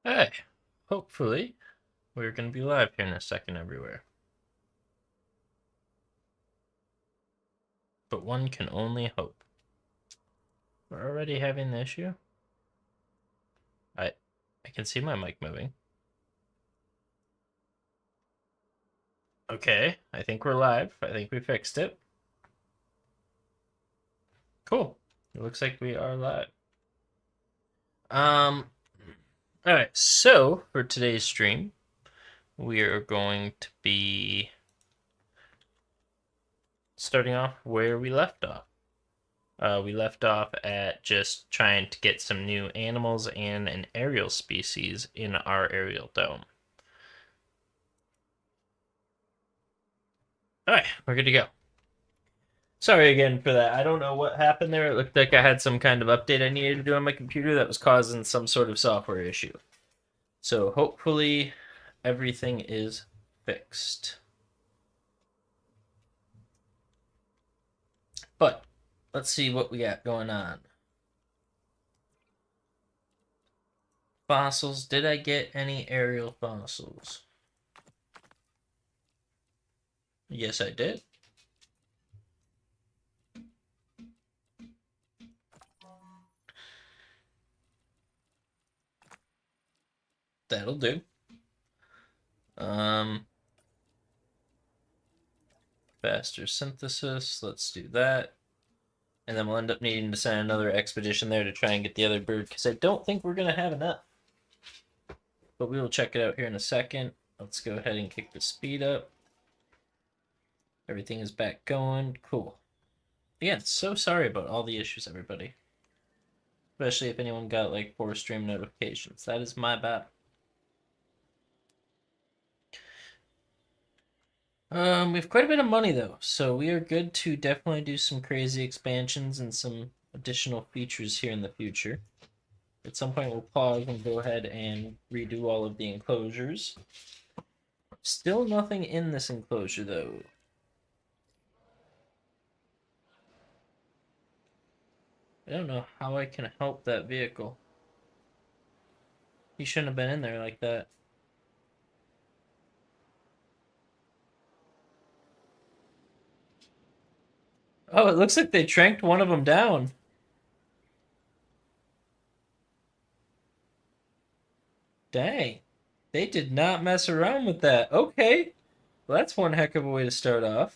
Hey, hopefully we're going to be live here in a second everywhere. But one can only hope. We're already having the issue? I I can see my mic moving. Okay, I think we're live. I think we fixed it. Cool. It looks like we are live. Um Alright, so for today's stream, we are going to be starting off where we left off. We left off at just trying to get some new animals and an aerial species in our aerial dome. Alright, we're good to go. Sorry again for that. I don't know what happened there. It looked like I had some kind of update I needed to do on my computer that was causing some sort of software issue. So hopefully everything is fixed. But let's see what we got going on. Fossils. Did I get any aerial fossils? Yes, I did. That'll do. Faster synthesis. Let's do that. And then we'll end up needing to send another expedition there to try and get the other bird, because I don't think we're going to have enough. But we will check it out here in a second. Let's go ahead and kick the speed up. Everything is back going. Cool. Again, so sorry about all the issues, everybody. Especially if anyone got like poor stream notifications. That is my bad. We have quite a bit of money though, so we are good to definitely do some crazy expansions and some additional features here in the future. At some point we'll pause and go ahead and redo all of the enclosures. Still nothing in this enclosure though. I don't know how I can help that vehicle. He shouldn't have been in there like that. Oh, it looks like they tranked one of them down. Dang. They did not mess around with that. Okay. Well, that's one heck of a way to start off.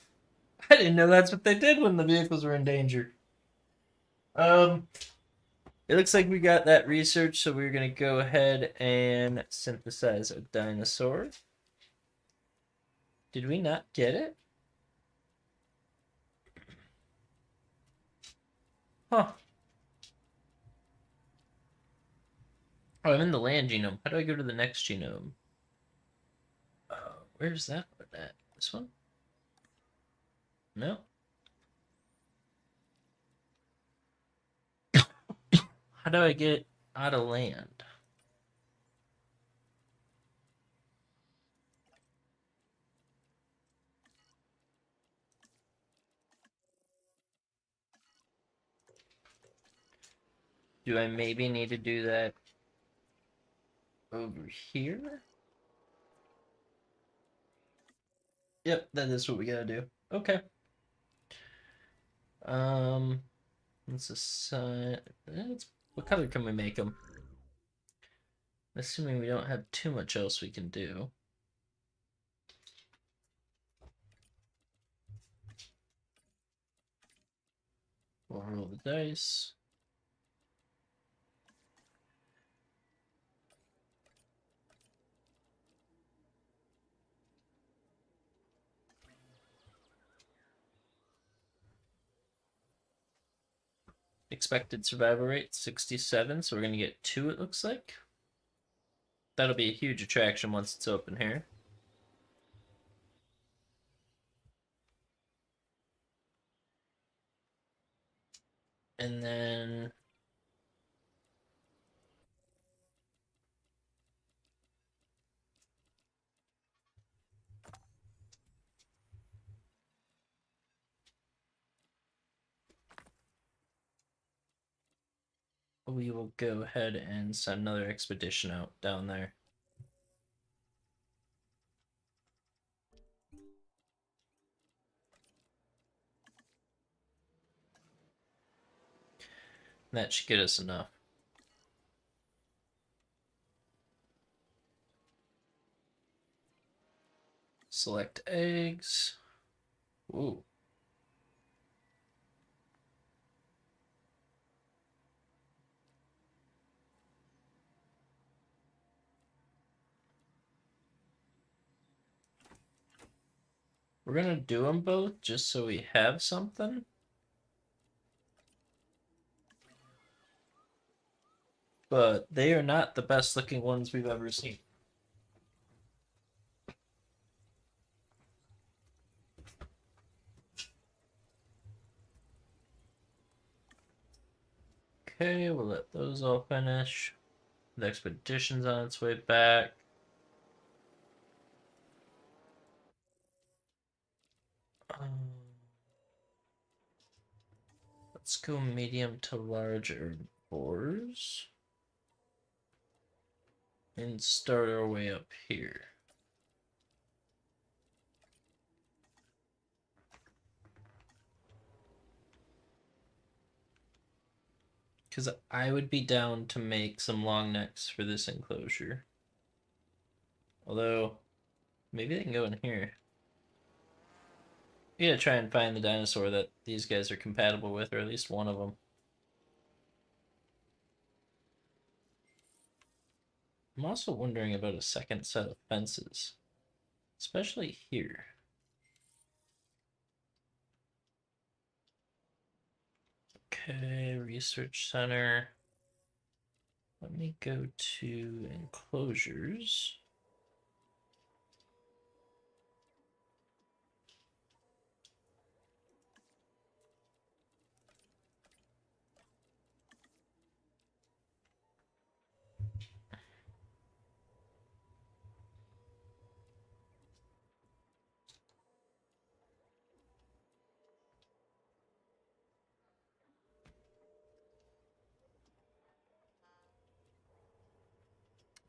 I didn't know that's what they did when the vehicles were in danger. Um, it looks like we got that research, so we're going to go ahead and synthesize a dinosaur. Did we not get it? Huh. Oh, I'm in the land genome. How do I go to the next genome? Where's that one at? This one? No. How do I get out of land? Do I maybe need to do that over here? Yep, that is what we gotta do. Okay. Um, let's assign. What color can we make them? Assuming we don't have too much else we can do. We'll roll the dice. Expected survival rate 67, so we're gonna get 2, it looks like. That'll be a huge attraction once it's open here. And then we will go ahead and send another expedition out down there. That should get us enough. Select eggs. Ooh. We're gonna do them both just so we have something. But they are not the best looking ones we've ever seen. Okay, we'll let those all finish. The expedition's on its way back. Let's go medium to large herbivores. And start our way up here. Because I would be down to make some long necks for this enclosure. Although, maybe they can go in here. You gotta try and find the dinosaur that these guys are compatible with, or at least one of them. I'm also wondering about a second set of fences. Especially here. Okay, research center. Let me go to enclosures.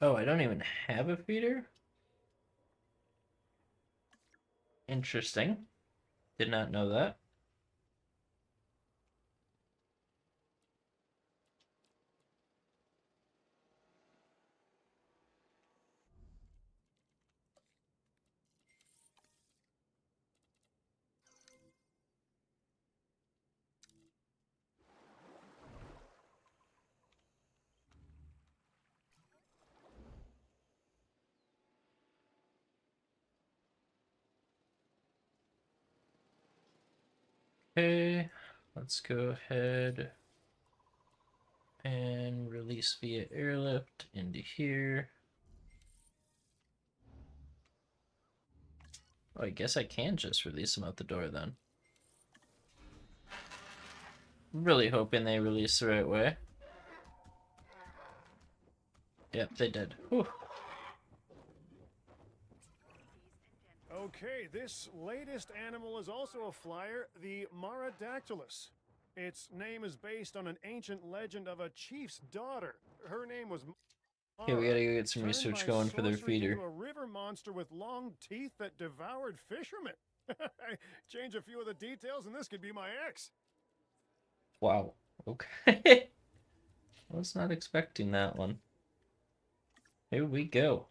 Oh, I don't even have a feeder? Interesting. Did not know that. Okay, let's go ahead and release via airlift into here. Oh, I guess I can just release them out the door then. Really hoping they release the right way. Yep, they did. Whew. Okay, this latest animal is also a flyer, the Maradactylus. Its name is based on an ancient legend of a chief's daughter. Her name was Okay, we Mara, gotta go get some turned research by going for their sorcery feeder. into a river monster with long teeth that devoured fishermen. Change a few of the details and this could be my ex. Wow. Okay. I was not expecting that one. Here we go.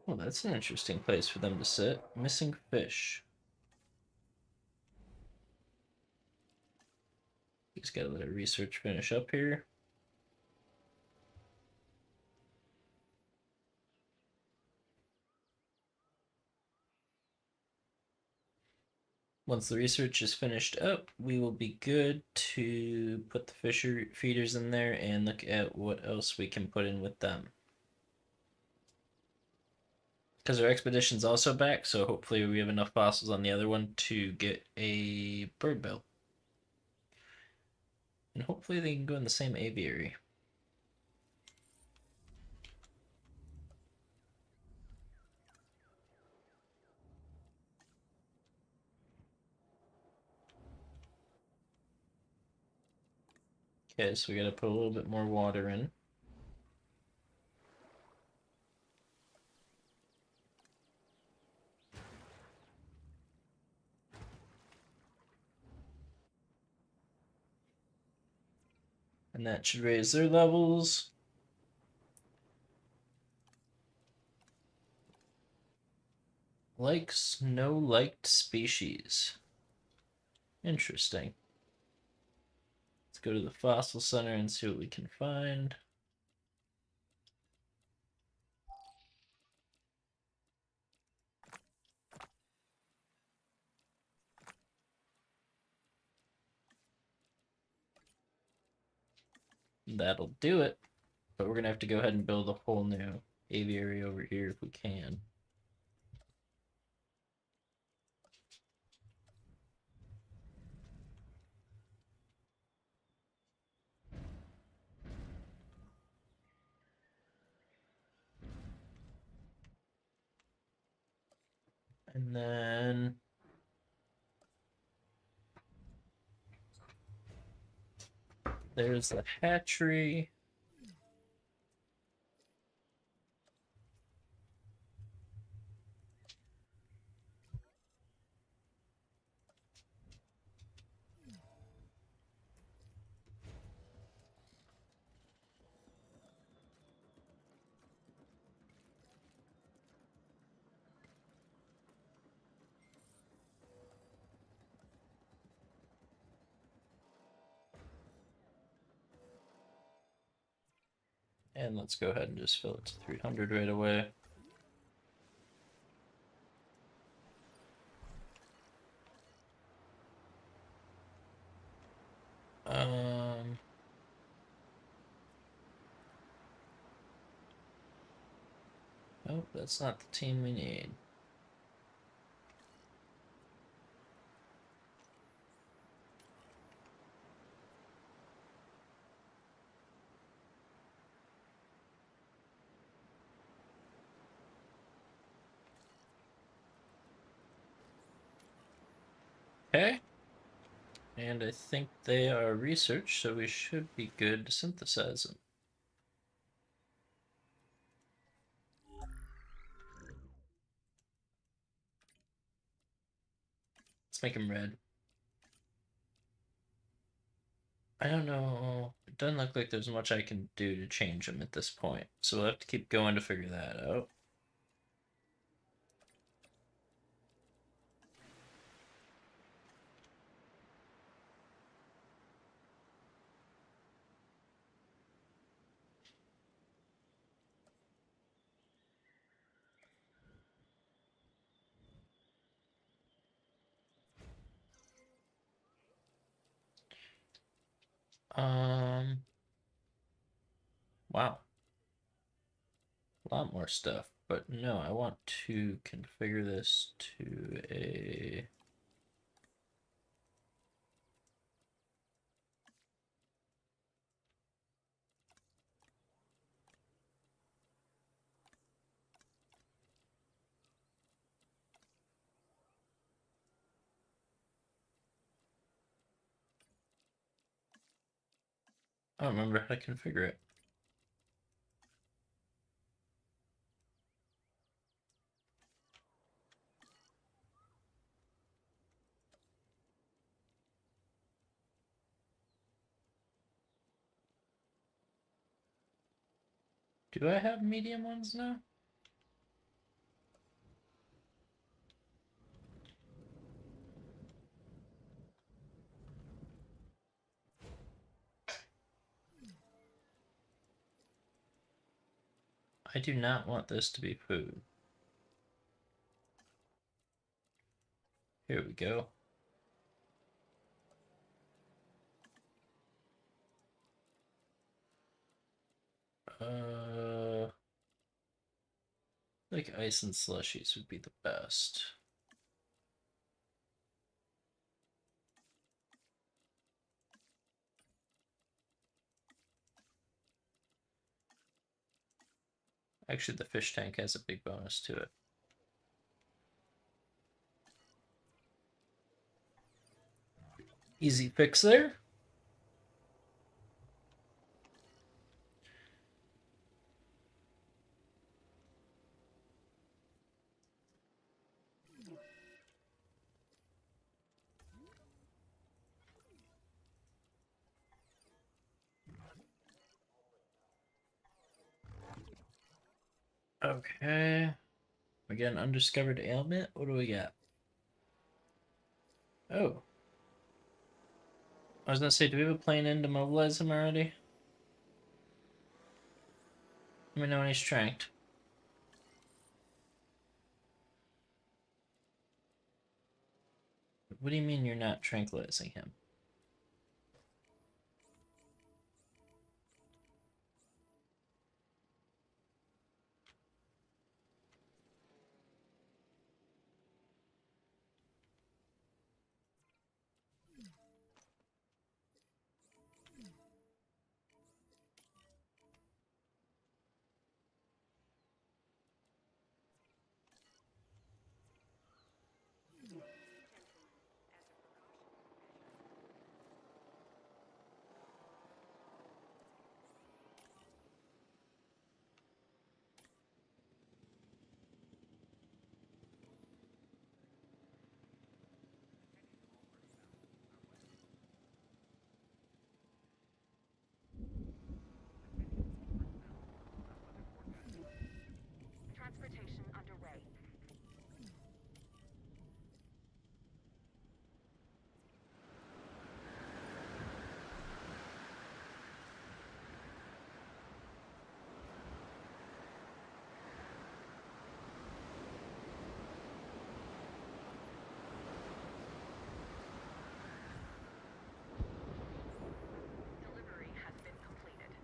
Well, that's an interesting place for them to sit. Missing fish. Just gotta let our research finish up here. Once the research is finished up, we will be good to put the fisher feeders in there and look at what else we can put in with them. Because our expedition's also back, so hopefully we have enough fossils on the other one to get a bird belt. And hopefully they can go in the same aviary. Okay, so we gotta put a little bit more water in. And that should raise their levels. Like snow-liked species. Interesting. Let's go to the fossil center and see what we can find. That'll do it. But we're gonna have to go ahead and build a whole new aviary over here if we can. And then there's the hatchery. And let's go ahead and just fill it to 300 right away. Oh, that's not the team we need. Okay. And I think they are research, so we should be good to synthesize them. Let's make them red. I don't know. It doesn't look like there's much I can do to change them at this point, so we'll have to keep going to figure that out. Um, wow. A lot more stuff, but no, I want to configure this to a... I don't remember how to configure it. Do I have medium ones now? I do not want this to be food. Here we go. Uh, Like ice and slushies would be the best. Actually, the fish tank has a big bonus to it. Easy fix there. Okay. We got an undiscovered ailment. What do we got? Oh. I was gonna say, do we have a plane in to mobilize him already? Let me know when he's tranked. What do you mean you're not tranquilizing him? Transportation underway. Delivery has been completed.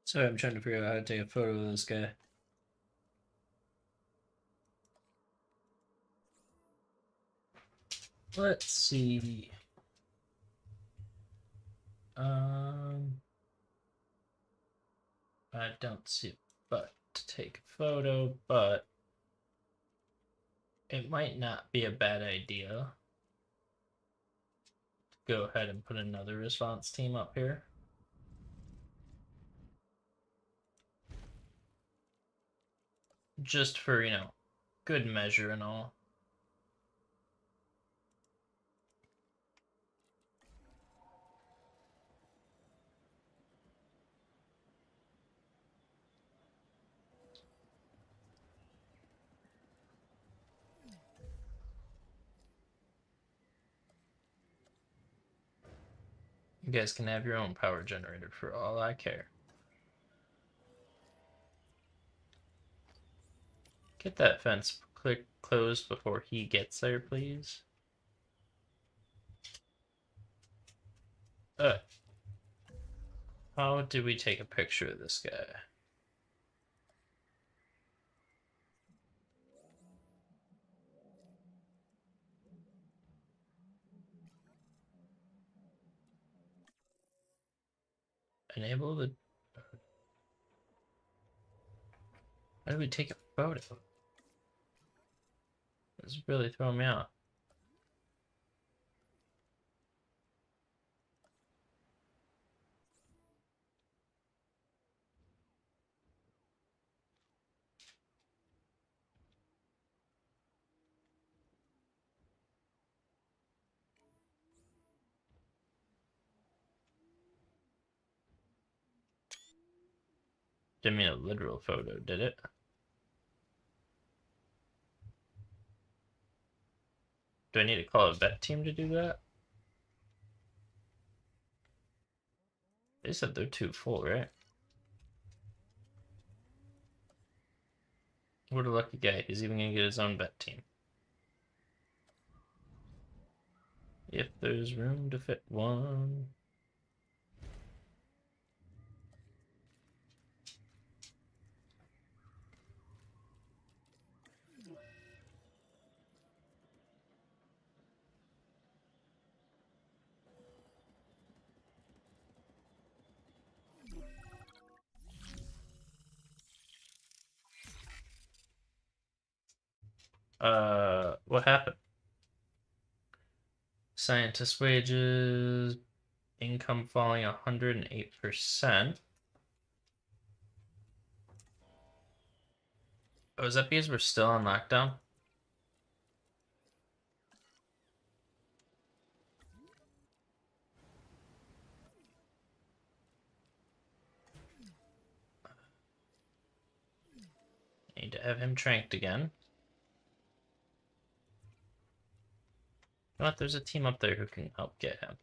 Sorry, I'm trying to figure out how to take a photo of this guy. Let's see. Um, I don't see a button to take a photo, but it might not be a bad idea to go ahead and put another response team up here. Just for, good measure and all. You guys can have your own power generator for all I care. Get that fence closed before he gets there, please. How do we take a picture of this guy? Enable the... How do we take a photo? This is really throwing me off. Didn't mean a literal photo, did it? Do I need to call a vet team to do that? They said they're too full, right? What a lucky guy. He's even gonna get his own vet team. If there's room to fit one. What happened? Scientist wages, income falling 108%. Oh, is that because we're still on lockdown? Need to have him tranked again. You know what? There's a team up there who can help get him.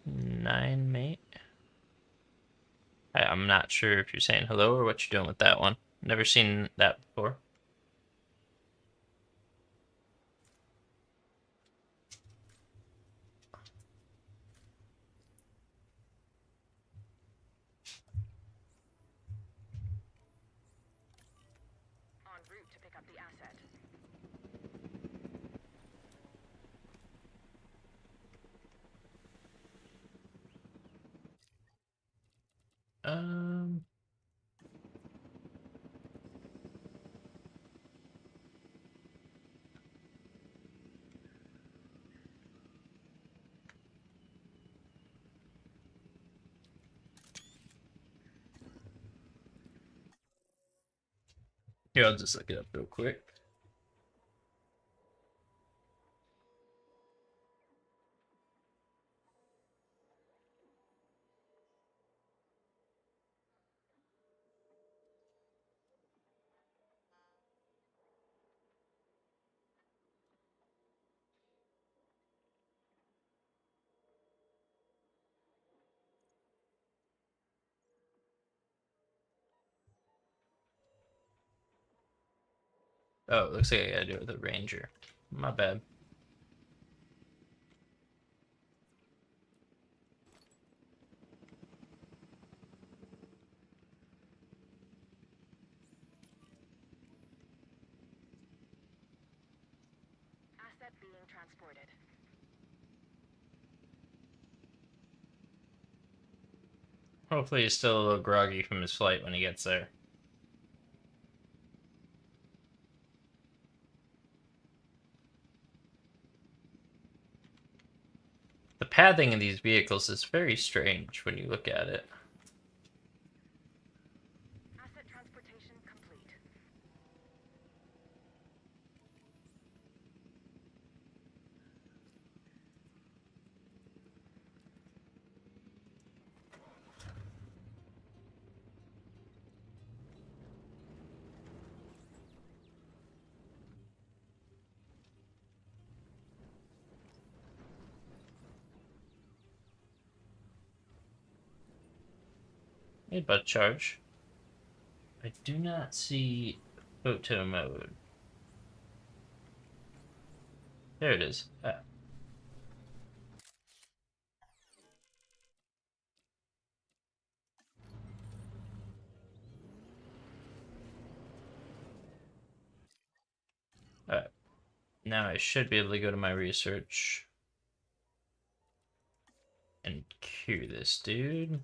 Nine, mate. I'm not sure if you're saying hello or what you're doing with that one. Never seen that before. En route to pick up the asset. Um, Here, I'll just look it up real quick. Oh, it looks like I gotta do it with a ranger. My bad. Asset being transported. Hopefully he's still a little groggy from his flight when he gets there. The pathing in these vehicles is very strange when you look at it. Asset transportation complete. Hey, butt charge. I do not see photo mode. There it is. Ah. Alright. Now I should be able to go to my research and cue this dude.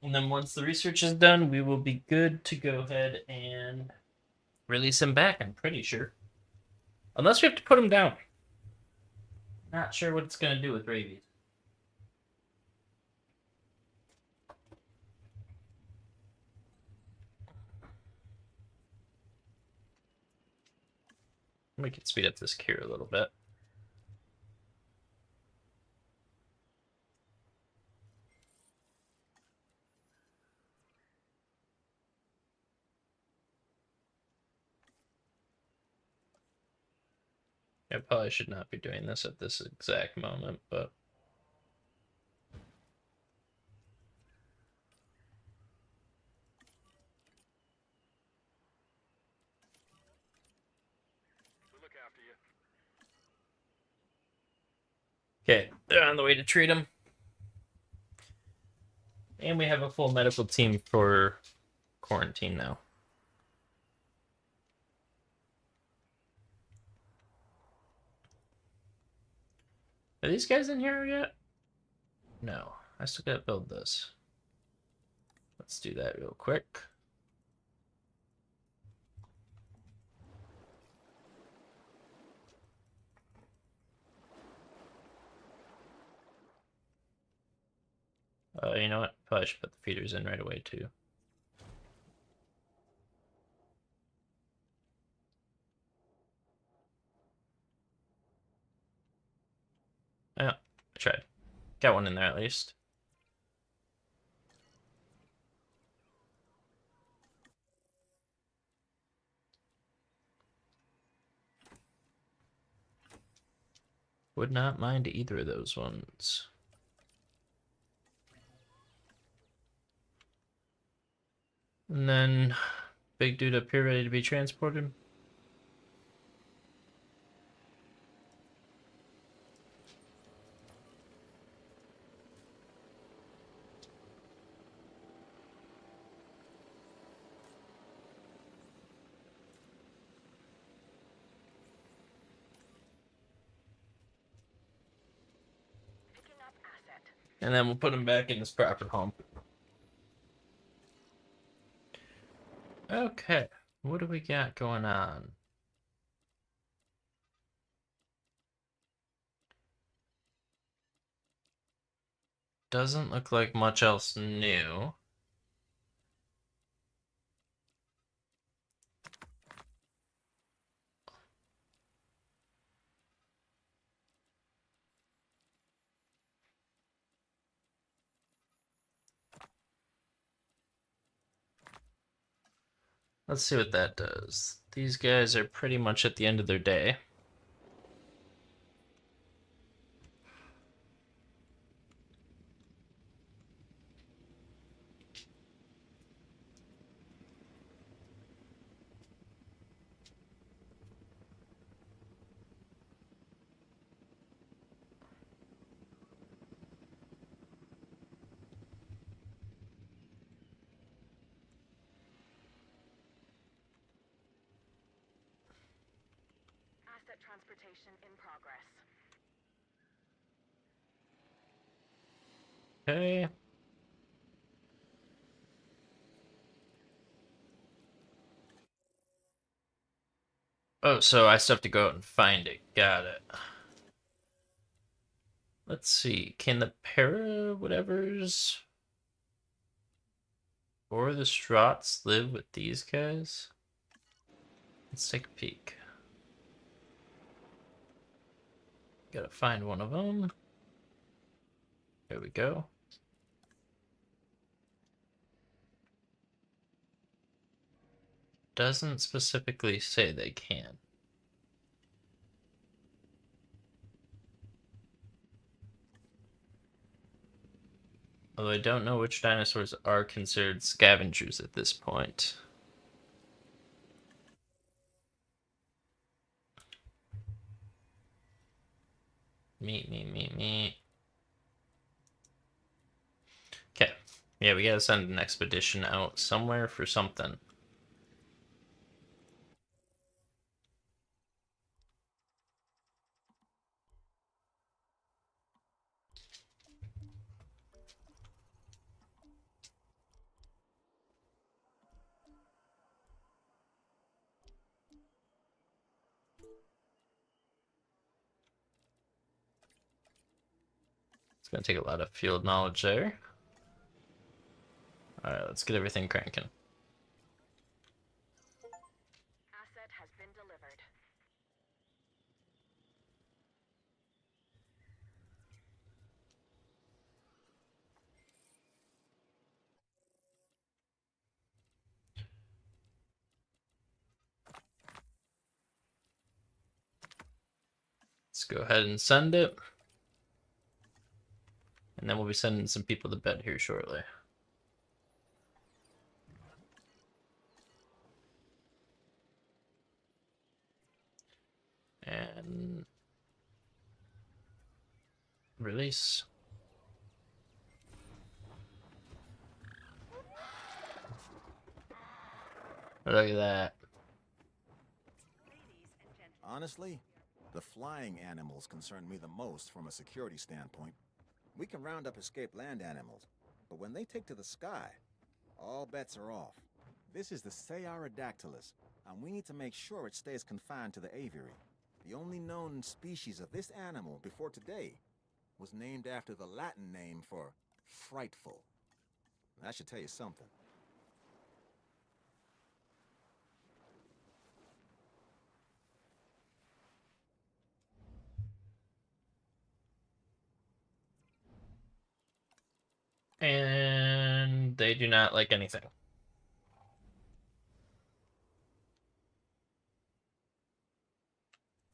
And then once the research is done, we will be good to go ahead and release him back, I'm pretty sure. Unless we have to put him down. Not sure what it's going to do with rabies. We can speed up this cure a little bit. I probably should not be doing this at this exact moment, but We'll look after you. okay, they're on the way to treat him. And we have a full medical team for quarantine now. Are these guys in here yet? No, I still gotta build this. Let's do that real quick. You know what? Probably should put the feeders in right away too. Yeah, I tried. Got one in there at least. Would not mind either of those ones. And then, big dude up here ready to be transported. Picking up asset. And then we'll put him back in his proper home. Okay, what do we got going on? Doesn't look like much else new. Let's see what that does. These guys are pretty much at the end of their day. Asset transportation in progress. Okay. Oh, so I still have to go out and find it. Got it. Let's see. Can the para whatevers or the Strats live with these guys? Let's take a peek. Gotta find one of them. There we go. doesn't specifically say they can. Although I don't know which dinosaurs are considered scavengers at this point. Meat. Okay. Yeah, we gotta send an expedition out somewhere for something. It's gonna take a lot of field knowledge there. Alright, let's get everything cranking. Asset has been delivered. Let's go ahead and send it. And then we'll be sending some people to bed here shortly. And release. Look at that. Honestly, the flying animals concern me the most from a security standpoint. We can round up escaped land animals, but when they take to the sky, all bets are off. This is the Seiarodactylus, and we need to make sure it stays confined to the aviary. The only known species of this animal before today was named after the Latin name for frightful. That should tell you something. And they do not like anything.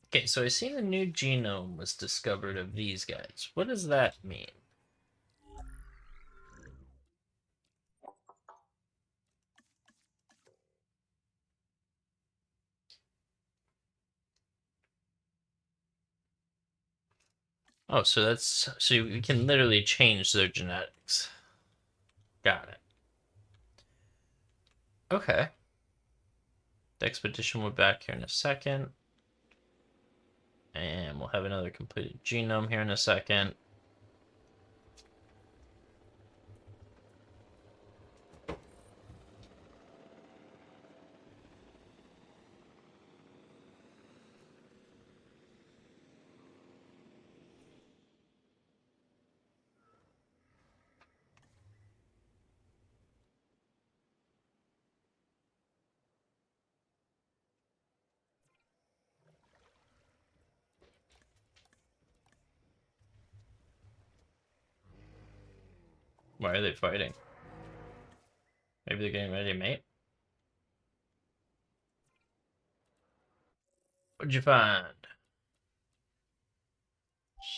Okay, so I seen a new genome was discovered of these guys. What does that mean? Oh, so we can literally change their genetics. Got it. Okay. The expedition will be back here in a second. And we'll have another completed genome here in a second. Why are they fighting? Maybe they're getting ready to mate? What'd you find?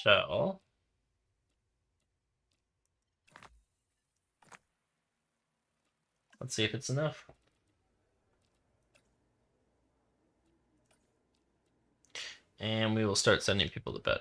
So, let's see if it's enough. And we will start sending people to bed.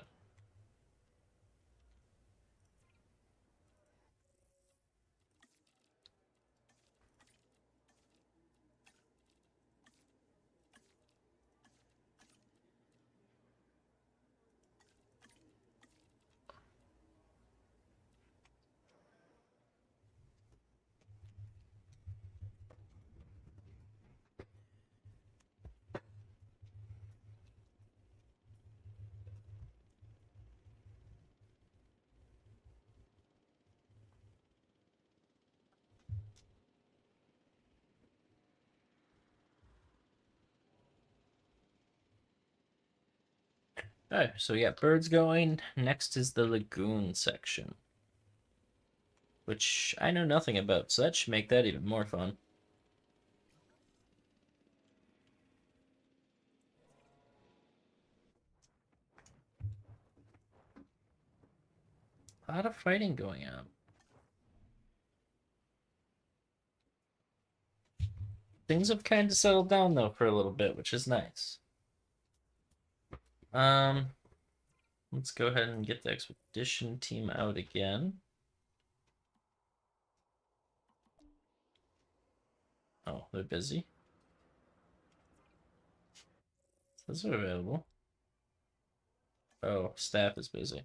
Alright, so we got birds going. Next is the lagoon section, which I know nothing about, so that should make that even more fun. A lot of fighting going on. Things have kind of settled down though for a little bit, which is nice. Let's go ahead and get the expedition team out again. Oh, they're busy. Those are available. Oh, staff is busy.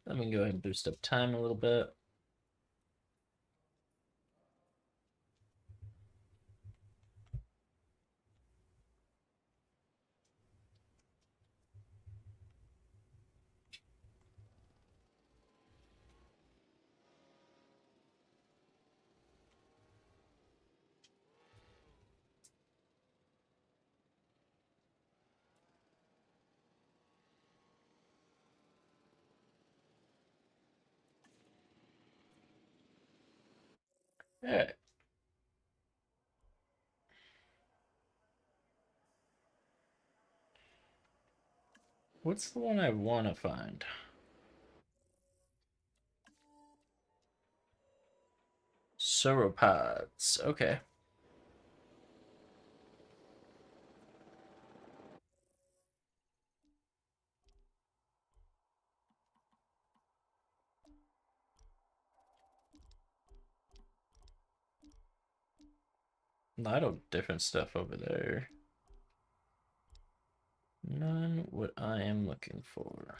Let me go ahead and boost up time a little bit. All right. What's the one I want to find? Sauropods. Okay. A lot of different stuff over there. None what I am looking for.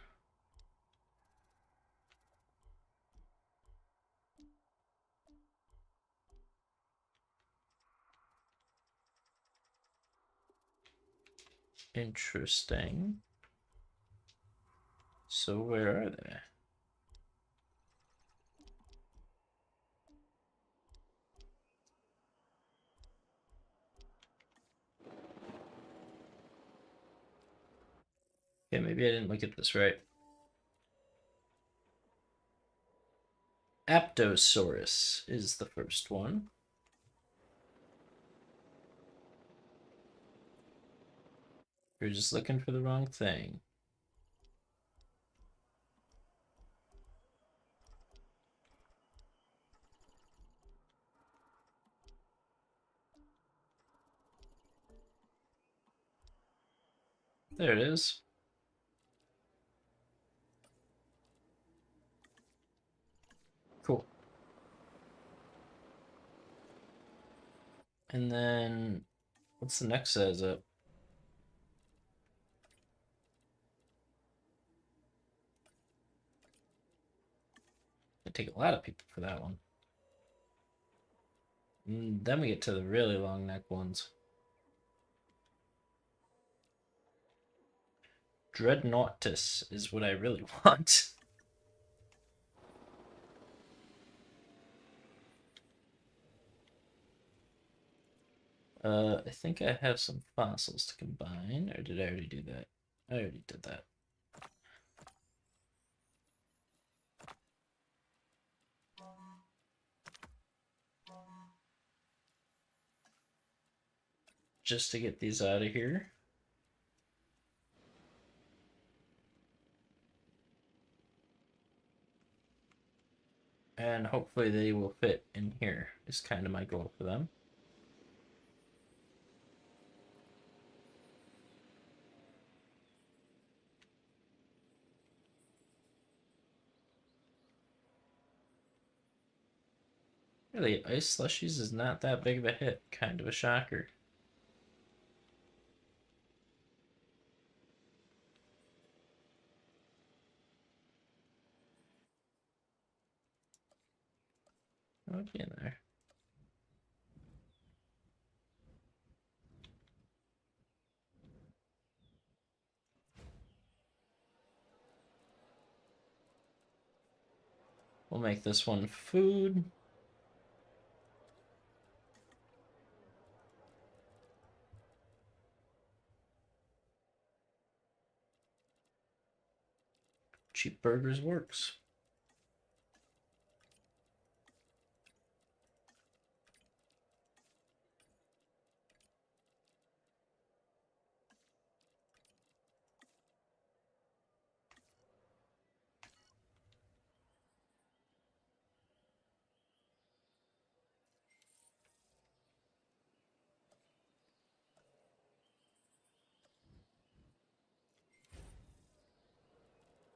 Interesting. So where are they? Okay, maybe I didn't look at this right. Aptosaurus is the first one. You're just looking for the wrong thing. There it is. Cool. And then, what's the next size up? It'd take a lot of people for that one. And then we get to the really long neck ones. Dreadnoughtus is what I really want. I think I have some fossils to combine, or did I already do that? I already did that. Just to get these out of here. And hopefully they will fit in here, is kind of my goal for them. Really, ice slushies is not that big of a hit. Kind of a shocker. Oh, get in there. We'll make this one food. Cheap burgers works.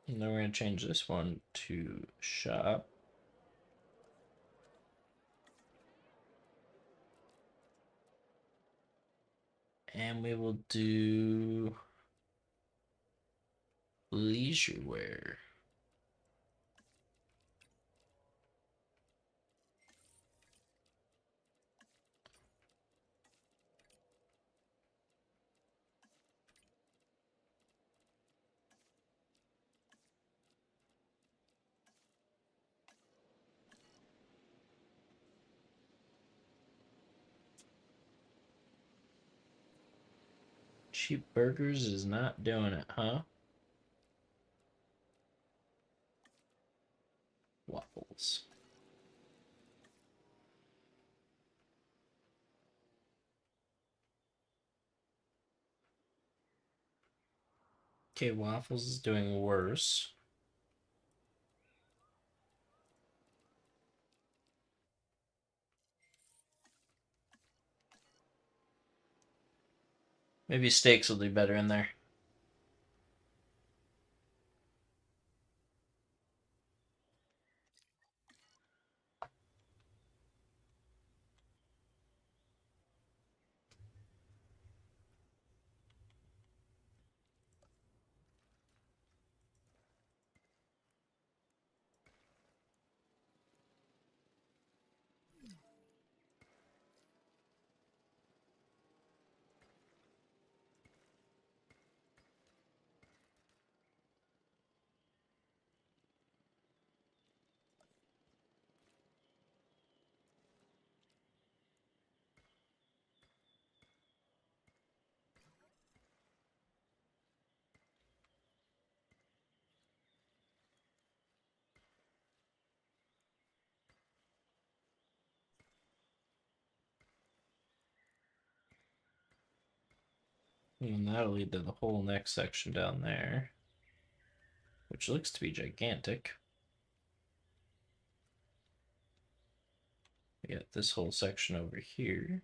And then we're going to change this one to shop. And we will do leisure wear. Cheap burgers is not doing it, huh? Waffles. Okay, waffles is doing worse. Maybe steaks will do better in there. And that'll lead to the whole next section down there, which looks to be gigantic. We got this whole section over here.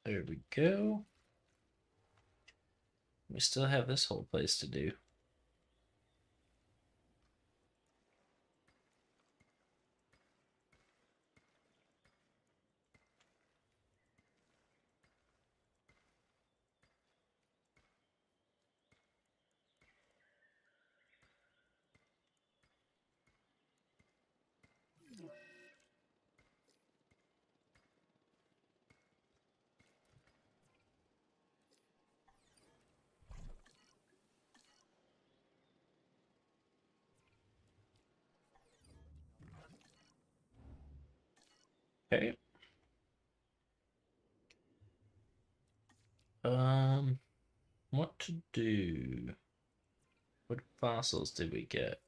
There we go. We still have this whole place to do. Okay. What to do? What fossils did we get?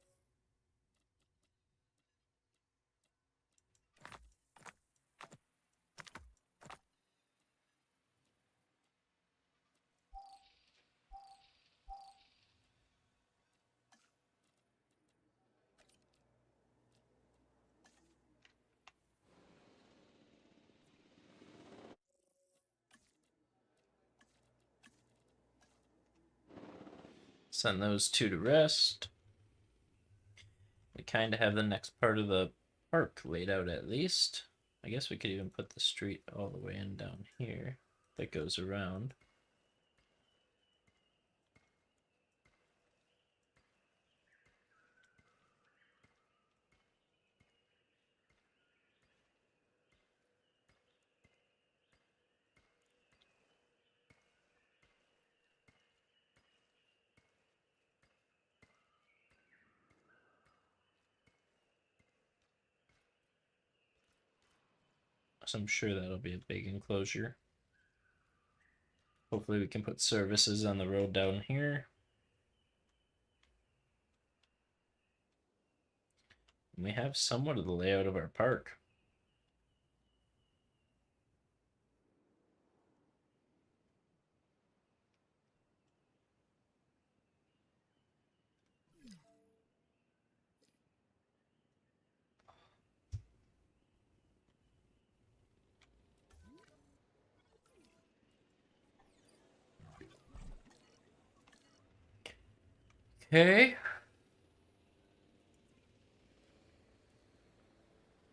Send those two to rest. We kind of have the next part of the park laid out at least. I guess we could even put the street all the way in down here that goes around. So I'm sure that'll be a big enclosure. Hopefully we can put services on the road down here. And we have somewhat of the layout of our park. Okay.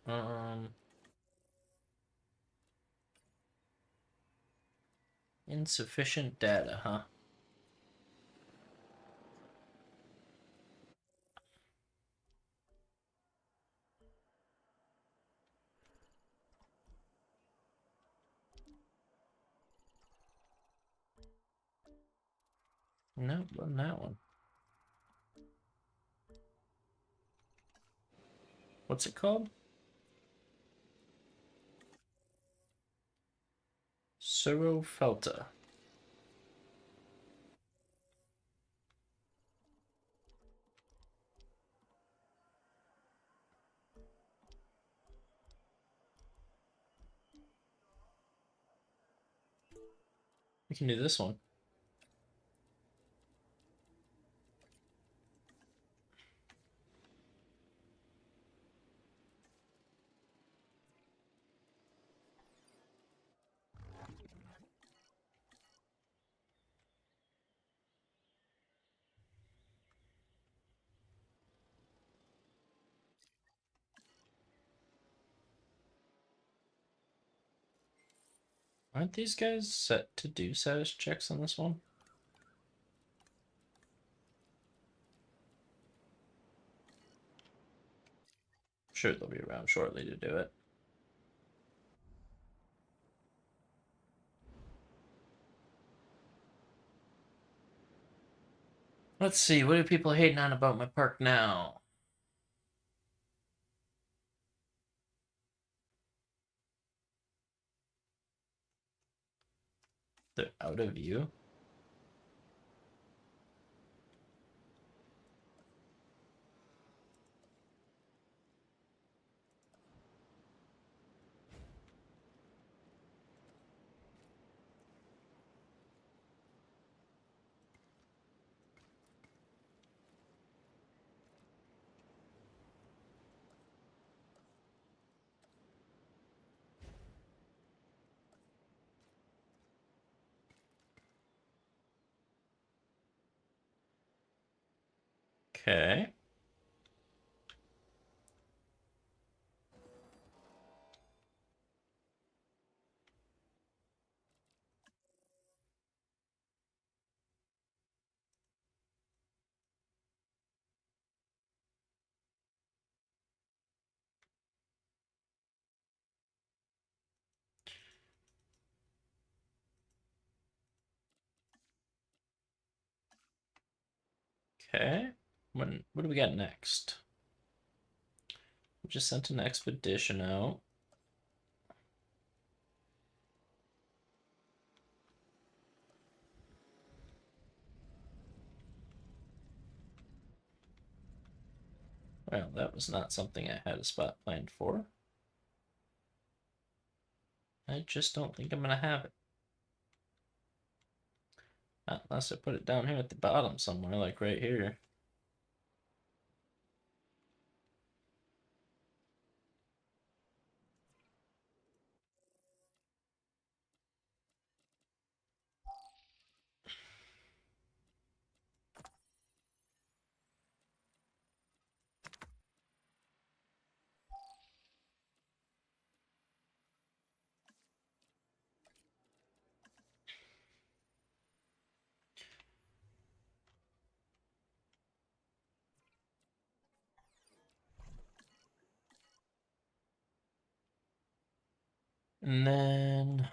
Um, insufficient data, huh? No, wasn't that one. What's it called? Saurofelta. We can do this one. Aren't these guys set to do status checks on this one? Sure, they'll be around shortly to do it. Let's see, what are people hating on about my park now? They're out of view? Okay. Okay. What do we got next? We just sent an expedition out. Well, that was not something I had a spot planned for. I just don't think I'm gonna have it. Not unless I put it down here at the bottom somewhere, like right here. And then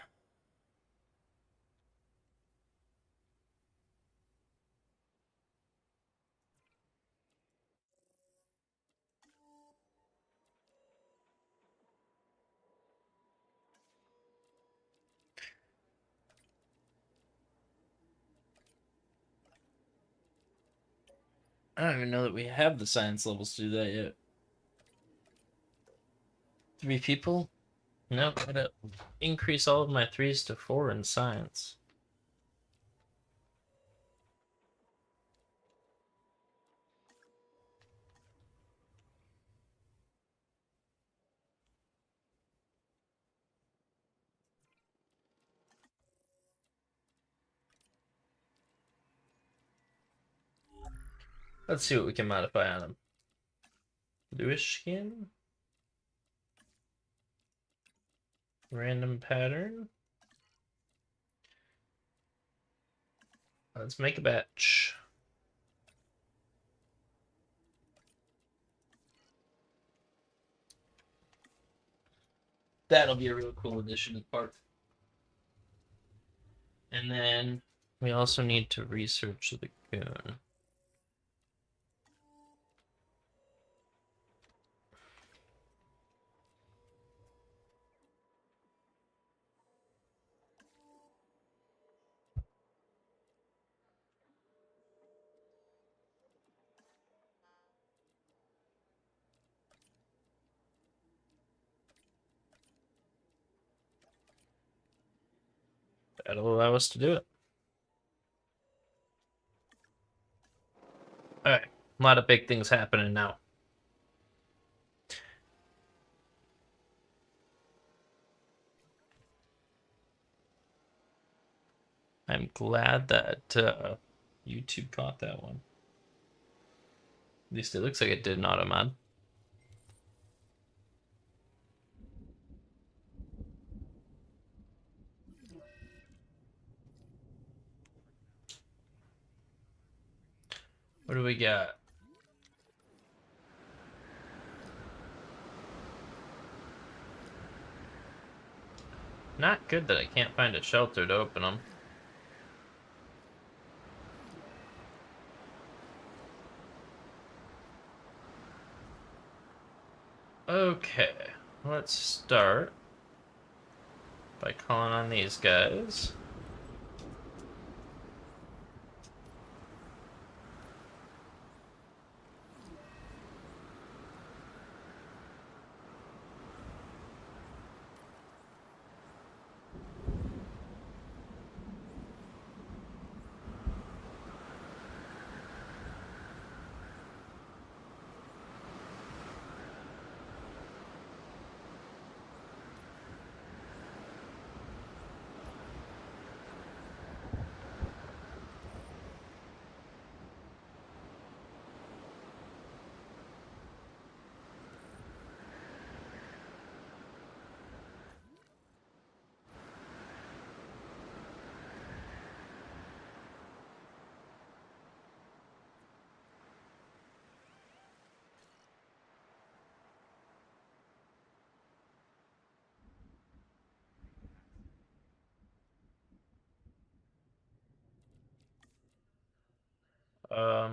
I don't even know that we have the science levels to do that yet. 3 people? No, gotta increase all of my 3s to 4 in science. Let's see what we can modify on him. Bluish skin. Random pattern. Let's make a batch. That'll be a real cool addition to the park. And then we also need to research the lagoon. That'll allow us to do it. Alright, a lot of big things happening now. I'm glad that YouTube caught that one. At least it looks like it did an auto mod. What do we got? Not good that I can't find a shelter to open them. Okay, let's start by calling on these guys.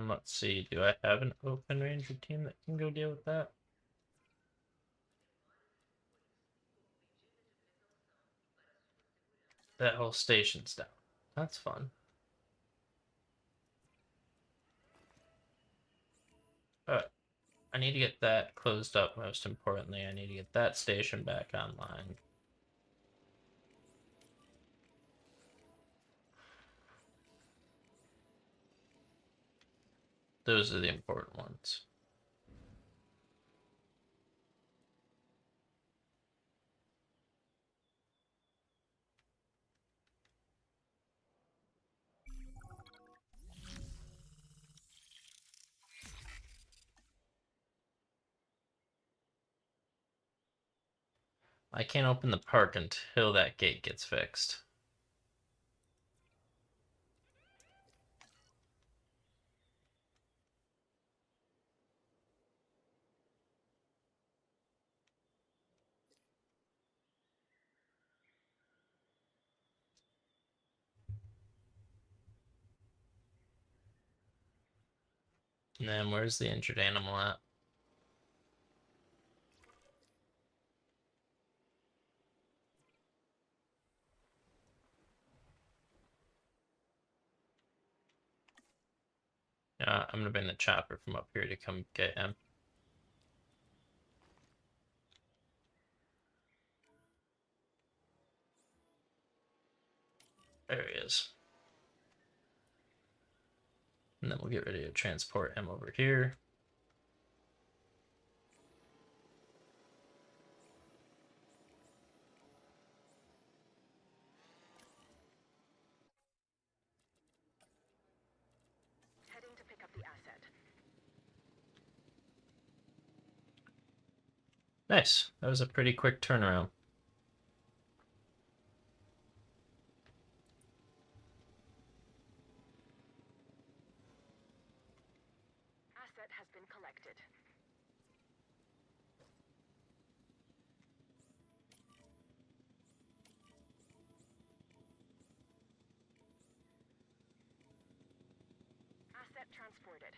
Let's see. Do I have an open ranger team that can go deal with that? That whole station's down. That's fun. Alright. I need to get that closed up, most importantly. I need to get that station back online. Those are the important ones. I can't open the park until that gate gets fixed. And then where's the injured animal at? I'm gonna bring the chopper from up here to come get him. There he is. And then we'll get ready to transport him over here. Heading to pick up the asset. Nice. That was a pretty quick turnaround. Asset has been collected. Asset transported.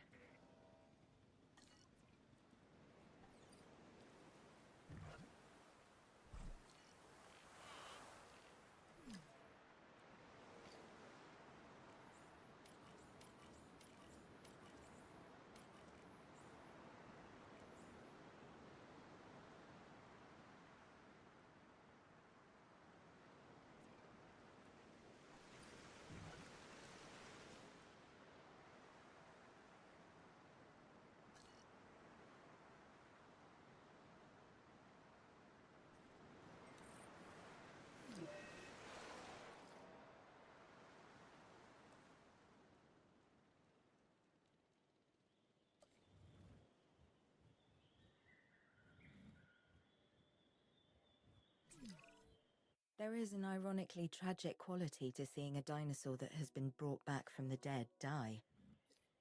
There is an ironically tragic quality to seeing a dinosaur that has been brought back from the dead die.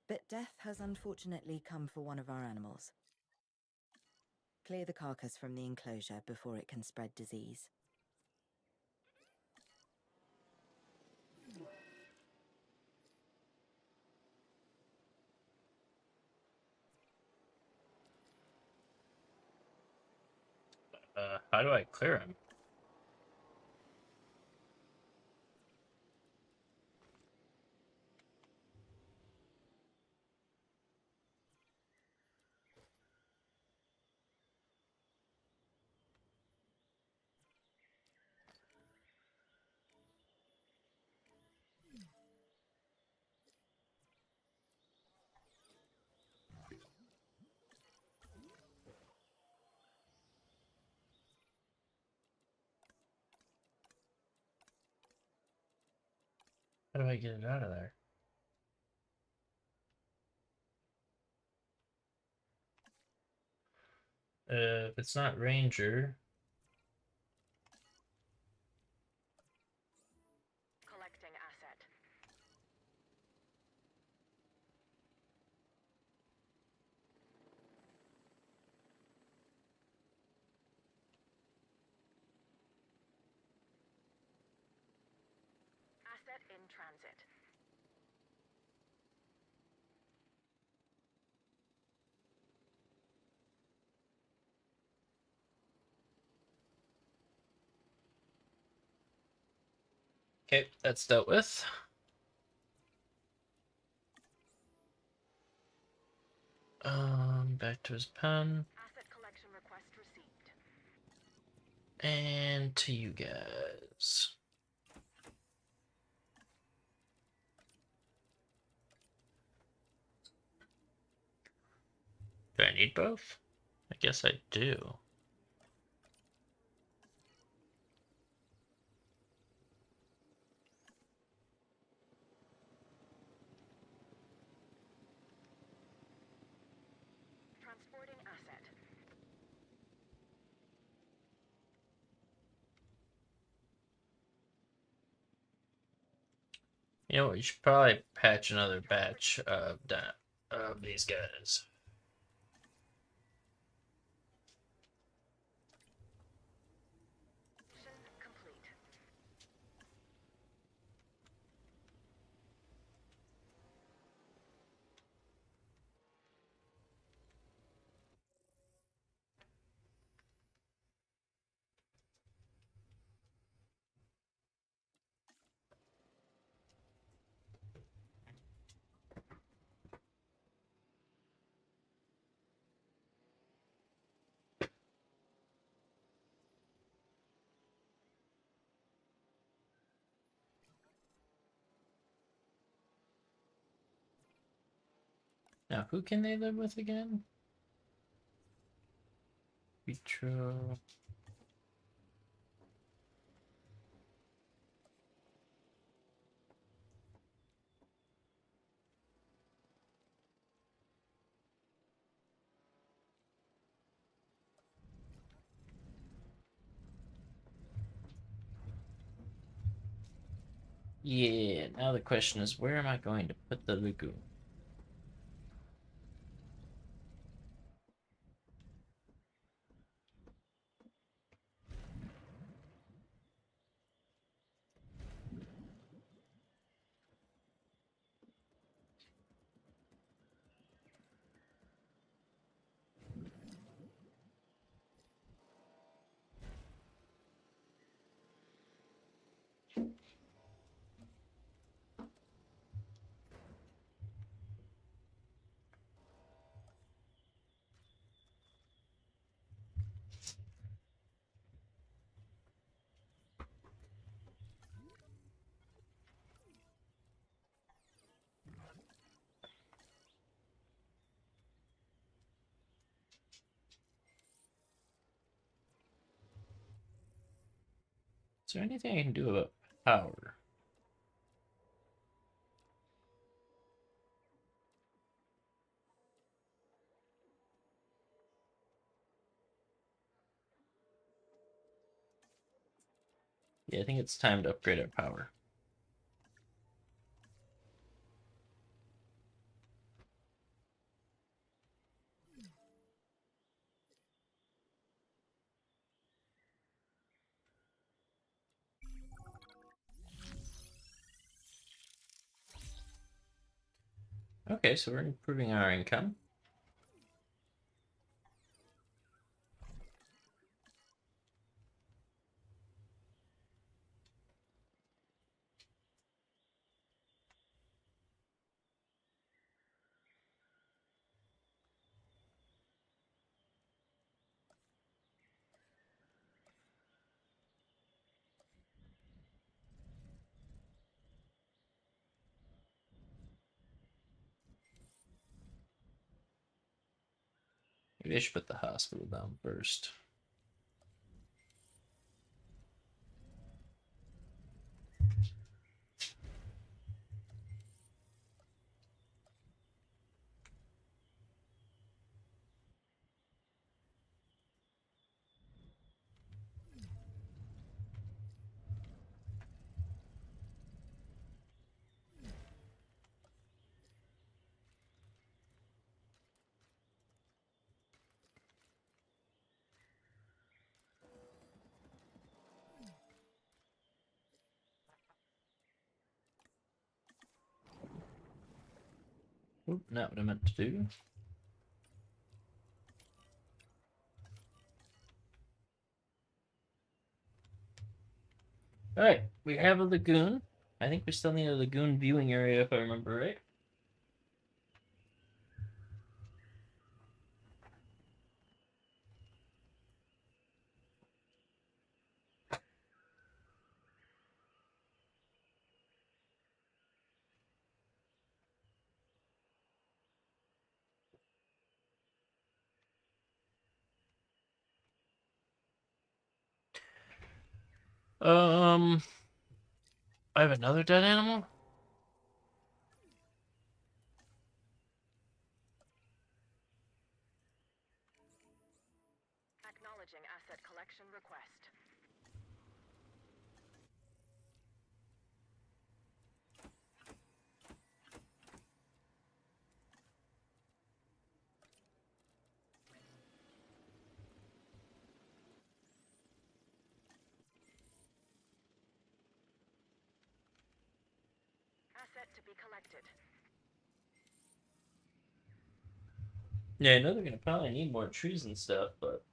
But death has unfortunately come for one of our animals. Clear the carcass from the enclosure before it can spread disease. How do I clear him? How do I get it out of there? If it's not Ranger, Collecting asset. Asset in transit. okay, that's dealt with. Back to his pen. Asset collection request received. And to you guys. Do I need both? I guess I do. Transporting asset. You know what? You should probably patch another batch of that of these guys. Mission complete. Now, who can they live with again? Vitro. Yeah, now the question is, where am I going to put the lagoon? Is there anything I can do about power? Yeah, I think it's time to upgrade our power. Okay, so we're improving our income. Maybe I should put the hospital down first. Oop, not what I meant to do. Alright, we have a lagoon. I think we still need a lagoon viewing area if I remember right. Um, I have another dead animal? Acknowledging asset collection request. Asset to be collected. Yeah, I know they're gonna probably need more trees and stuff, but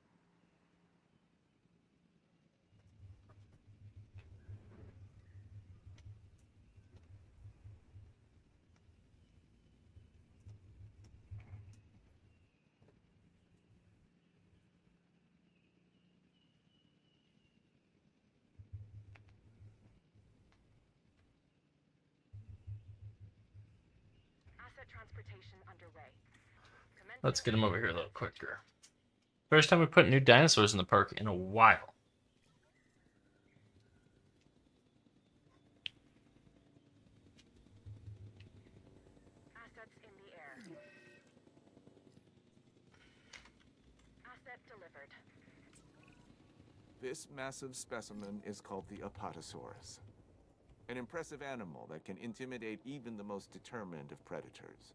Asset transportation underway. let's Commencing get them over here a little transit. quicker. First time we put new dinosaurs in the park in a while. Assets in the air. Asset delivered. This massive specimen is called the Apatosaurus. An impressive animal that can intimidate even the most determined of predators.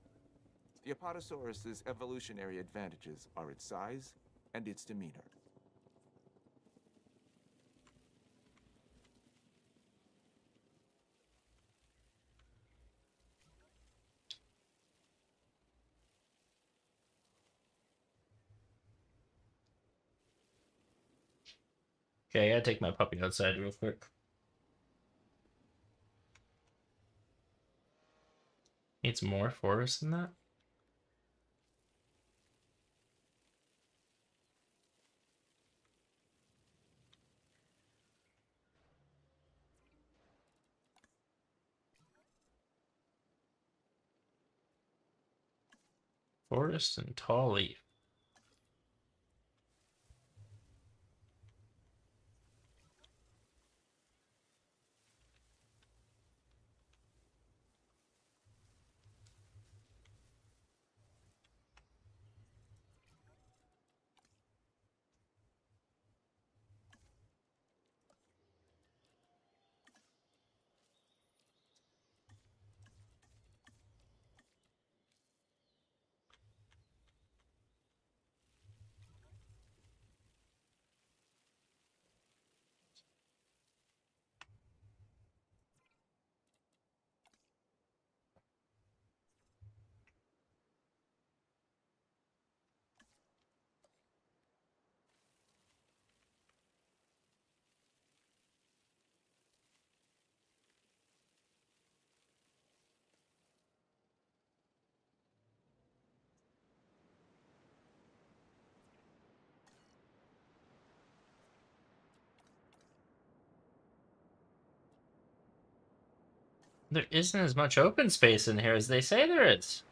The Apatosaurus's evolutionary advantages are its size and its demeanor. Okay, I gotta take my puppy outside real quick. Needs more forest than that? Forest and tall leaf. There isn't as much open space in here as they say there is.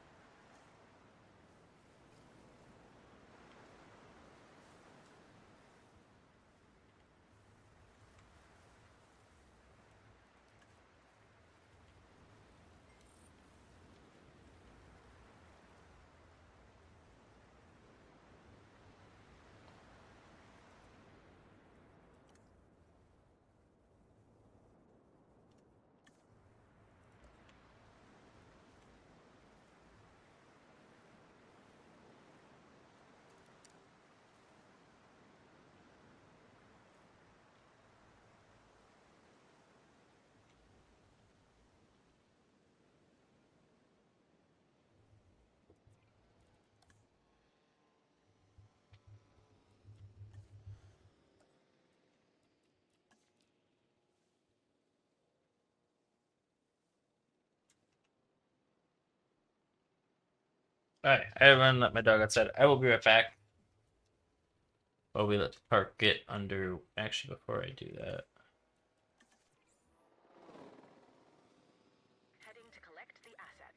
Alright, I run and let my dog outside. I will be right back. Well, we let park get under. Actually, before I do that, Heading to collect the asset.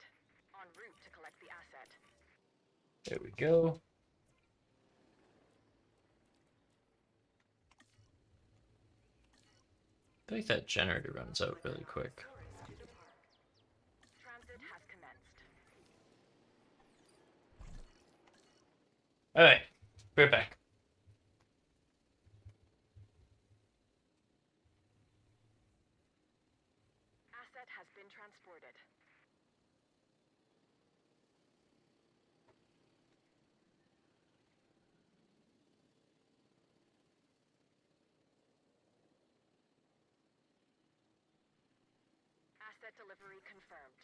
En route to collect the asset. there we go. I think that generator runs out really quick. Transit has commenced. Alright, be right back. Asset has been transported. Asset delivery confirmed.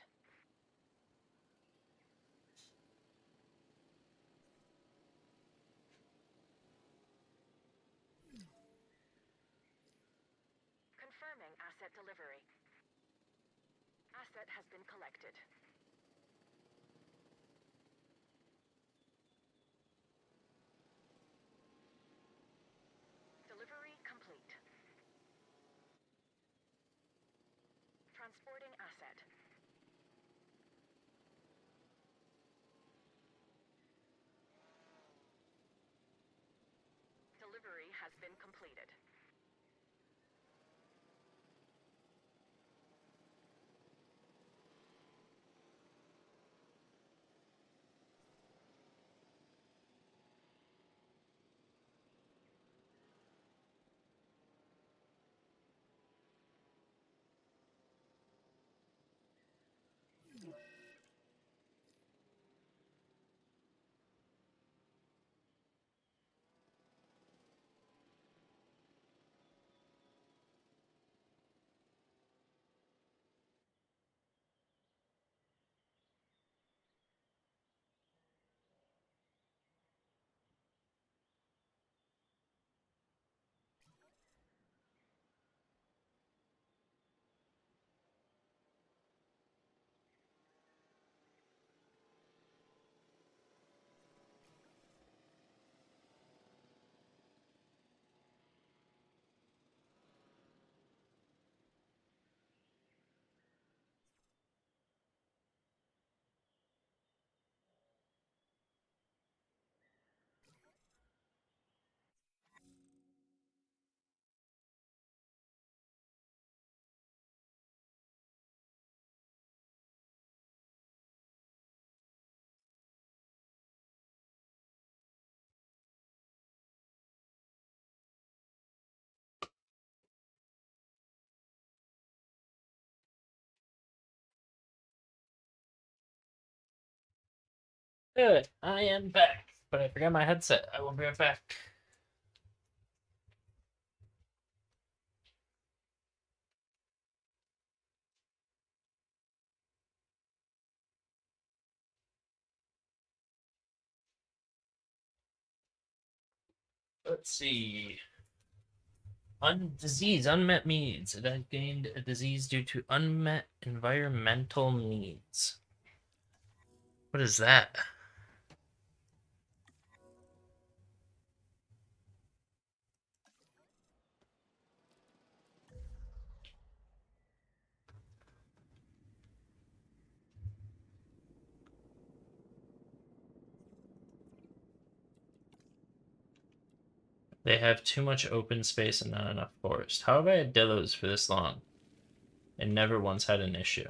Confirming asset delivery. Asset has been collected. Delivery complete. Transporting asset. Delivery has been completed. Good, I am back, but I forgot my headset. I will be right back. Let's see. Disease, unmet needs. It had gained a disease due to unmet environmental needs. What is that? They have too much open space and not enough forest. How have I had Delos for this long and never once had an issue?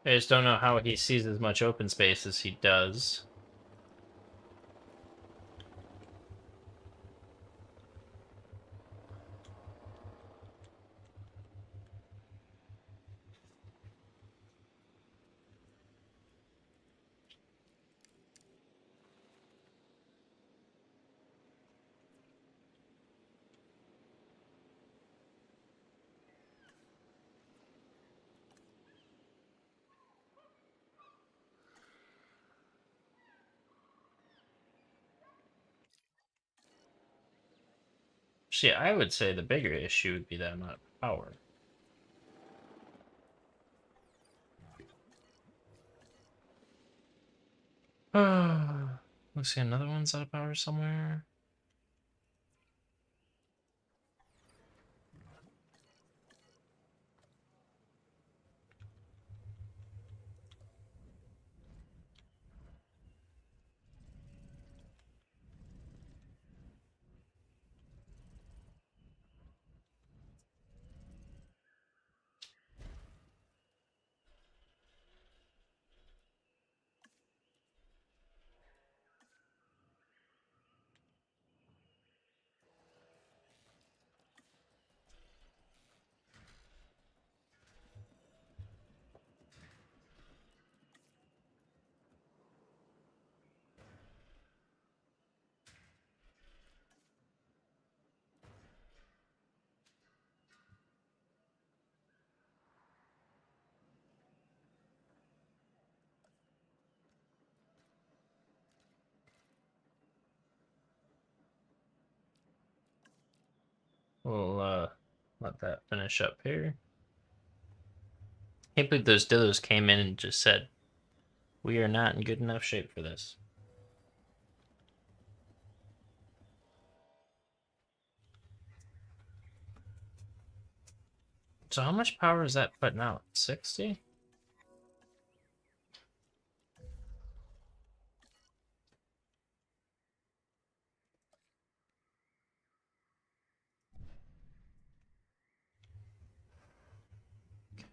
I just don't know how he sees as much open space as he does. See, I would say the bigger issue would be that amount of power. Let's see, another one's out of power somewhere. We'll let that finish up here. Can't believe those dillos came in and just said, "We are not in good enough shape for this." So how much power is that putting out? 60?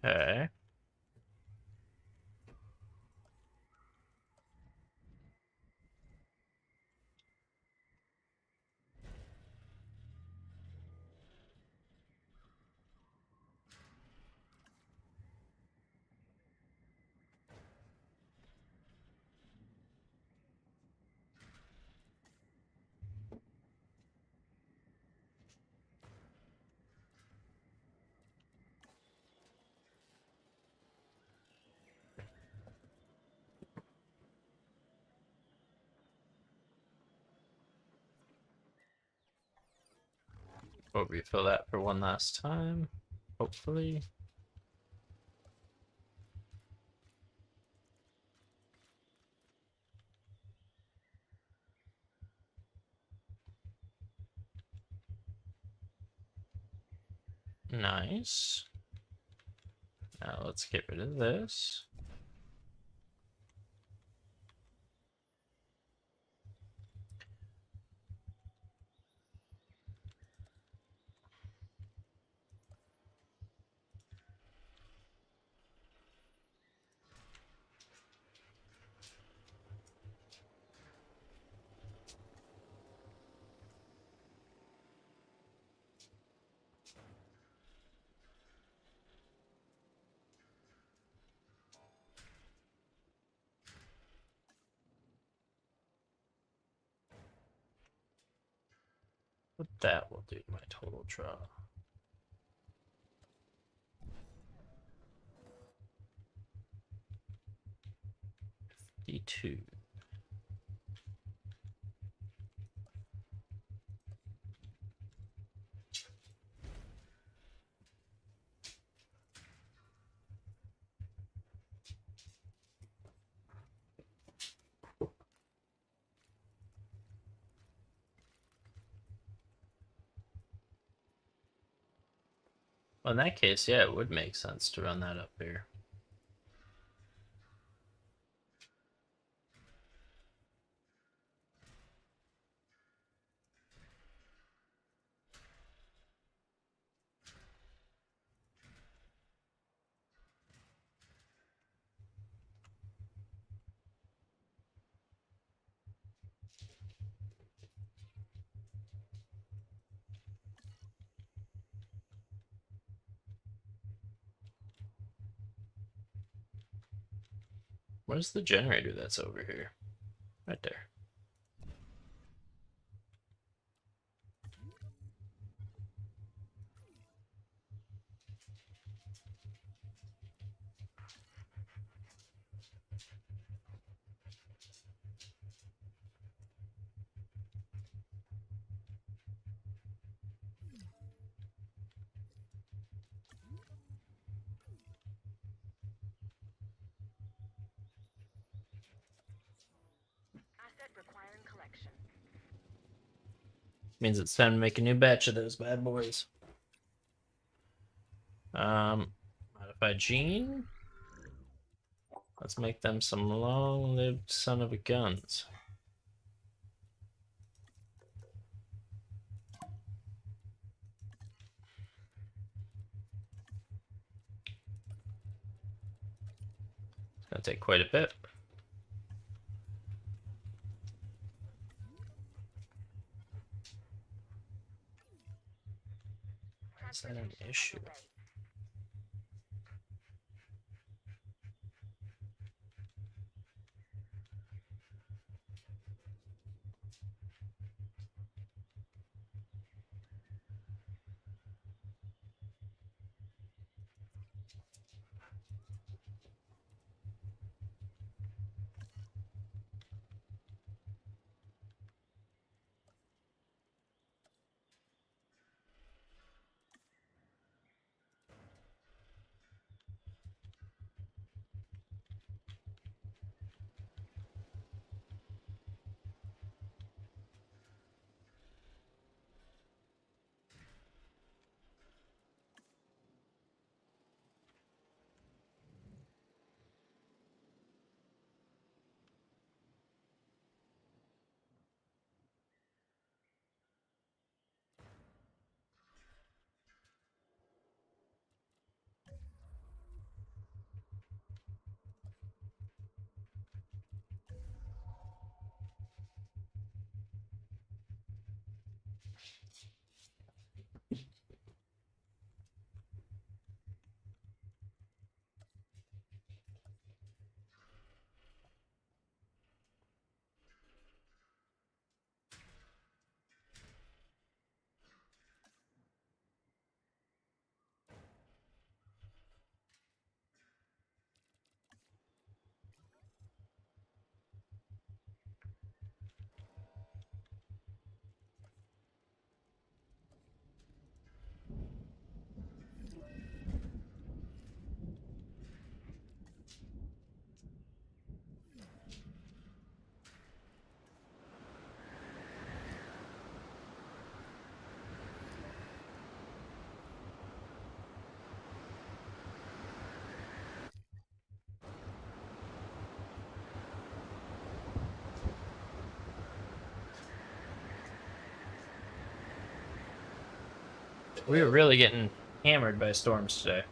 Okay. We'll refill that for one last time, hopefully. Nice. Now let's get rid of this. What that will do to my total draw. 52. Well, in that case, yeah, it would make sense to run that up here. Where's the generator that's over here? Right there. Asset requiring collection. Means it's time to make a new batch of those bad boys. Modify gene. Let's make them some long-lived son of a guns. It's gonna take quite a bit. Why is that an issue? We were really getting hammered by storms today.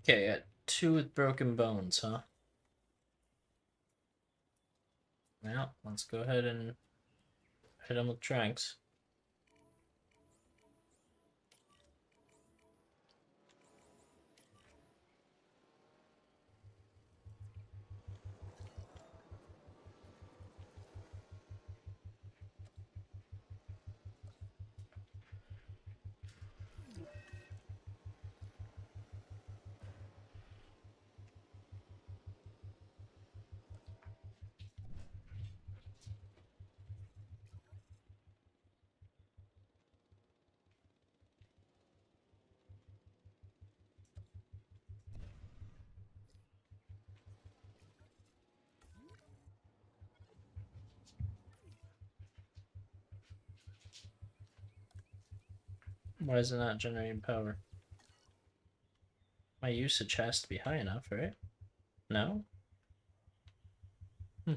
Okay, at 2 with broken bones, huh? Well, let's go ahead and hit him with tranks. Why is it not generating power? My usage has to be high enough, right? No? Hmm.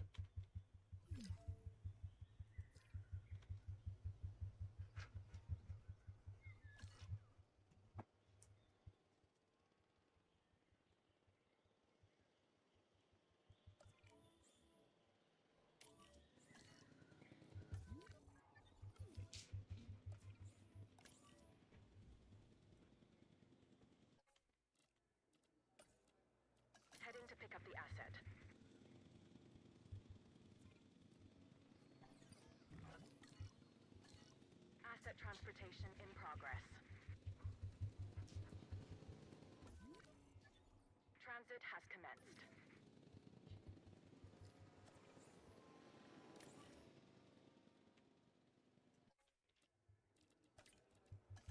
Heading to pick up the asset. Asset transportation in progress. Transit has commenced.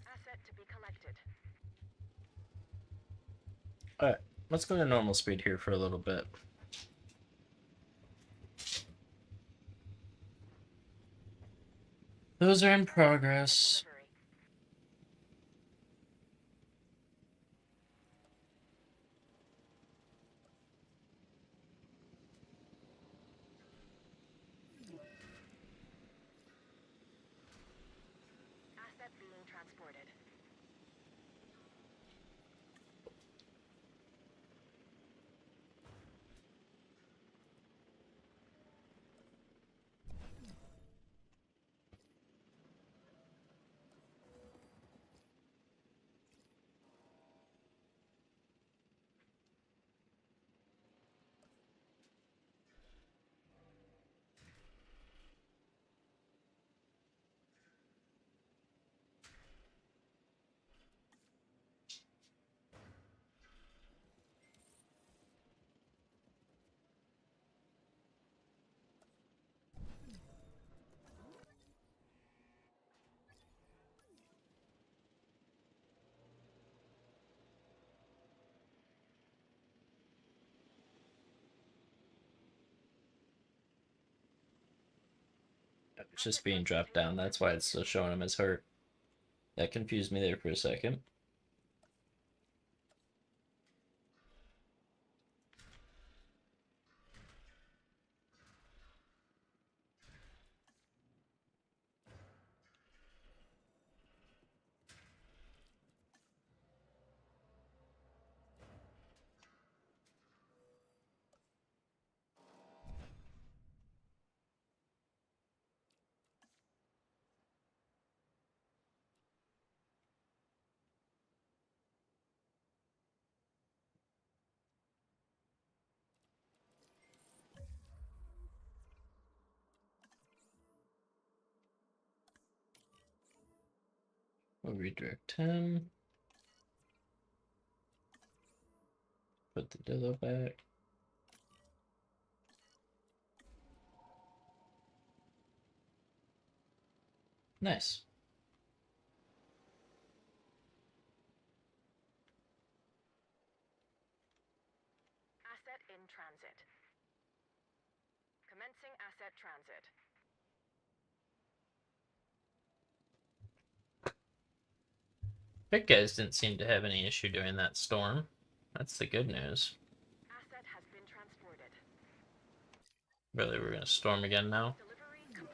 Asset to be collected. Alright, let's go to normal speed here for a little bit. Those are in progress. Delivery. Asset being transported. It's just being dropped down. That's why it's still showing him as hurt. That confused me there for a second. We'll redirect him. Put the Dillo back. Nice. Asset in transit. Commencing asset transit. Big guys didn't seem to have any issue during that storm. That's the good news. Asset has been transported. Really, we're gonna storm again now? Delivery complete.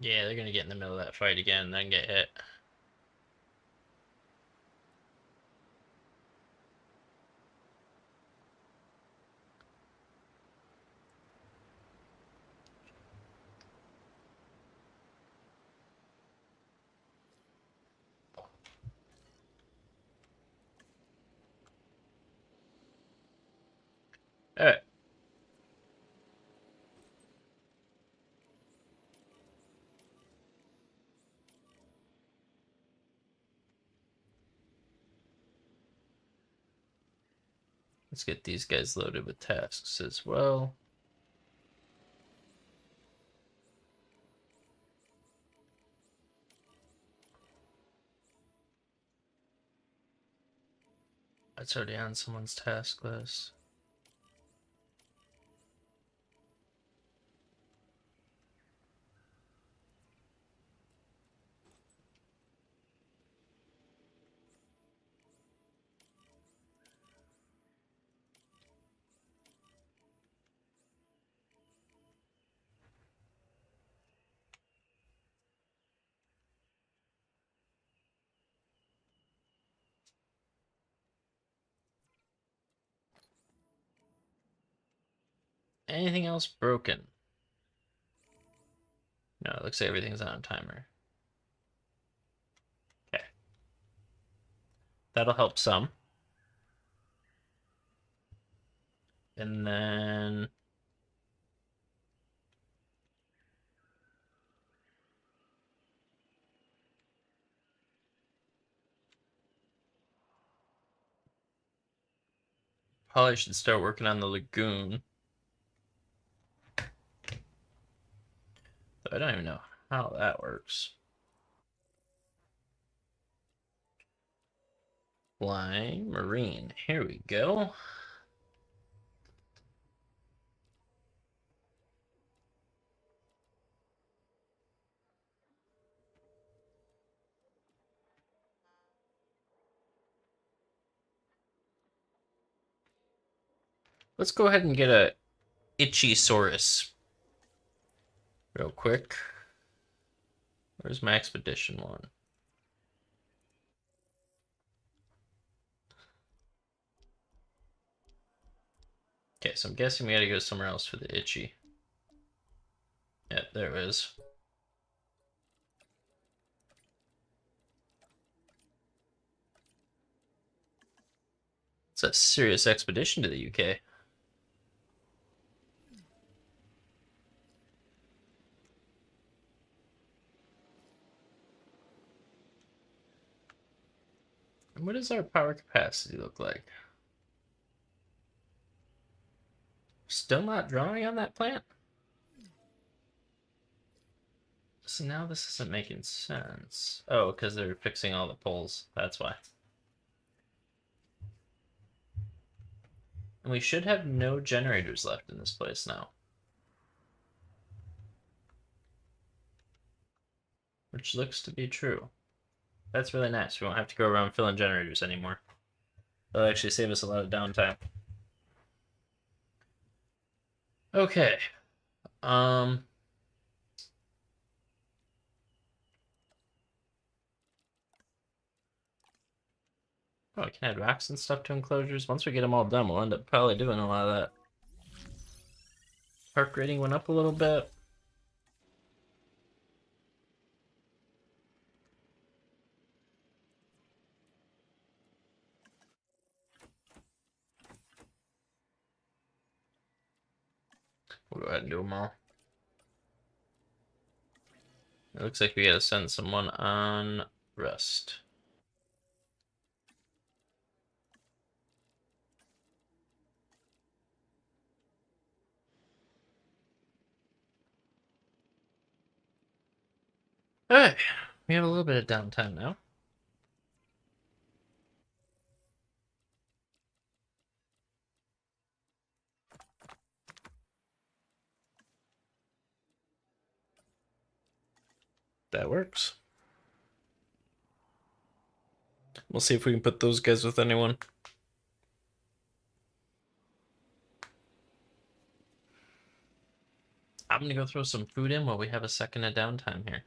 Yeah, they're gonna get in the middle of that fight again and then get hit. Alright. Let's get these guys loaded with tasks as well. It's already on someone's task list. Anything else broken? No, it looks like everything's on timer. Okay. That'll help some. And then probably should start working on the lagoon. Though I don't even know how that works. Flying marine. Here we go. Let's go ahead and get a Itchysaurus real quick. Where's my expedition one? Okay, so I'm guessing we gotta go somewhere else for the Itchy. Yep, there it is. It's a serious expedition to the UK. And what does our power capacity look like? Still not drawing on that plant? So now this isn't making sense. Oh, because they're fixing all the poles. That's why. And we should have no generators left in this place now. Which looks to be true. That's really nice. We won't have to go around filling generators anymore. That'll actually save us a lot of downtime. Okay. Oh, I can add rocks and stuff to enclosures. Once we get them all done, we'll end up probably doing a lot of that. Park rating went up a little bit. We'll go ahead and do them all. It looks like we gotta send someone on rest. Alright, we have a little bit of downtime now. That works. We'll see if we can put those guys with anyone. I'm gonna go throw some food in while we have a second of downtime here.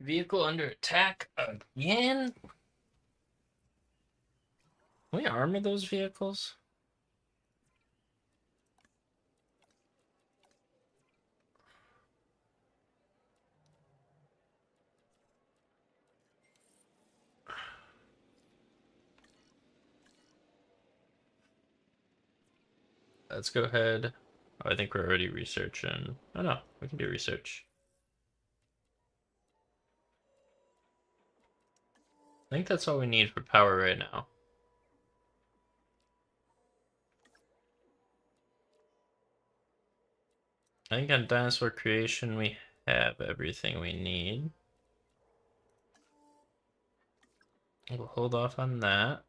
Vehicle under attack again? Can we armor those vehicles? Let's go ahead. Oh, I think we're already researching. Oh no, we can do research. I think that's all we need for power right now. I think on dinosaur creation we have everything we need. We'll hold off on that.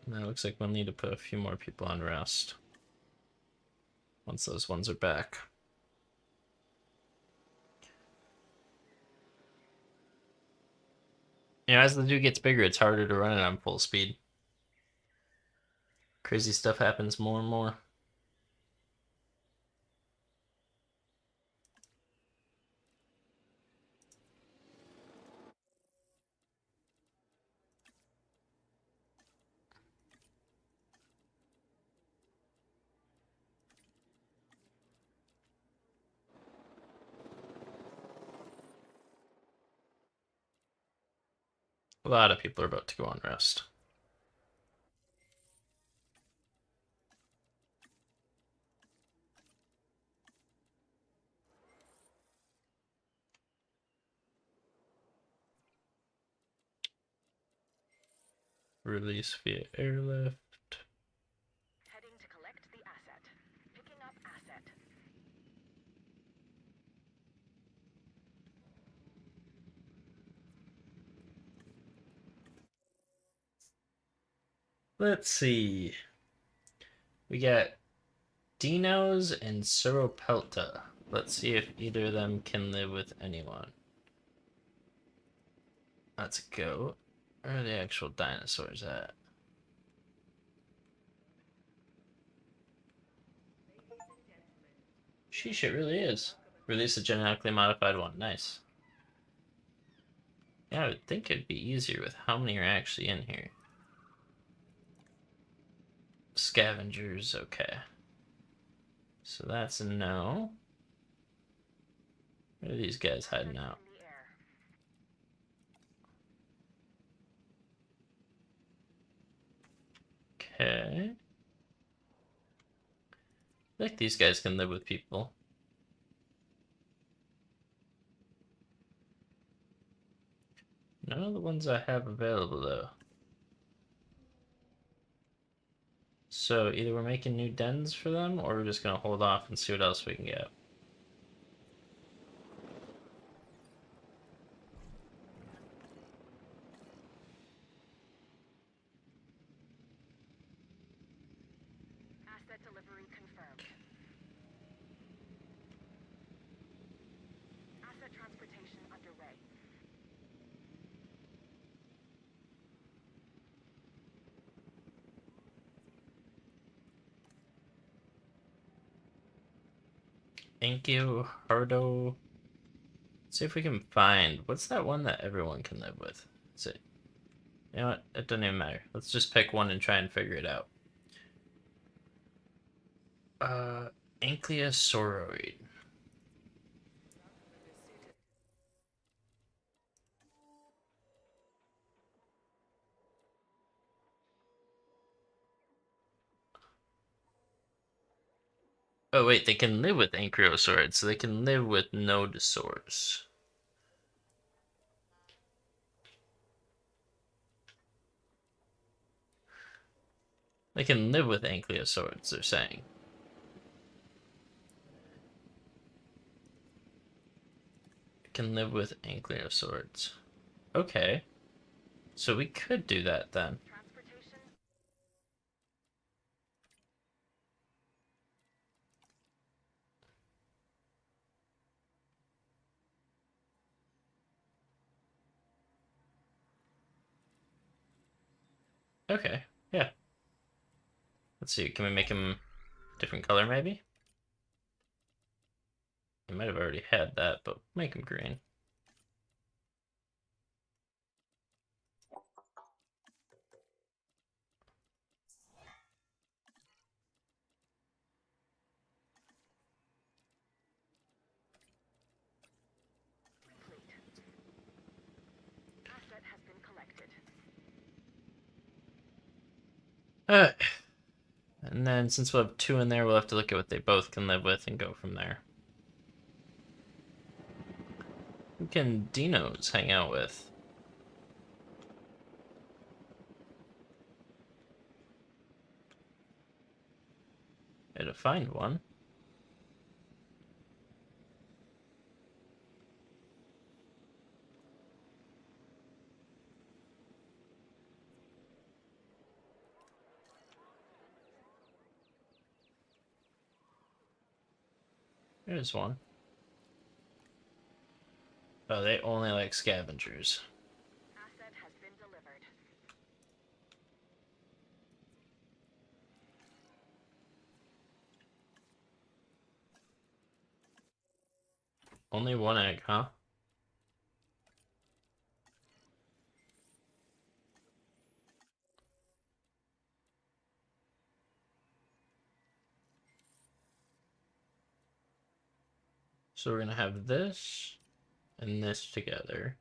Now it looks like we'll need to put a few more people on rest once those ones are back. You know, as the dude gets bigger, it's harder to run it on full speed. Crazy stuff happens more and more. A lot of people are about to go on rest. Release via airlift. Heading to collect the asset. Picking up asset. Let's see. We got Dinos and Sauropelta. Let's see if either of them can live with anyone. Let's go. Where are the actual dinosaurs at? Sheesh, it really is. Release a genetically modified one. Nice. Yeah, I would think it'd be easier with how many are actually in here. Scavengers, okay. So that's a no. Where are these guys hiding out? In the air. Okay. I think these guys can live with people. None of the ones I have available, though. So either we're making new dens for them, or we're just gonna hold off and see what else we can get. Asset delivery confirmed. Asset transportation underway. Thank you, Hardo. See if we can find what's that one that everyone can live with. Is it? You know what? It doesn't even matter. Let's just pick one and try and figure it out. Ankylosauride. Oh wait, they can live with ankylosaurids, so they can live with nodosaurs. They can live with ankylosaurids, they're saying. Can live with ankylosaurids. Okay. So we could do that then. Transportation. Okay, yeah. Let's see, can we make him different color maybe? We might have already had that, but make him green. Complete. Asset has been collected. Alright. And then since we'll have two in there, we'll have to look at what they both can live with and go from there. Who can dinos hang out with? I had to find one. There's one. Oh, they only like scavengers. Asset has been delivered. Only one egg, huh? So we're gonna have this and this together.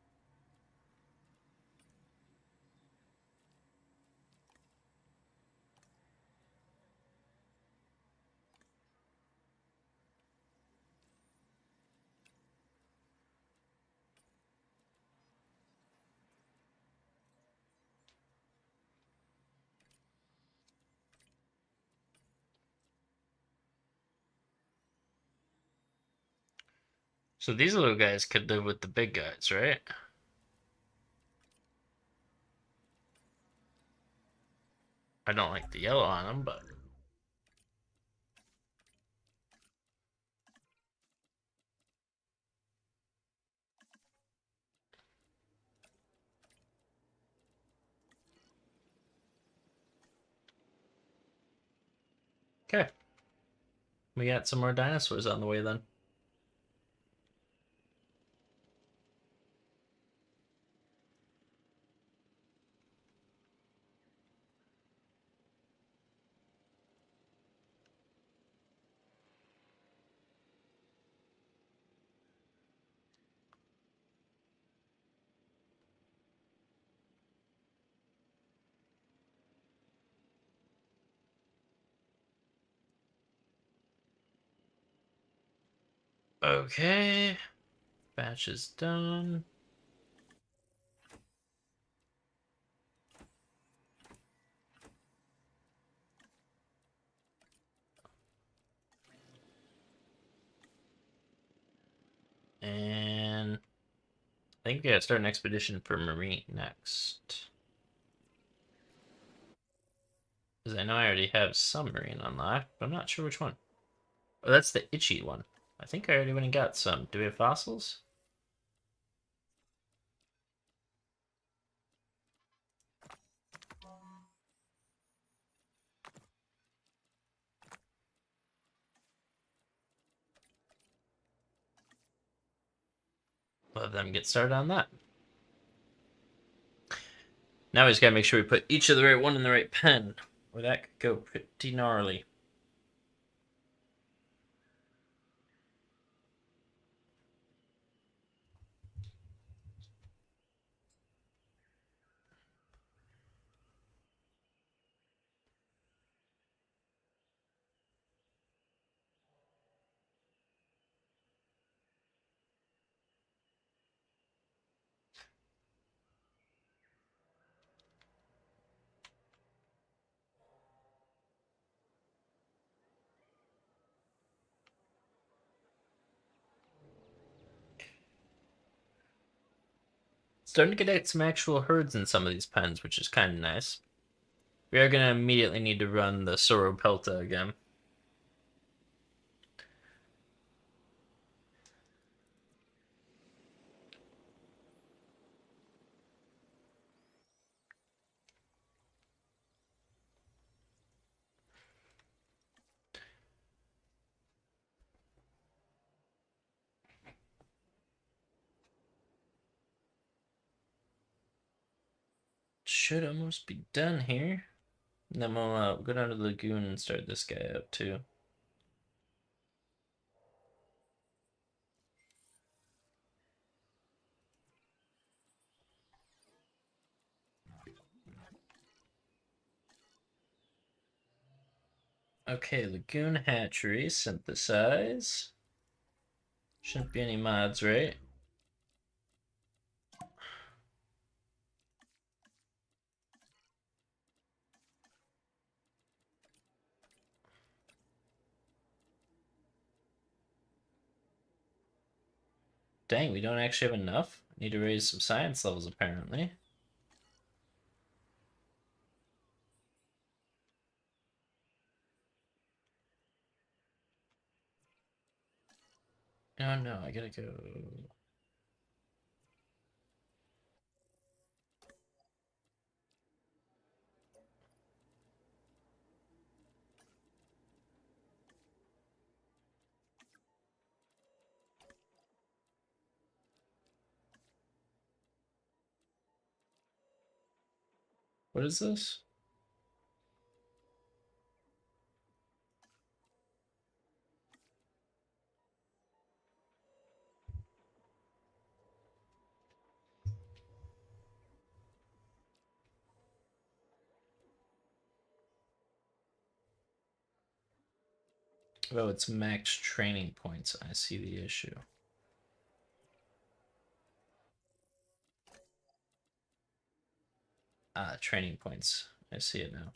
So these little guys could live with the big guys, right? I don't like the yellow on them, but... Okay. We got some more dinosaurs on the way then. Okay. Batch is done. And I think we gotta start an expedition for Marine next. Because I know I already have some Marine unlocked, but I'm not sure which one. Oh, that's the itchy one. I think I already went and got some. Do we have fossils? Let them get started on that. Now we just gotta make sure we put each of the right one in the right pen, or that could go pretty gnarly. Starting to get at some actual herds in some of these pens, which is kind of nice. We are gonna immediately need to run the Sauropelta again. Should almost be done here. And then we'll go down to the lagoon and start this guy out too. Okay, lagoon hatchery, synthesize. Shouldn't be any mods, right? Dang, we don't actually have enough. Need to raise some science levels, apparently. Oh no, I gotta go. What is this? Oh, it's max training points. I see the issue. Ah, training points. I see it now.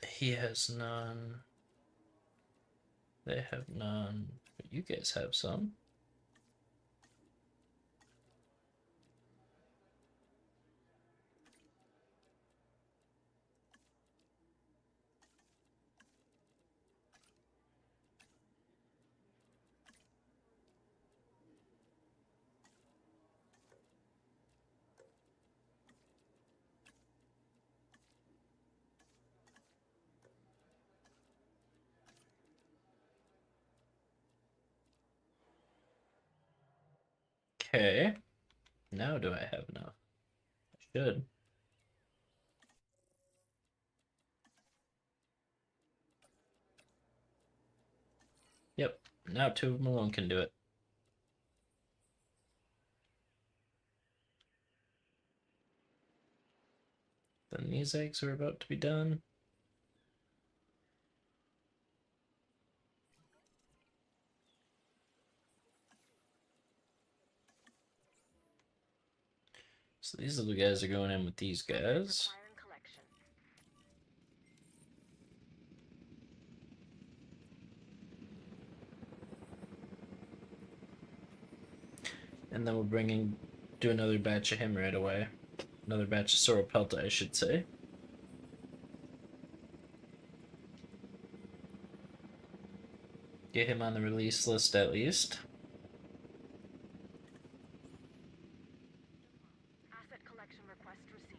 He has none. They have none. But you guys have some. Okay. Now do I have enough? I should. Yep. Now two of them alone can do it. Then these eggs are about to be done. So these little guys are going in with these guys. Requiring collection. And then we'll do another batch of him right away. Another batch of Sauropelta, I should say. Get him on the release list at least. Asset collection request received.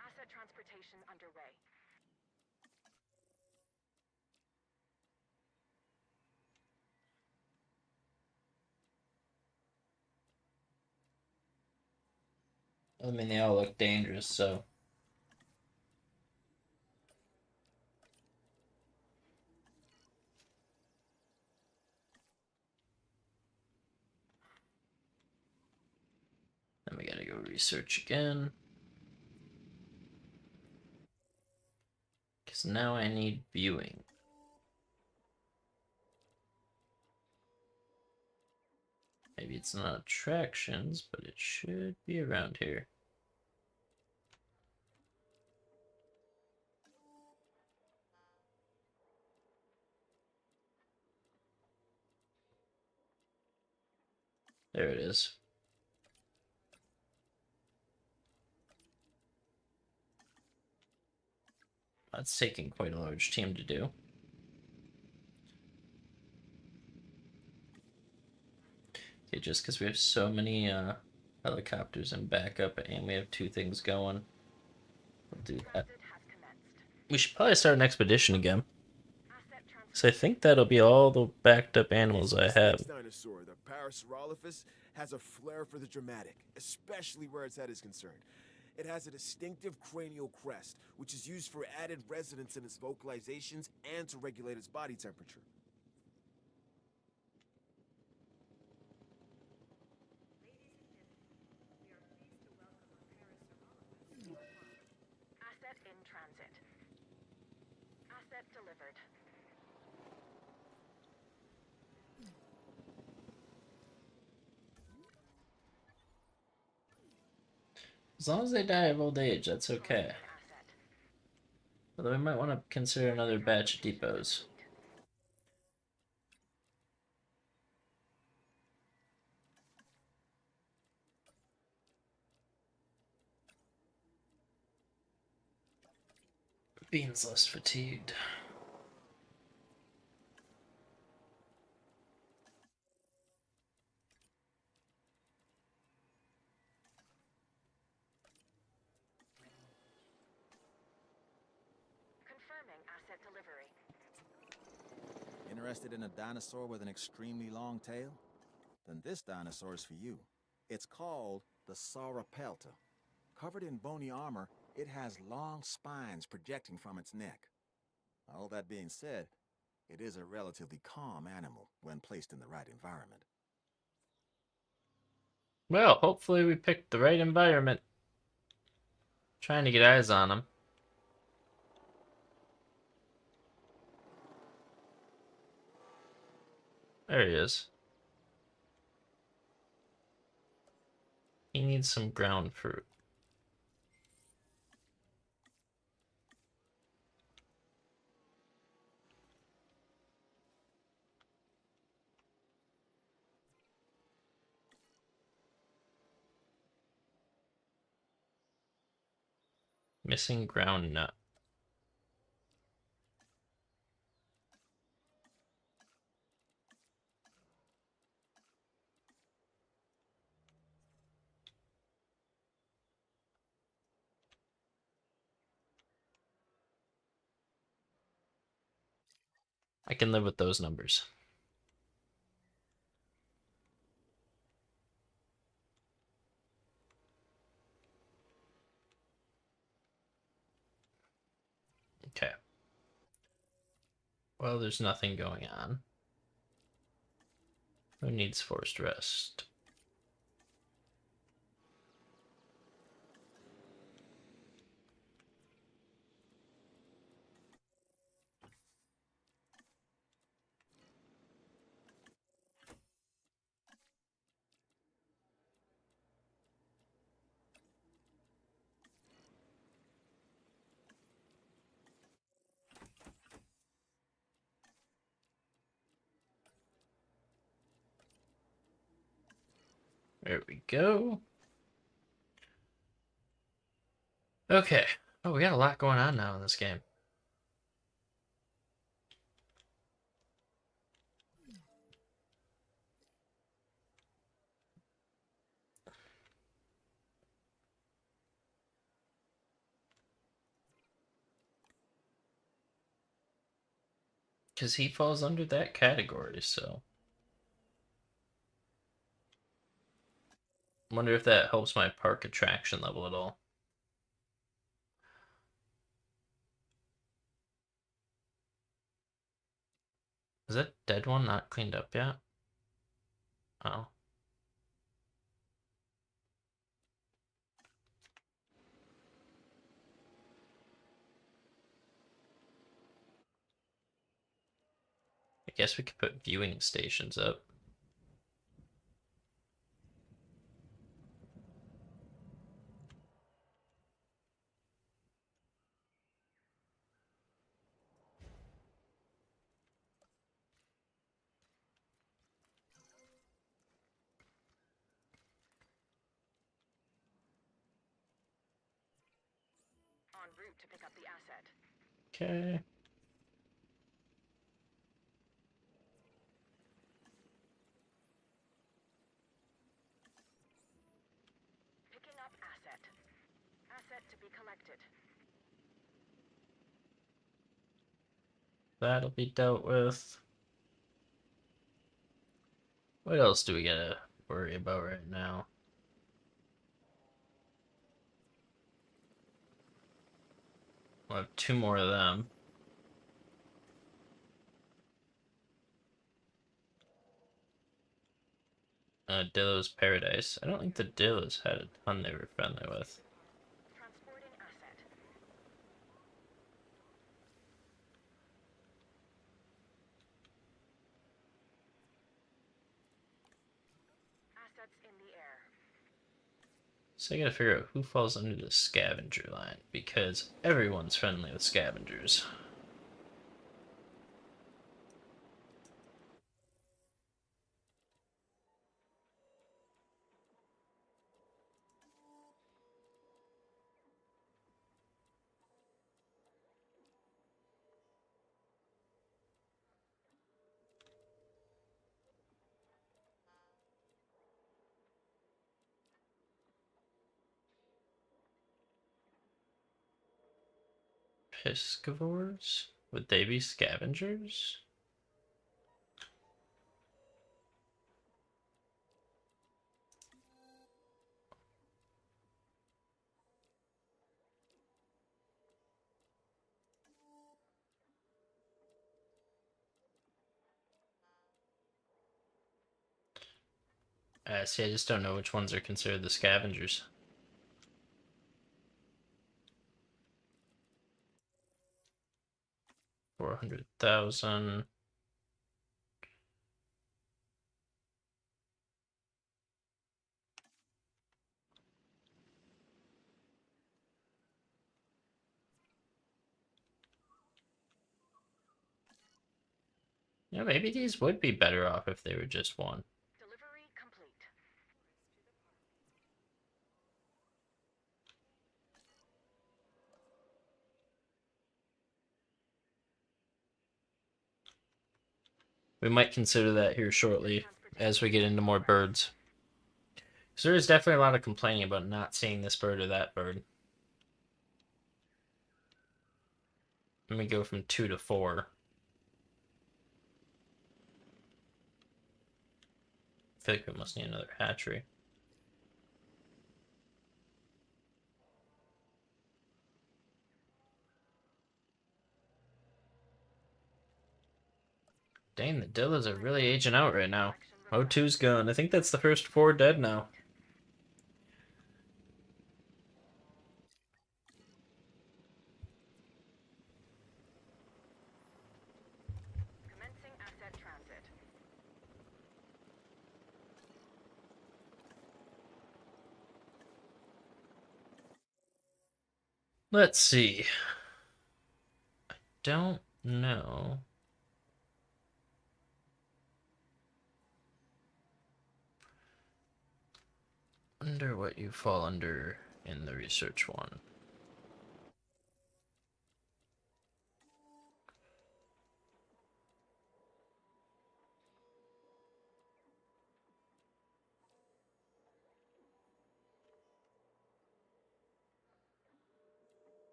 Asset transportation underway. I mean, they all look dangerous, so. Then we gotta go research again. Because now I need viewing. Maybe it's not attractions, but it should be around here. There it is. That's taking quite a large team to do. Okay, just because we have so many helicopters in backup and we have 2 things going, we'll do that. Transit has commenced. We should probably start an expedition again. Asset transport. So I think that'll be all the backed up animals I have. This dinosaur, the Parasaurolophus, has a flair for the dramatic, especially where its head is concerned. It has a distinctive cranial crest, which is used for added resonance in its vocalizations and to regulate its body temperature. Asset in transit. Asset delivered. As long as they die of old age, that's okay. Collecting asset. Although we might want to consider another batch of depots. Bean's less fatigued. Confirming asset delivery. Interested in a dinosaur with an extremely long tail? Then this dinosaur is for you. It's called the Sauropelta. Covered in bony armor, it has long spines projecting from its neck. All that being said, it is a relatively calm animal when placed in the right environment. Well, hopefully we picked the right environment. Trying to get eyes on him. There he is. He needs some ground fruit. Missing ground nut. I can live with those numbers. Okay. Well, there's nothing going on. Who needs forced rest? There we go. Okay. Oh, we got a lot going on now in this game. Because he falls under that category, so. Wonder if that helps my park attraction level at all. Is that dead one not cleaned up yet? Oh. I guess we could put viewing stations up. En route to pick up the asset. Okay. Picking up asset. Asset to be collected. That'll be dealt with. What else do we gotta worry about right now? We'll have 2 more of them. Dillo's Paradise. I don't think the Dillos had a ton they were friendly with. Transporting asset. Assets in the air. So I gotta figure out who falls under the scavenger line, because everyone's friendly with scavengers. Piscivores? Would they be scavengers? See, I just don't know which ones are considered the scavengers. $400,000. Yeah, maybe these would be better off if they were just one. Delivery complete. We might consider that here shortly as we get into more birds. So there is definitely a lot of complaining about not seeing this bird or that bird. Let me go from 2 to 4. I feel like we must need another hatchery. Dang, the Dillas are really aging out right now. O2's gone. I think that's the first 4 dead now. Commencing asset transit. Let's see. I don't know. Wonder what you fall under in the research one.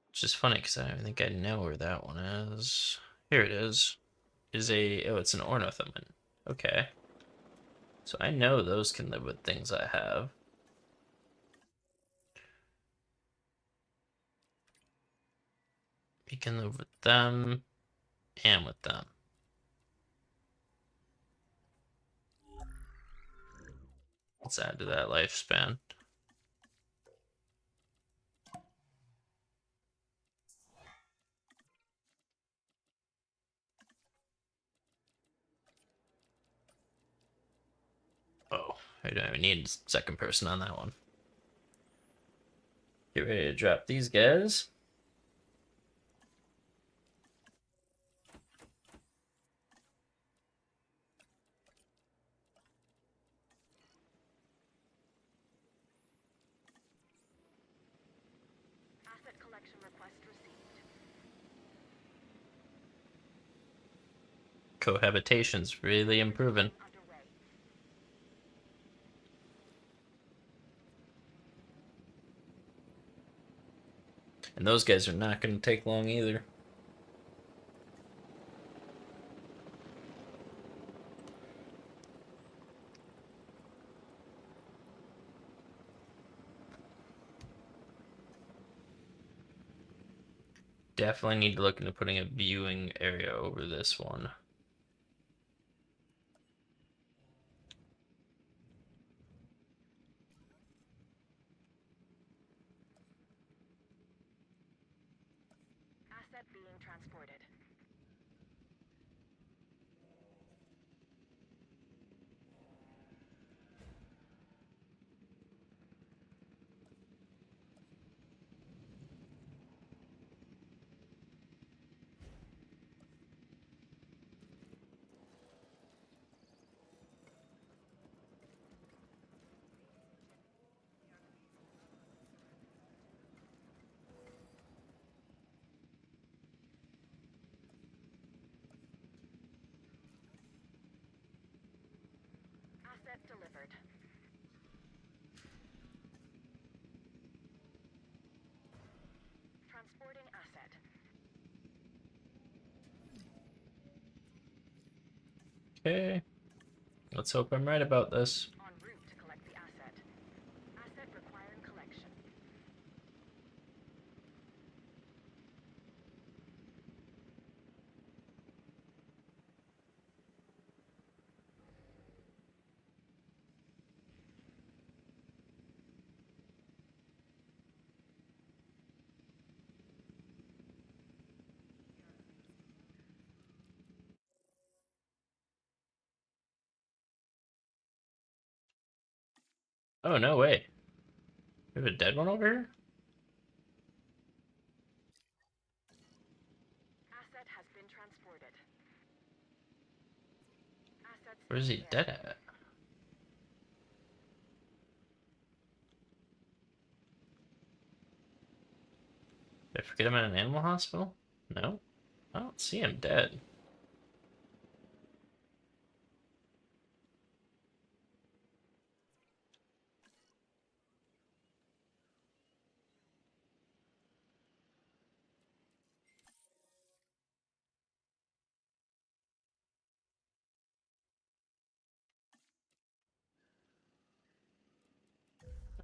Which is funny because I don't think I know where that one is. Here it is. Oh, it's an ornithopter. Okay. So I know those can live with things I have. You can live with them and with them. Let's add to that lifespan. Oh, I don't even need a second person on that one. Get ready to drop these guys. Asset collection request received. Cohabitation's really improving. Underway. And those guys are not going to take long either. Definitely need to look into putting a viewing area over this one. Asset being transported. Asset delivered. Transporting asset. Okay. Let's hope I'm right about this. En route to collect the asset. Asset requiring collection. Oh, no way. We have a dead one over here? Asset has been transported. Assets Where's in he the dead air. at? Did I forget him at an animal hospital? No? I don't see him dead.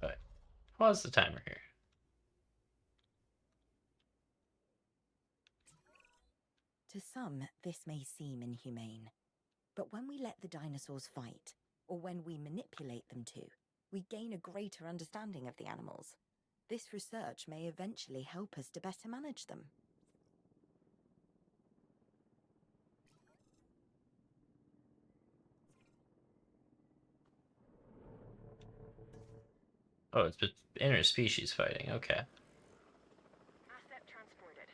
Alright. Pause the timer here. To some, this may seem inhumane. But when we let the dinosaurs fight, or when we manipulate them to, we gain a greater understanding of the animals. This research may eventually help us to better manage them. Oh, it's interspecies fighting. Okay. Asset transported.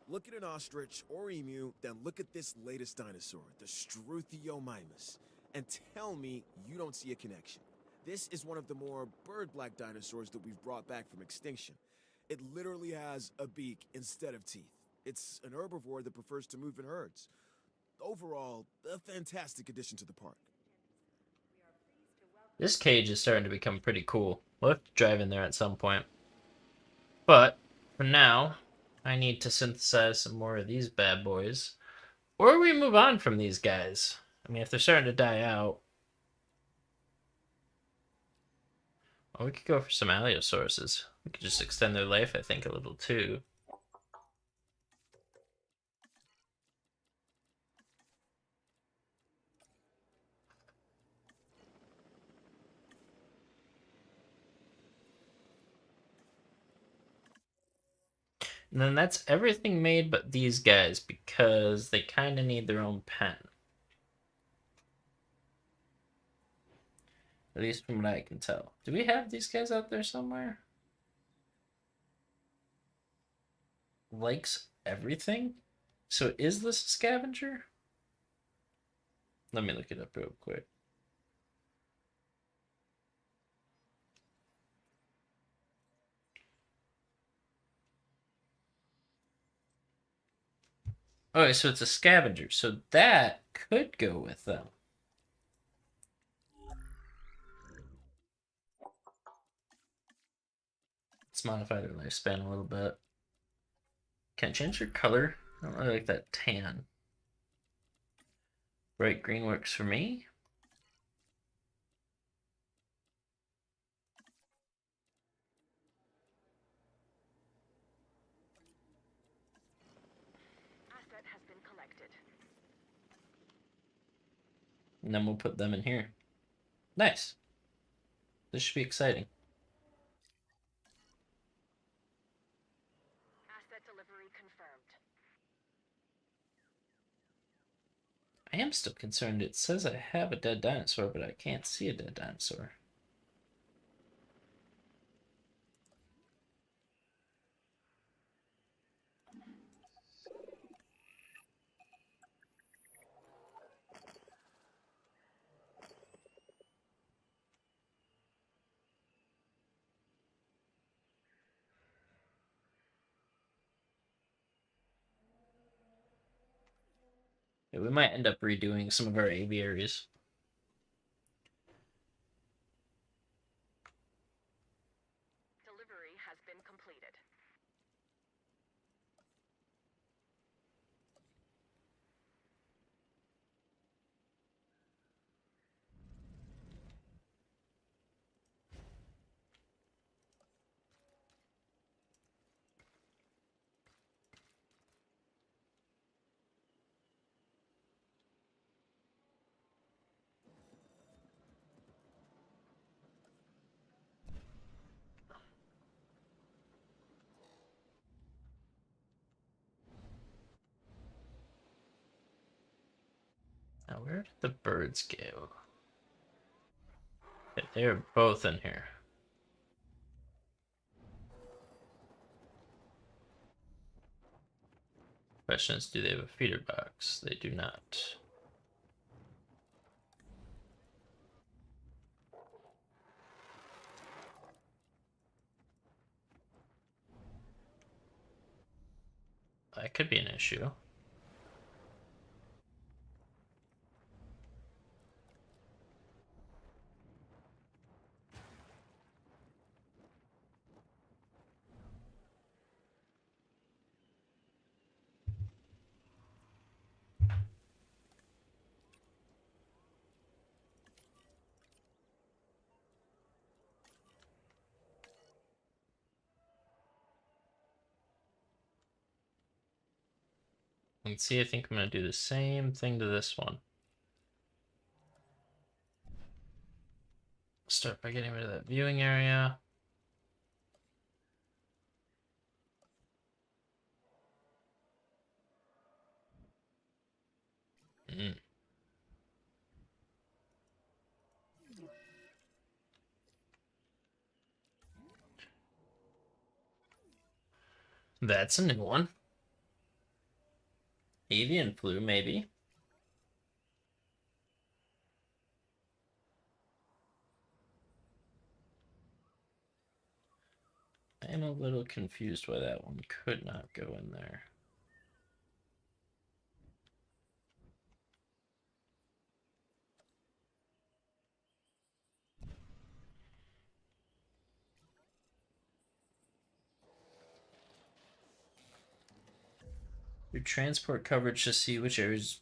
Look at an ostrich or emu, then look at this latest dinosaur, the Struthiomimus. And tell me you don't see a connection. This is one of the more bird-like dinosaurs that we've brought back from extinction. It literally has a beak instead of teeth. It's an herbivore that prefers to move in herds. Overall, a fantastic addition to the park. This cage is starting to become pretty cool. We'll have to drive in there at some point. But for now, I need to synthesize some more of these bad boys. Or we move on from these guys. I mean, if they're starting to die out, well, we could go for some Allosaurus. We could just extend their life, I think, a little too. And then that's everything made but these guys because they kind of need their own pen. At least from what I can tell. Do we have these guys out there somewhere? Likes everything? So is this a scavenger? Let me look it up real quick. Okay, so it's a scavenger. So that could go with them. Let's modify their lifespan a little bit. Can I change their color? I don't really like that tan. Bright green works for me. Asset has been collected. And then we'll put them in here. Nice. This should be exciting. Asset delivery confirmed. I am still concerned. It says I have a dead dinosaur, but I can't see a dead dinosaur. Yeah, we might end up redoing some of our aviaries. Delivery has been completed. Now, where did the birds go? Okay, they're both in here. Question is, do they have a feeder box? They do not. That could be an issue. Let's see, I think I'm going to do the same thing to this one. Start by getting rid of that viewing area. Mm. That's a new one. Avian flu, maybe. am a little confused why that one could not go in there. Your transport coverage to see which areas.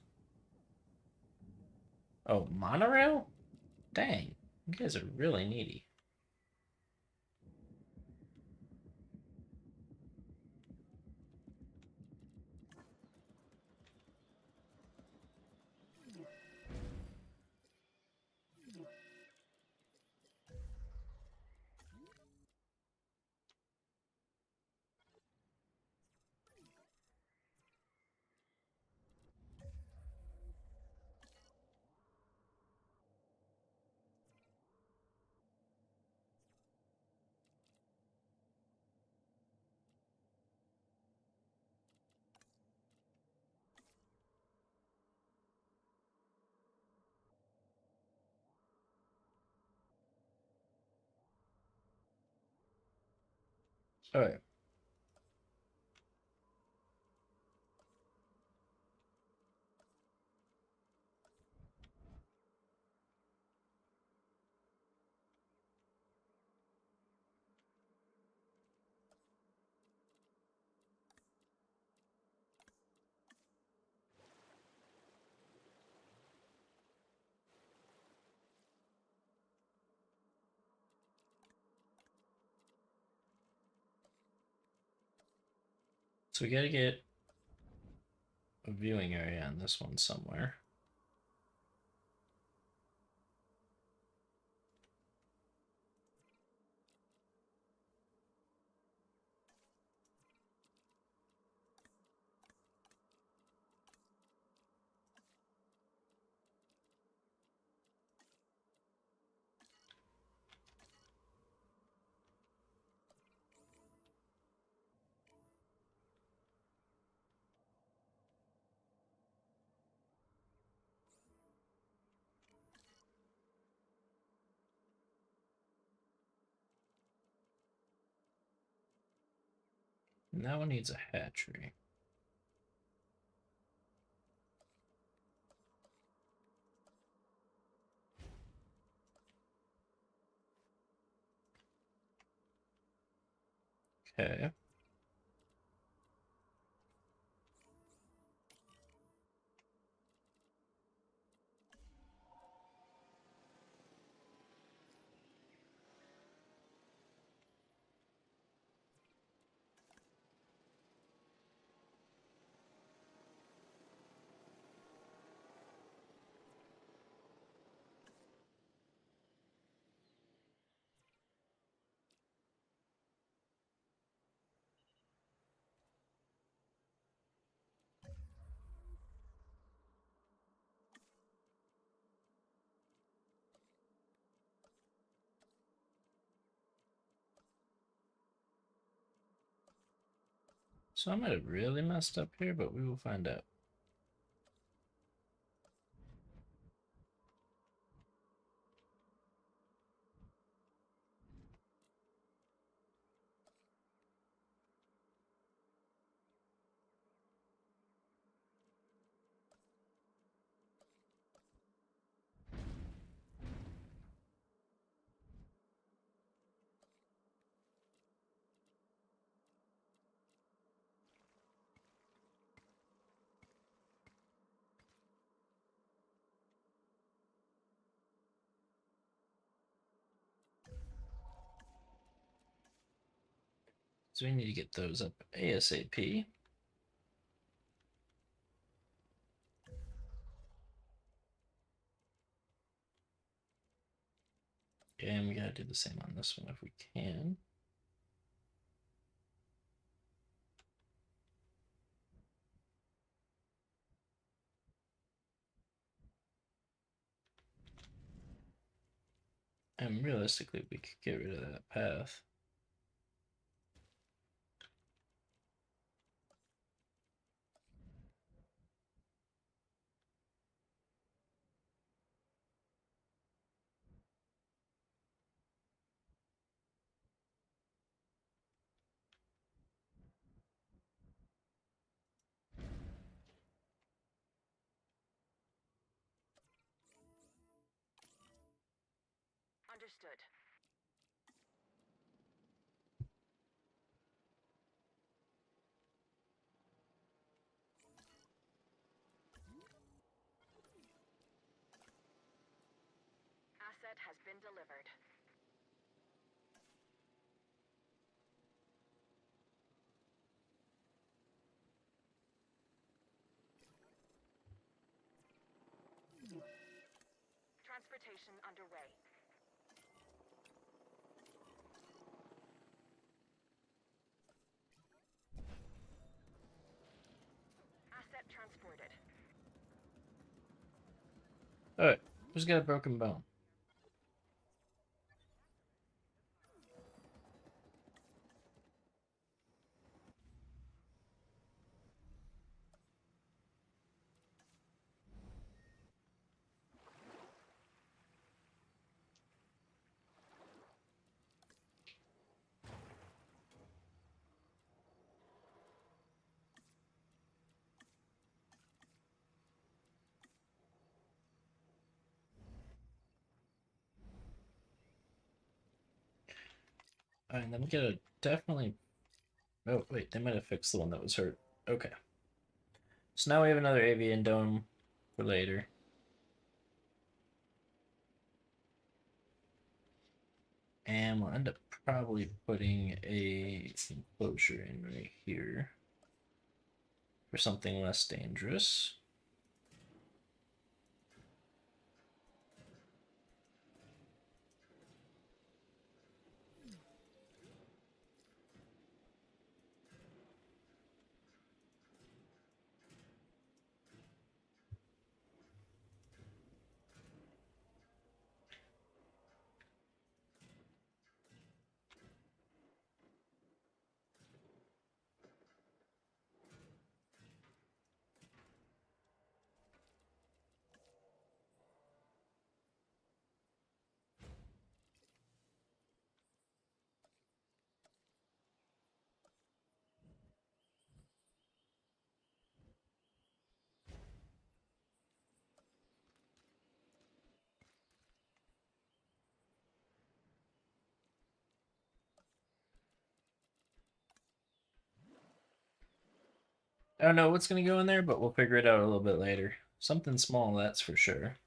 Oh, monorail? Dang, you guys are really needy. All right. So we gotta get a viewing area on this one somewhere. And that one needs a hatchery. Okay. So I might have really messed up here, but we will find out. So we need to get those up ASAP. And we gotta do the same on this one if we can. And realistically, we could get rid of that path. Understood. Asset has been delivered. Transportation underway. Asset transported. Alright, who's got a broken bone? Alright, then we gotta definitely. Oh, wait, they might have fixed the one that was hurt. Okay. So now we have another avian dome for later. And we'll end up probably putting a enclosure in right here for something less dangerous. I don't know what's going to go in there, but we'll figure it out a little bit later. Something small, that's for sure.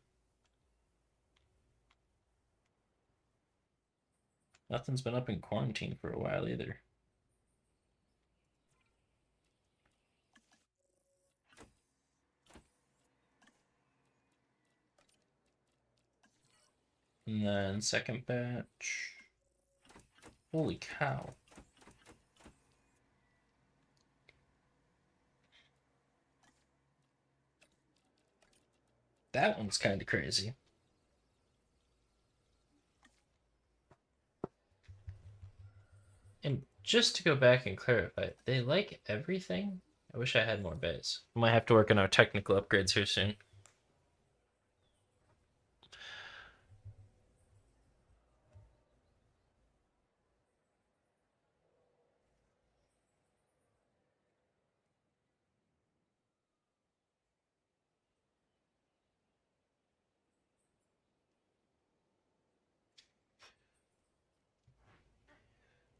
Nothing's been up in quarantine for a while either. And then second batch. Holy cow. That one's kind of crazy. And just to go back and clarify, they like everything? I wish I had more bays. We might have to work on our technical upgrades here soon.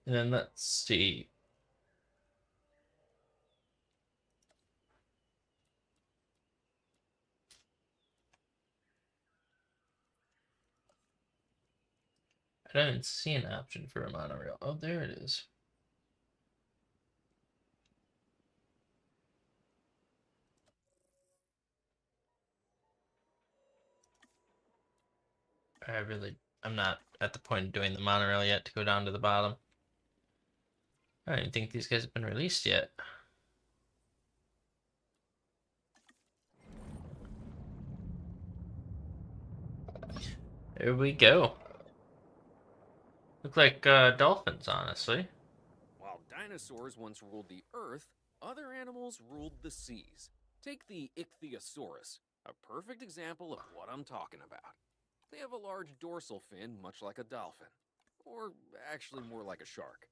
And then let's see. I didn't see an option for a monorail. Oh, there it is. I'm not at the point of doing the monorail yet to go down to the bottom. I don't even think these guys have been released yet. There we go. Look like dolphins, honestly. While dinosaurs once ruled the earth, other animals ruled the seas. Take the ichthyosaurus, a perfect example of what I'm talking about. They have a large dorsal fin, much like a dolphin. Or actually more like a shark.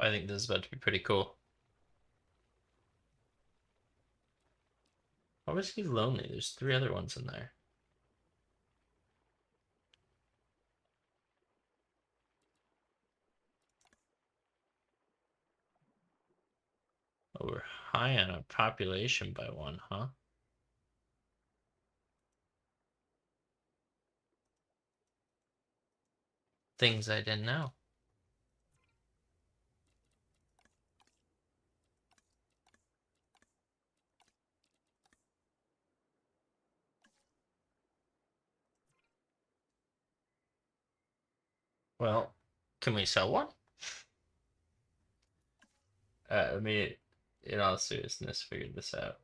I think this is about to be pretty cool. Why was he lonely? There's 3 other ones in there. Oh, we're high on our population by 1, huh? Things I didn't know. Well, can we sell one? I mean, in all seriousness, figured this out.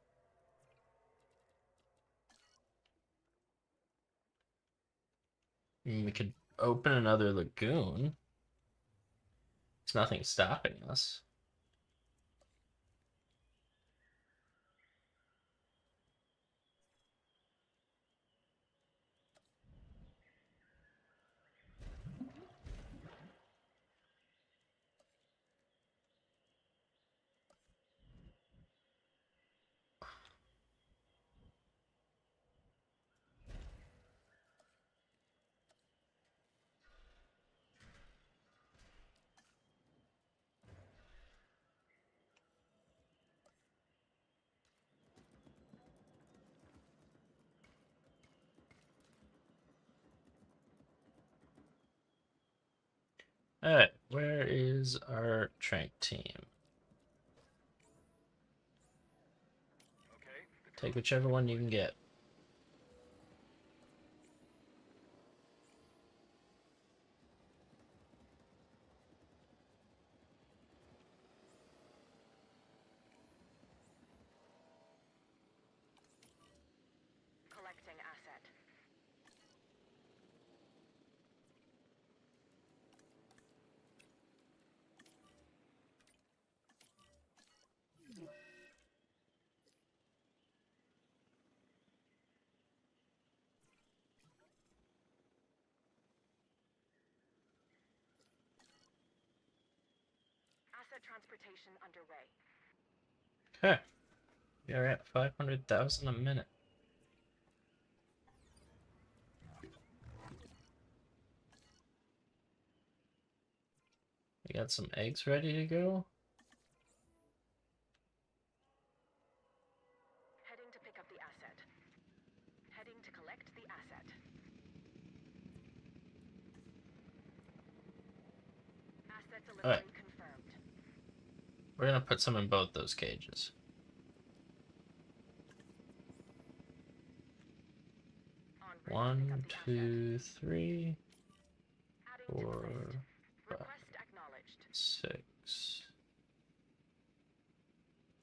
I mean, we could open another lagoon. There's nothing stopping us. Alright, where is our track team? Take whichever one you can get. Collecting asset. Asset transportation underway. Okay. We are at 500,000 a minute. We got some eggs ready to go. Heading to pick up the asset. Heading to collect the asset. Asset delivery Alright. confirmed. We're gonna put some in both those cages. En route to pick up 1, the asset. 2, 3, Adding to 4, list. 5, Request acknowledged. 6.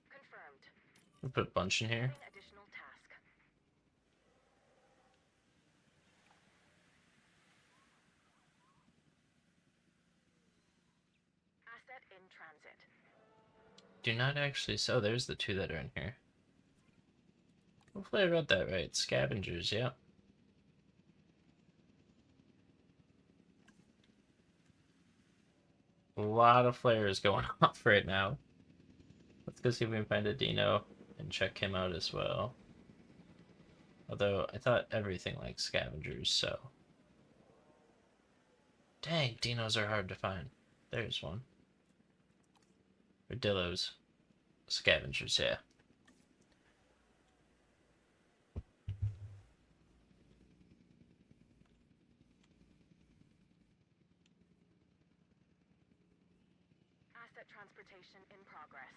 Confirmed. We'll put a bunch in here. Adding additional task. Asset in transit. Do not actually. So there's the 2 that are in here. Hopefully I wrote that right. Scavengers, yeah. A lot of flares going off right now. Let's go see if we can find a dino and check him out as well. Although I thought everything likes scavengers, so. Dang, dinos are hard to find. There's one. Ardillos. Scavengers, yeah. Asset transportation in progress.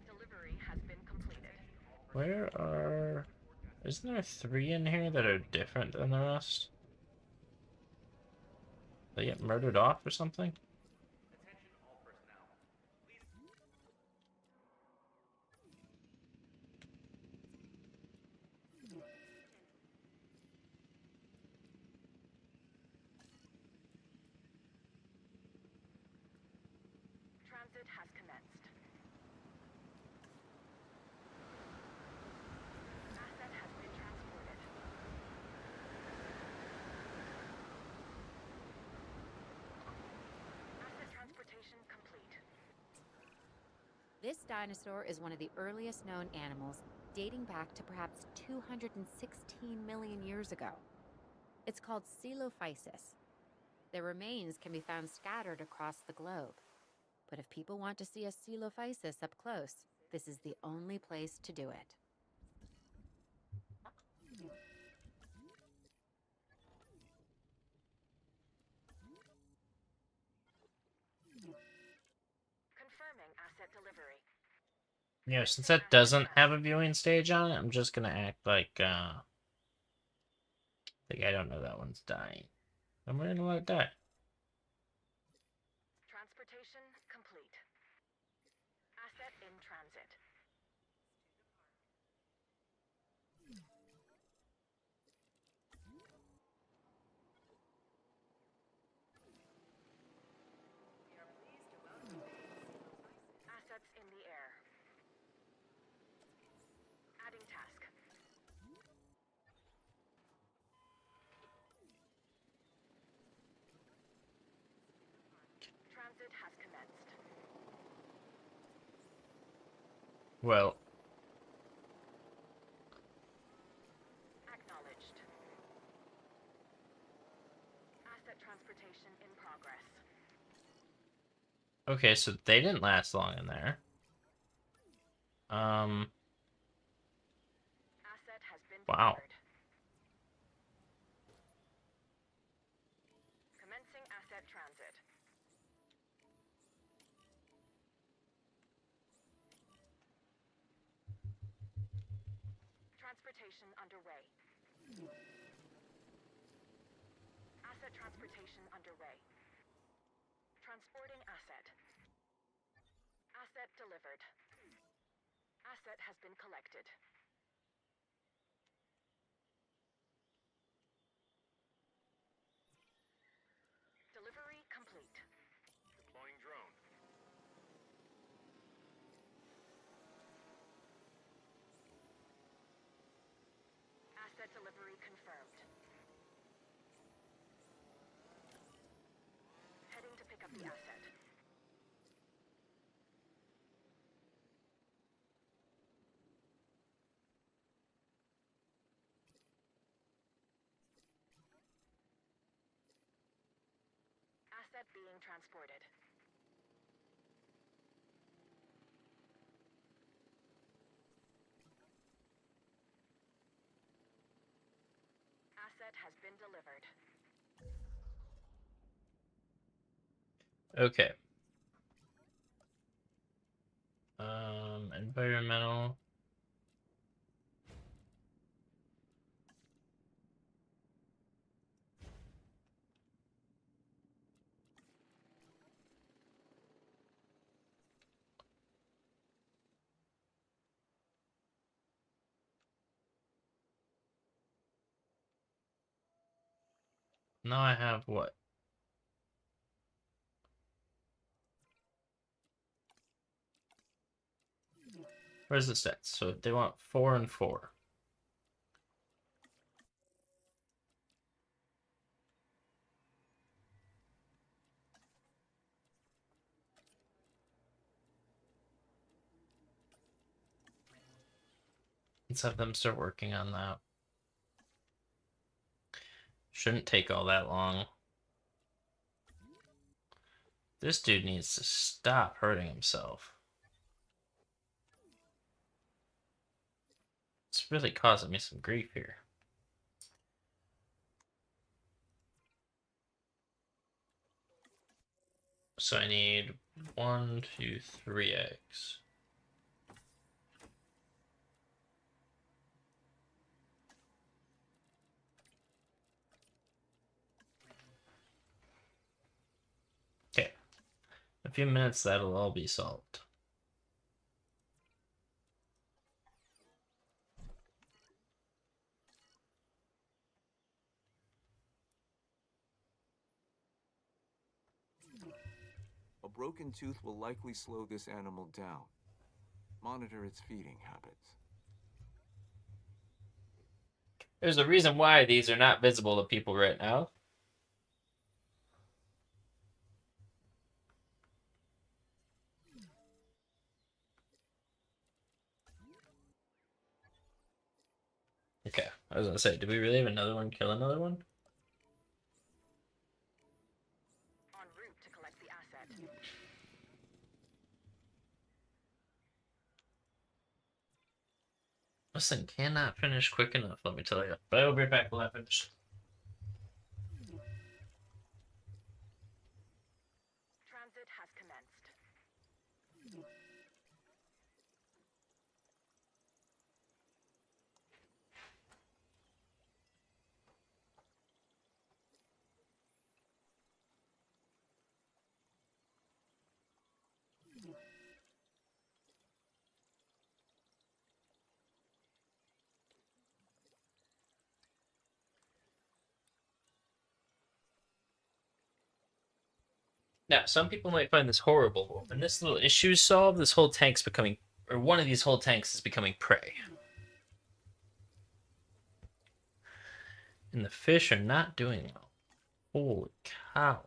Delivery has been completed. Where are... Isn't there 3 in here that are different than the rest? They get murdered off or something? Transit has commenced. Asset has been transported. This dinosaur is one of the earliest known animals, dating back to perhaps 216 million years ago. It's called Coelophysis. Their remains can be found scattered across the globe. But if people want to see a Coelophysis up close, this is the only place to do it. Confirming asset delivery. Yeah, since that doesn't have a viewing stage on it, I'm just gonna act like I don't know that one's dying. I'm gonna let it die. Transportation complete. Asset in transit. Assets in the air. Adding task. Transit has commenced. Well, Acknowledged. Asset transportation in progress. okay, so they didn't last long in there. Asset has been Wow. delivered. Commencing asset transit. Transportation underway. Asset transportation underway. Transporting asset. Asset delivered. Asset has been collected. Delivery complete. Deploying drone. Asset delivery confirmed. Heading to pick up the asset. Asset being transported. Asset has been delivered. Okay. Environmental. Now I have what? Where's the stats? So they want 4 and 4. Let's have them start working on that. Shouldn't take all that long. This dude needs to stop hurting himself. It's really causing me some grief here. So I need 1, 2, 3 eggs. Okay. In a few minutes, that'll all be solved. A broken tooth will likely slow this animal down. Monitor its feeding habits. There's a reason why these are not visible to people right now. I was gonna say, did we really have another one kill another one? En route to collect the asset. Listen, cannot finish quick enough, let me tell you. But I'll be back when I finish. Transit has commenced. Now, some people might find this horrible, but when this little issue is solved, this whole tank's becoming, or one of these whole tanks is becoming prey. And the fish are not doing well. Holy cow.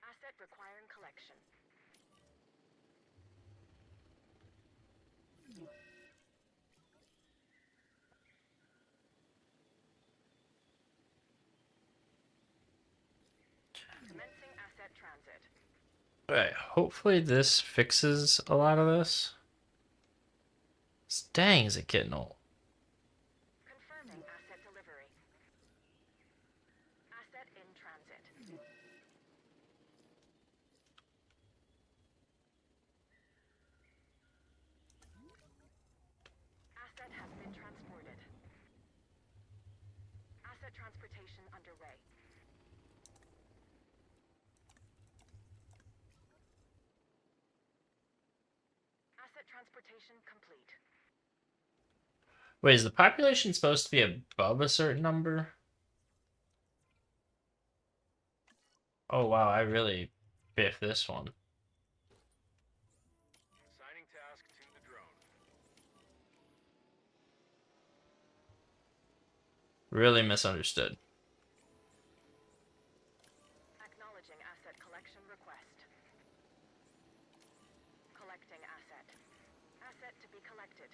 Asset requiring collection. Commencing asset transit. Alright, hopefully this fixes a lot of this. Dang, is it getting old. Confirming asset delivery. Asset in transit. Asset has been transported. Asset transportation underway. Asset transportation complete. Wait, is the population supposed to be above a certain number? Oh wow, I really biffed this one. Assigning task to the drone. Really misunderstood. Acknowledging asset collection request. Collecting asset. Asset to be collected.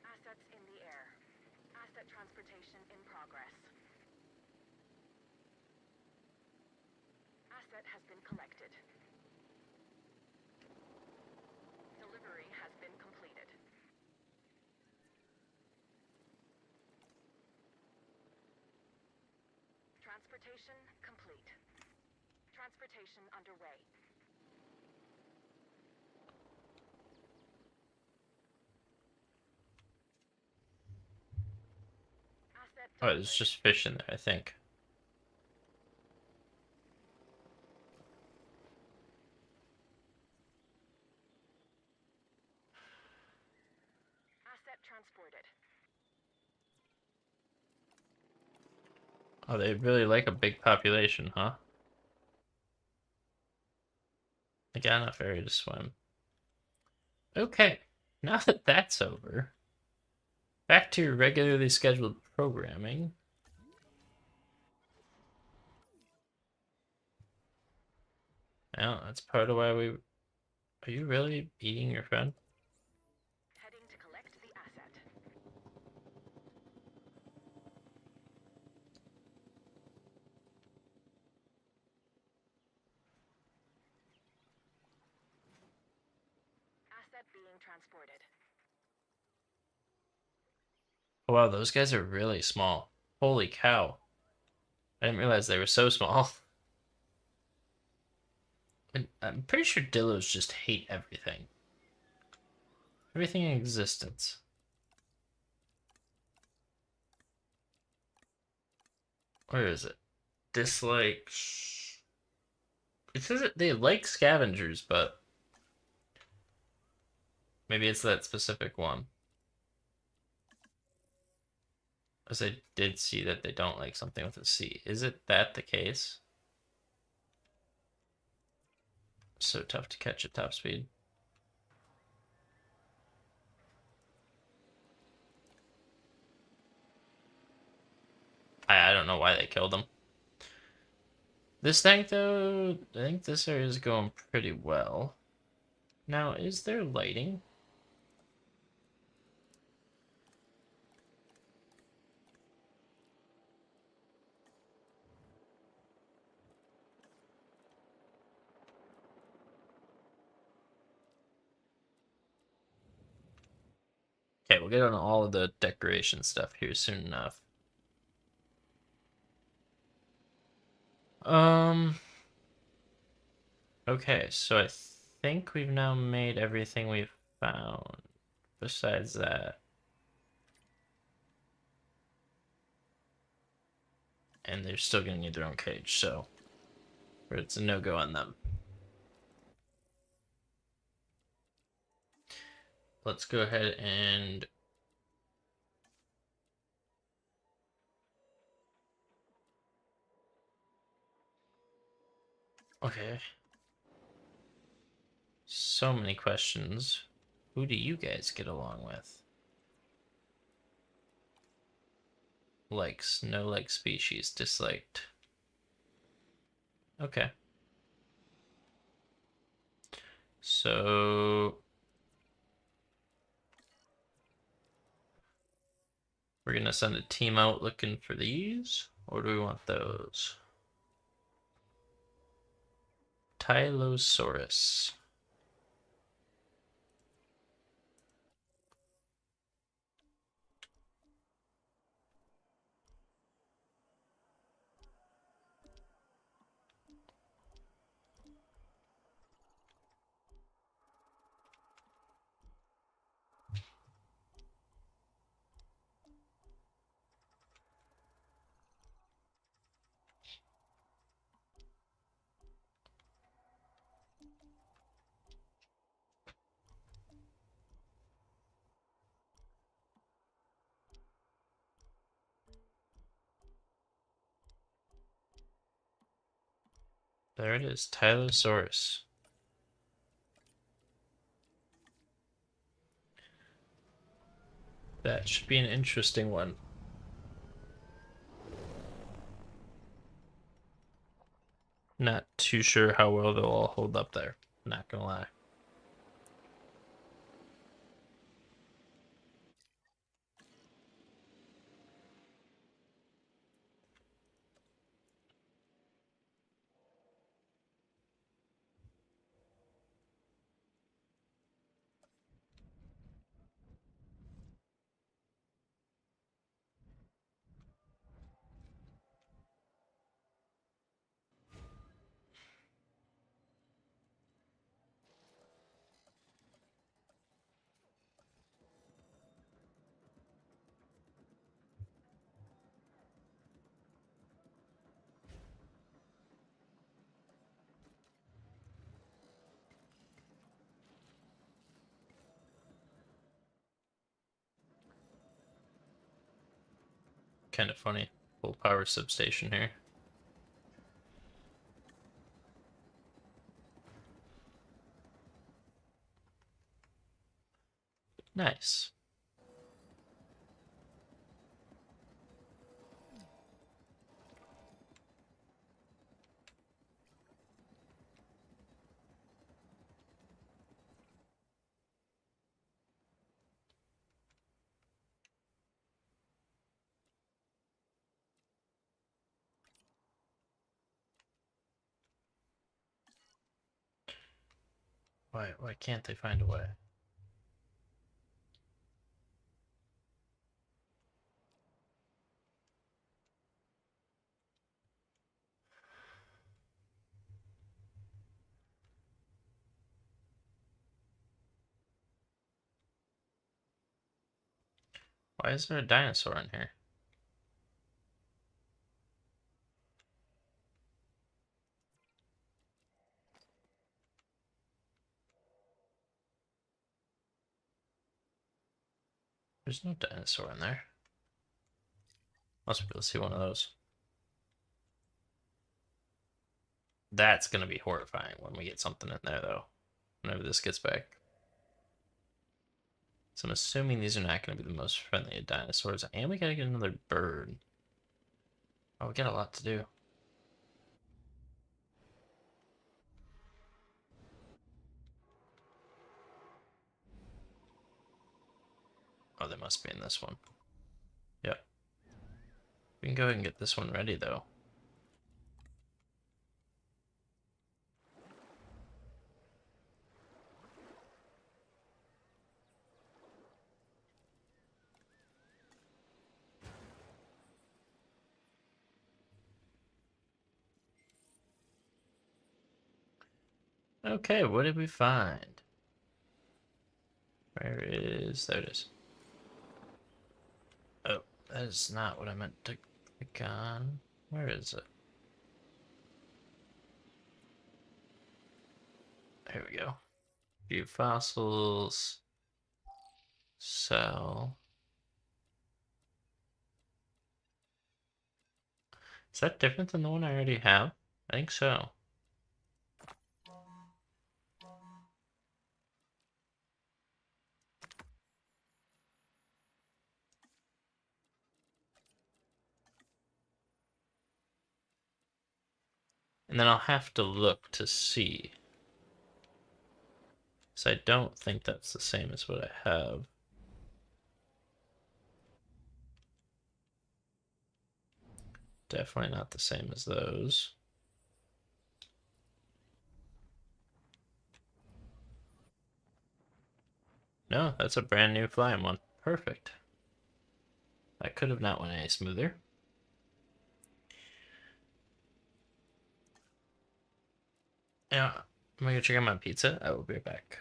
Assets in the air. Asset transportation in progress. Asset has been collected. Delivery has been completed. Transportation complete. Transportation underway. Asset Oh, delivered. there's just fish in there, I think. Asset transported. Oh, they really like a big population, huh? I got enough area to swim. Okay, now that that's over, back to your regularly scheduled programming. Now, that's part of why we... Are you really eating your friend? Heading to collect the asset. Asset being transported. Oh, wow, those guys are really small. Holy cow. I didn't realize they were so small. And I'm pretty sure Dillos just hate everything. Everything in existence. Where is it? Dislike. It says that they like scavengers, but maybe it's that specific one. As I did see that they don't like something with a C. Is it that the case? so tough to catch at top speed. I don't know why they killed him. This tank, though, I think this area is going pretty well. Now, is there lighting? Okay, we'll get on all of the decoration stuff here soon enough. Okay, so I think we've now made everything we've found. Besides that. And they're still gonna need their own cage, so it's a no-go on them. Let's go ahead and okay. So many questions. Who do you guys get along with? Likes, no like species, disliked. Okay. So we're gonna send a team out looking for these, or do we want those? Tylosaurus. There it is, Tylosaurus. That should be an interesting one. Not too sure how well they'll all hold up there. Not gonna lie. Kind of funny. Full power substation here. Nice. Why can't they find a way? Why is there a dinosaur in here? There's no dinosaur in there. Must be able to see one of those. That's gonna be horrifying when we get something in there, though. Whenever this gets back. So I'm assuming these are not gonna be the most friendly of dinosaurs. And we gotta get another bird. Oh, we got a lot to do. Oh, they must be in this one. Yep. We can go ahead and get this one ready, though. Okay, what did we find? Where is... There it is. Oh, that is not what I meant to click on. Where is it? Here we go. View fossils. Sell. Is that different than the one I already have? I think so. And then I'll have to look to see. So I don't think that's the same as what I have. Definitely not the same as those. No, that's a brand new flying one. Perfect. That could have not went any smoother. Yeah, I'm gonna go check out my pizza. I will be right back.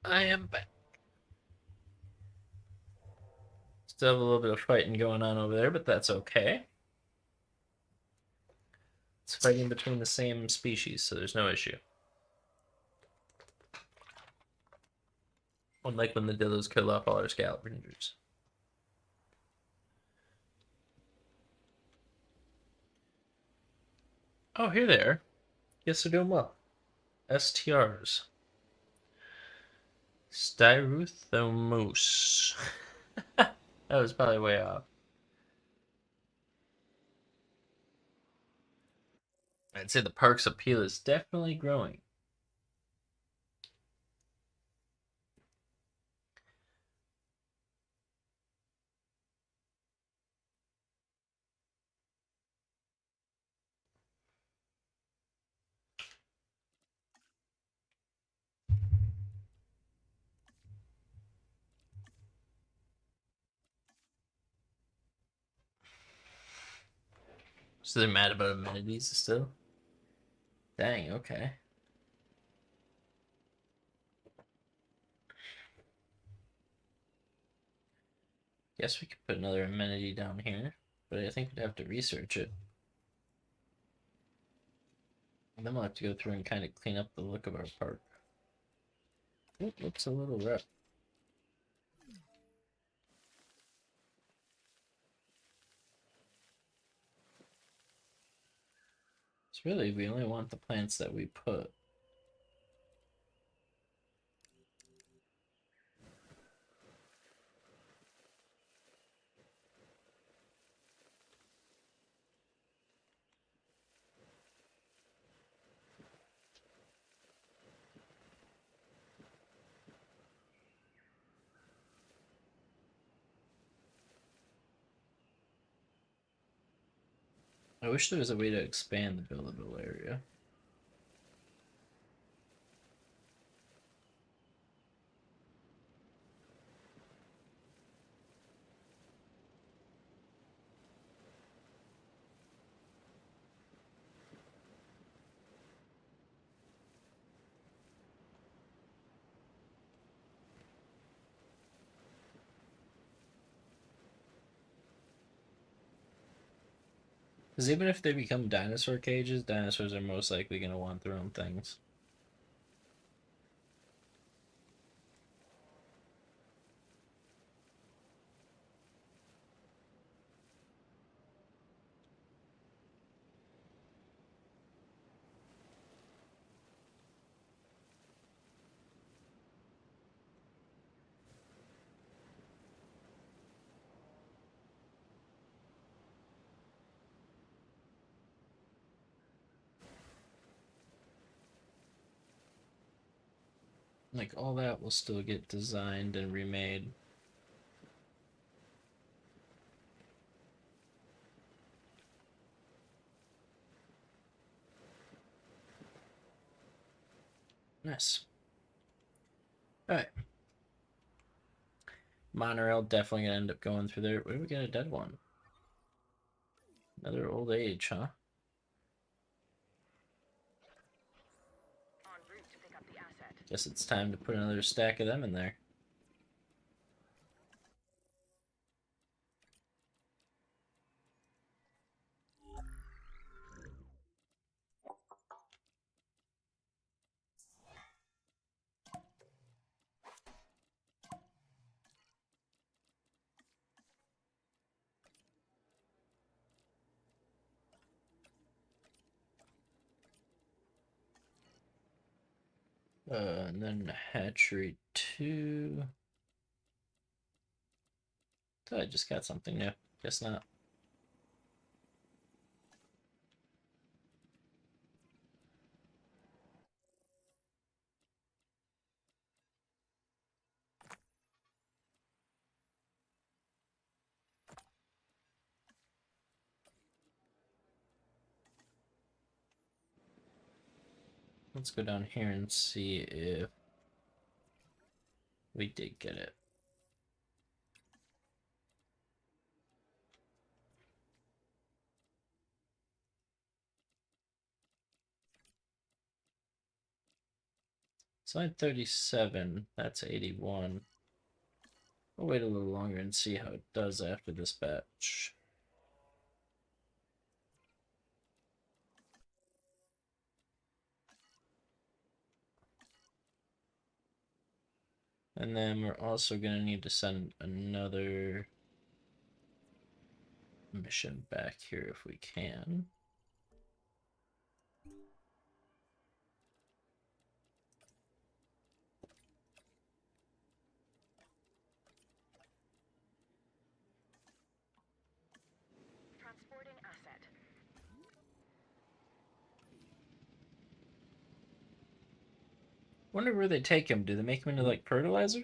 I am back. Still have a little bit of fighting going on over there, but that's okay. It's fighting between the same species, so there's no issue. Unlike when the Dillos kill off all our scavengers. Oh, here they are. Yes, they're doing well. STRs. Styruthomus. That was probably way off. I'd say the park's appeal is definitely growing. So they're mad about amenities still? Dang, okay. Guess we could put another amenity down here, but I think we'd have to research it. And then we'll have to go through and kind of clean up the look of our park. It looks a little rough. It's really, we only want the plants that we put. I wish there was a way to expand the buildable area. Because even if they become dinosaur cages, dinosaurs are most likely going to want their own things. Like, all that will still get designed and remade. Nice. Alright. Monorail definitely gonna end up going through there. Where do we get a dead one? Another old age, huh? En route to pick up the asset. Guess it's time to put another stack of them in there. And then hatchery 2. Thought I just got something new. Guess not. Let's go down here and see if we did get it. Slide 37, that's 81. We'll wait a little longer and see how it does after this batch. And then we're also going to need to send another mission back here if we can. Transporting asset. Wonder where they take him. Do they make him into like fertilizer?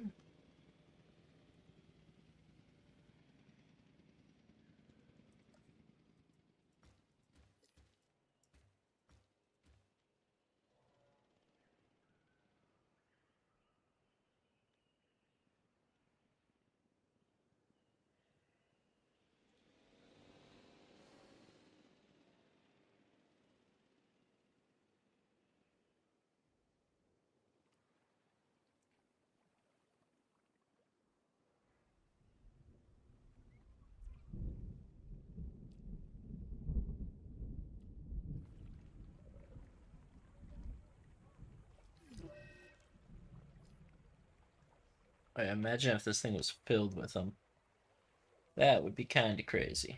I imagine if this thing was filled with them. That would be kind of crazy.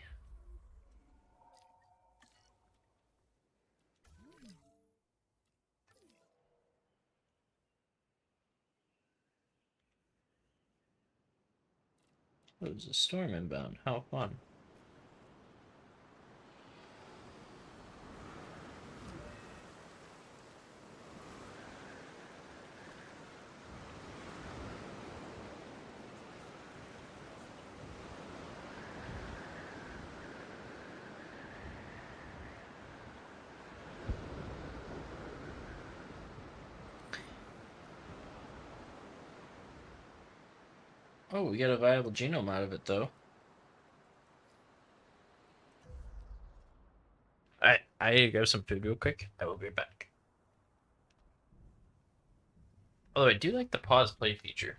Oh, there's a storm inbound. How fun. Oh, we got a viable genome out of it, though. I go some food real quick. I will be back. Although I do like the pause play feature.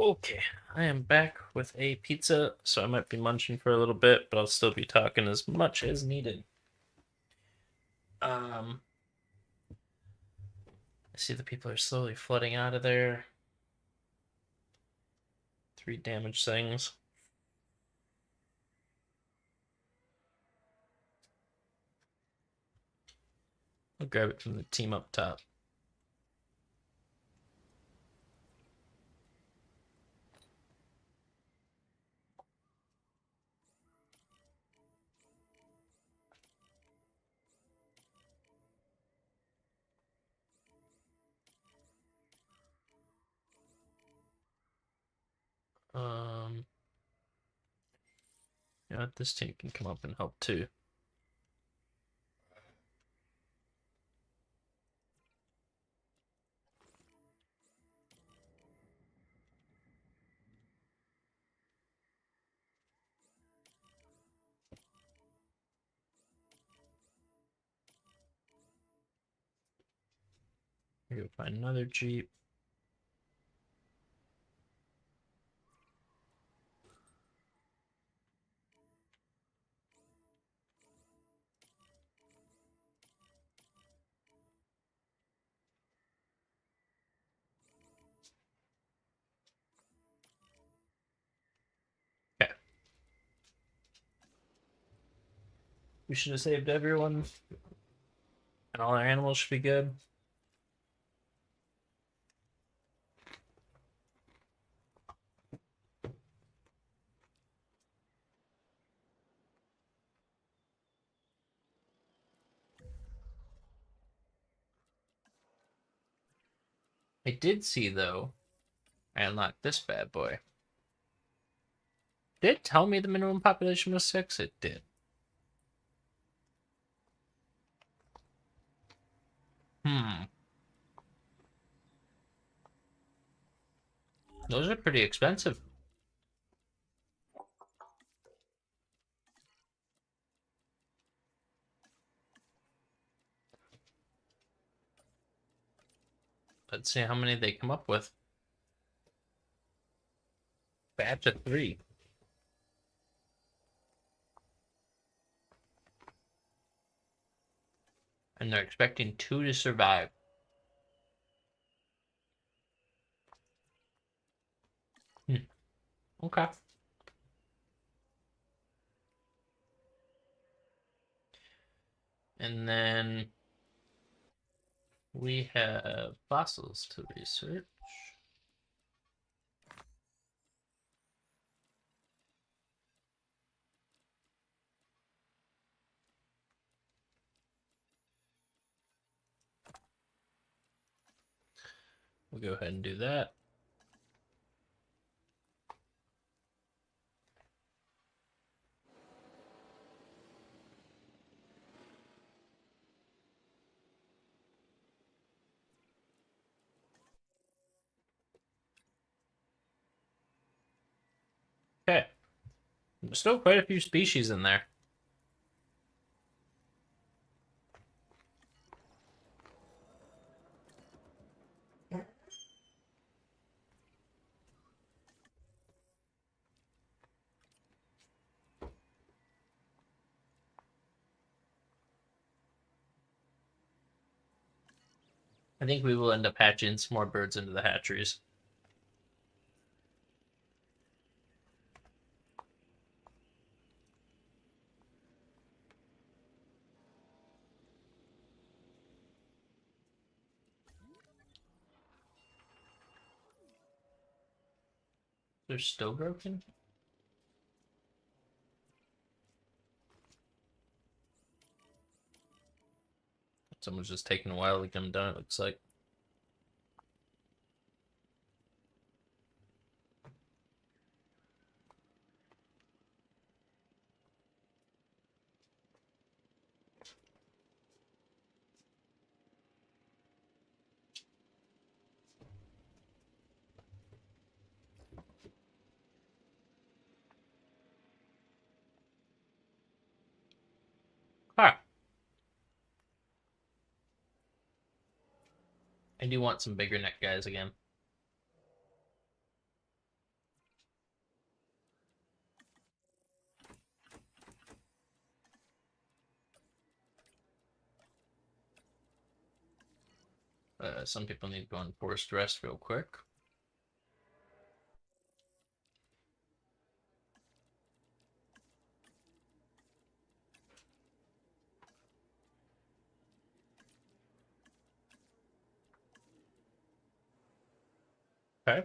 Okay, I am back with a pizza, so I might be munching for a little bit, but I'll still be talking as much as needed. I see the people are slowly flooding out of there. 3 damaged things. I'll grab it from the team up top. You know what? This team can come up and help too. Go find another Jeep. Okay. We should have saved everyone, and all our animals should be good. I did see, though, I unlocked this bad boy. Did it tell me the minimum population was 6? It did. Those are pretty expensive. Let's see how many they come up with. Batch of 3. And they're expecting 2 to survive. Okay. And then we have fossils to research. We'll go ahead and do that. Okay. There's still quite a few species in there. I think we will end up hatching some more birds into the hatcheries. They're still broken? Someone's just taking a while to get them done, it looks like. Huh. I do want some bigger neck guys again. Some people need to go on forced rest real quick. Okay.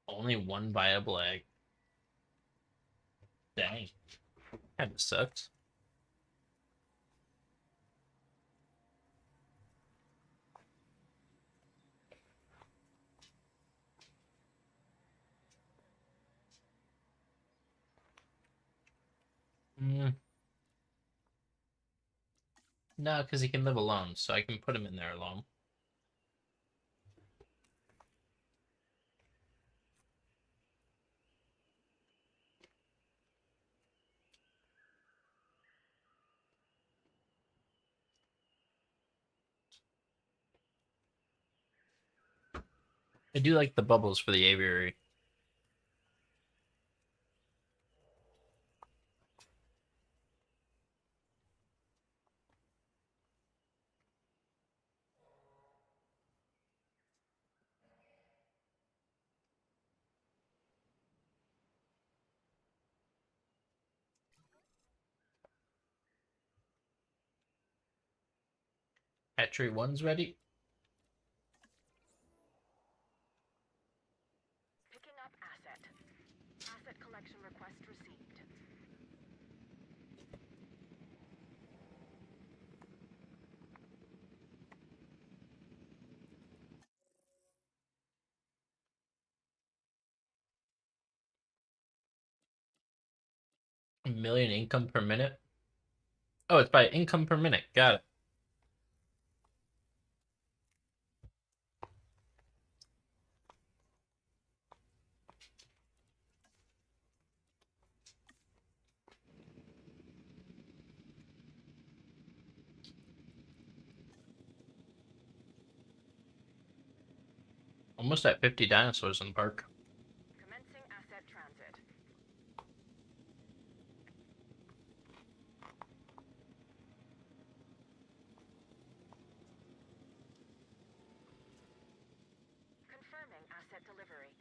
Only one viable egg. Dang. Kinda sucks. Mm. No, because he can live alone, so I can put him in there alone. I do like the bubbles for the aviary. Hatchery 1's ready. Picking up asset. Asset collection request received. A million income per minute. Oh, it's by income per minute. Got it. Almost at 50 dinosaurs in the park. Commencing asset transit. Confirming asset delivery.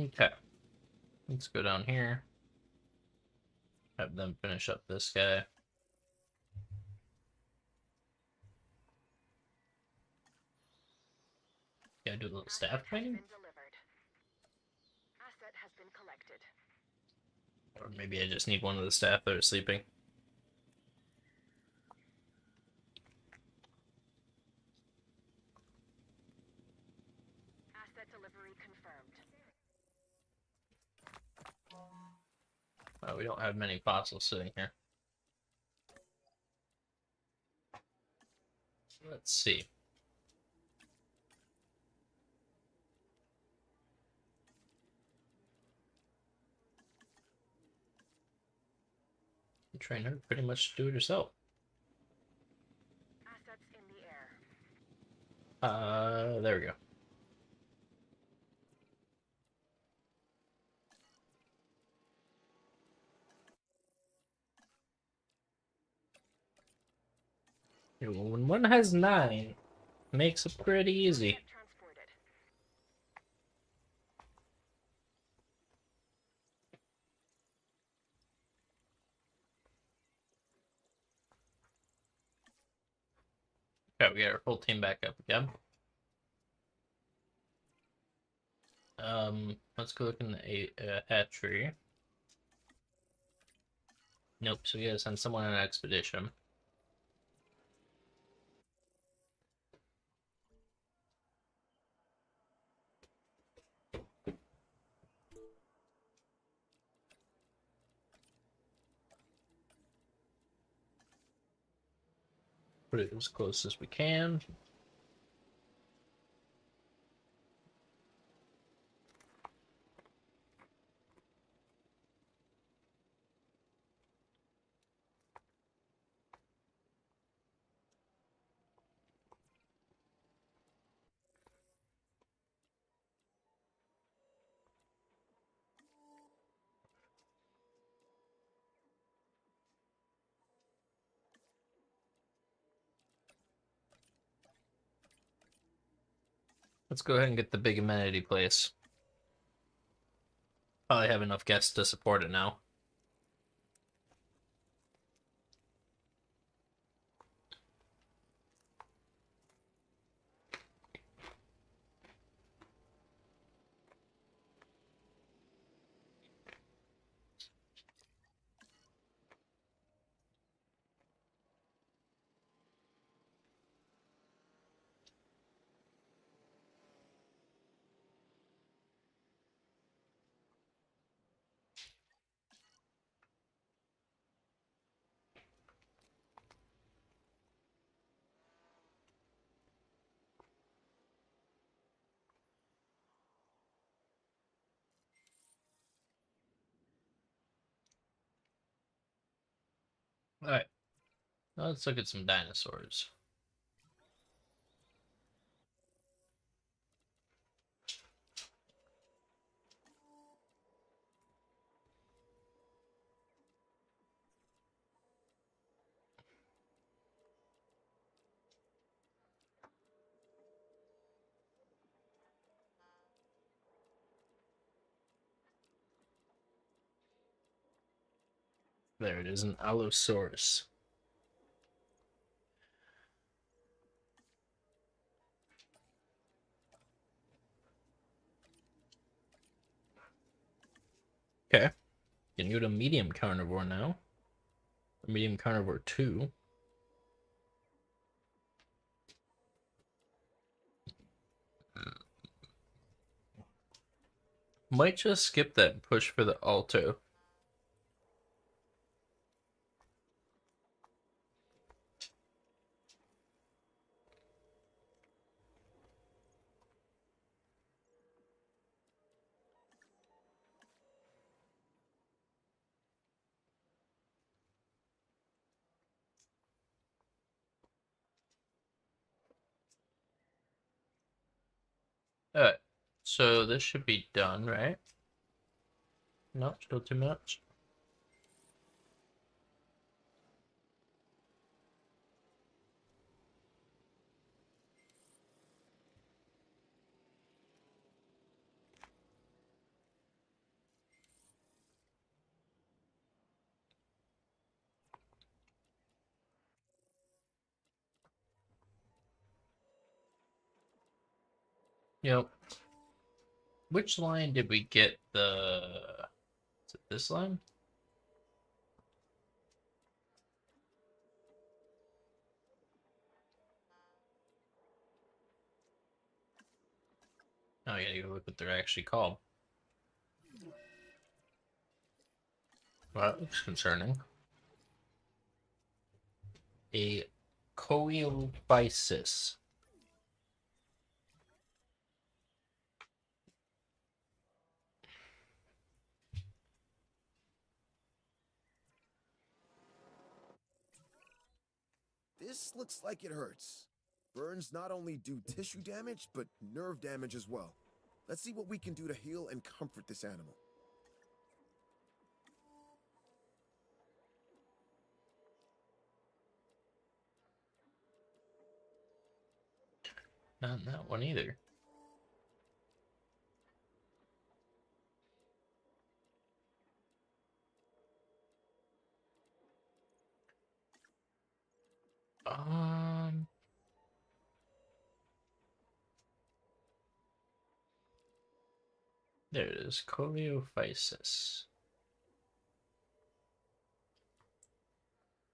Okay. Let's go down here. Have them finish up this guy. Gotta do a little staff Asset has training? been delivered. Asset has been collected. Or maybe I just need one of the staff that are sleeping. Asset delivery confirmed. Oh, we don't have many fossils sitting here. Let's see. Train her pretty much do it herself. Assets in the air. There we go. When one has 9, makes it pretty easy. Get transported. Okay, we got our full team back up again. Let's go look in the hatchery. Nope, so we gotta send someone on an expedition. Put it as close as we can. Let's go ahead and get the big amenity place. Probably have enough guests to support it now. Alright, let's look at some dinosaurs. There it is, an Allosaurus. Okay, can go to medium carnivore now. Medium carnivore 2. Might just skip that and push for the Alto. Alright, so this should be done, right? No, still 2 minutes. Yep. Which line did we get the... Is it this line? Oh, yeah, you gotta look what they're actually called. Well, that looks concerning. A coelophysis. This looks like it hurts. Burns not only do tissue damage, but nerve damage as well. Let's see what we can do to heal and comfort this animal. Not in that one either. Um, there it is, Coleophysis.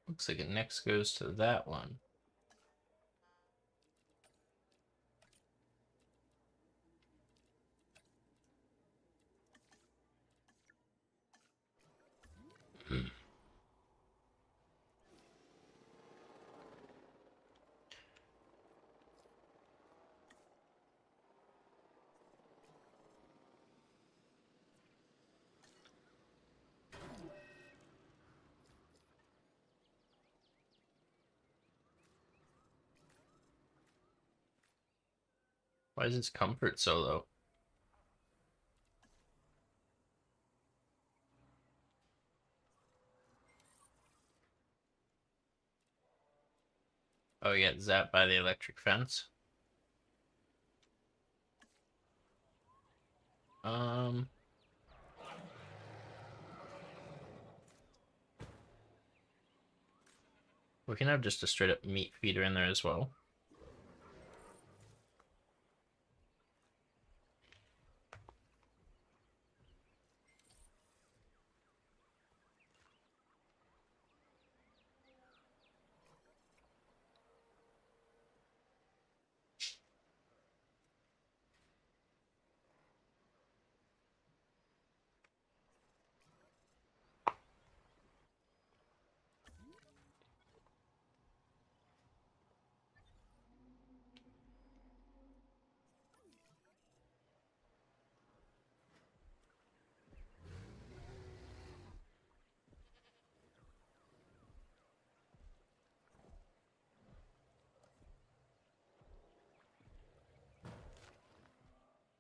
Looks like it next goes to that one. Why is its comfort so low? Oh, you got zapped by the electric fence? Um, we can have just a straight up meat feeder in there as well.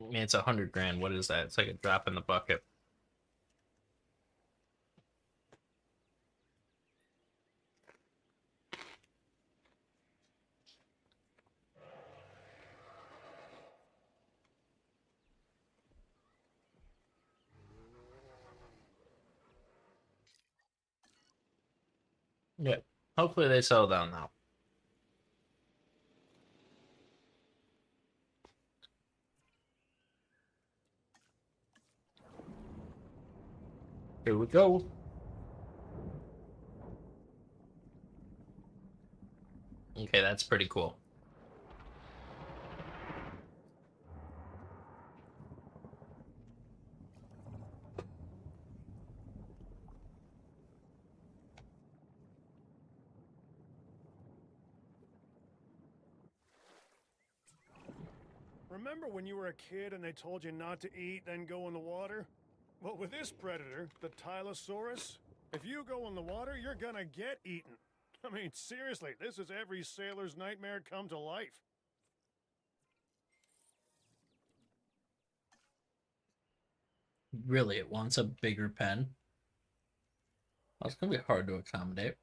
I mean, it's 100 grand. What is that? It's like a drop in the bucket. Yeah. Hopefully they settle down now. Here we go. Okay, that's pretty cool. Remember when you were a kid and they told you not to eat, then go in the water? Well, with this predator, the Tylosaurus, if you go in the water, you're gonna get eaten. I mean, seriously, this is every sailor's nightmare come to life. Really, it wants a bigger pen. That's gonna be hard to accommodate.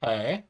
Hey.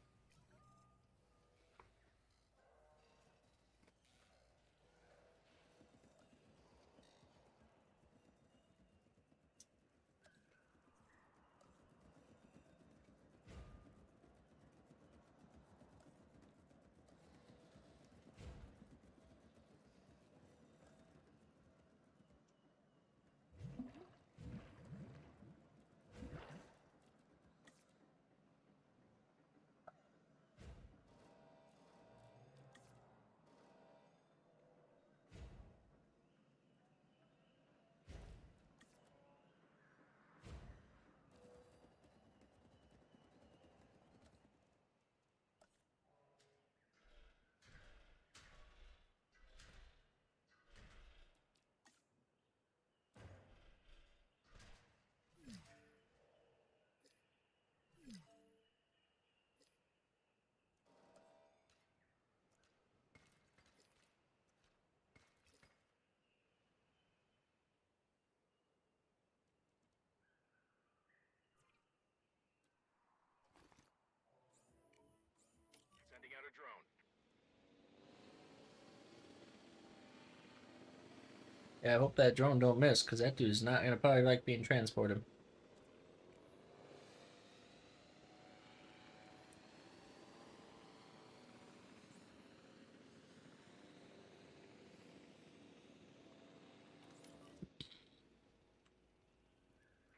Yeah, I hope that drone don't miss, because that dude's not gonna probably like being transported.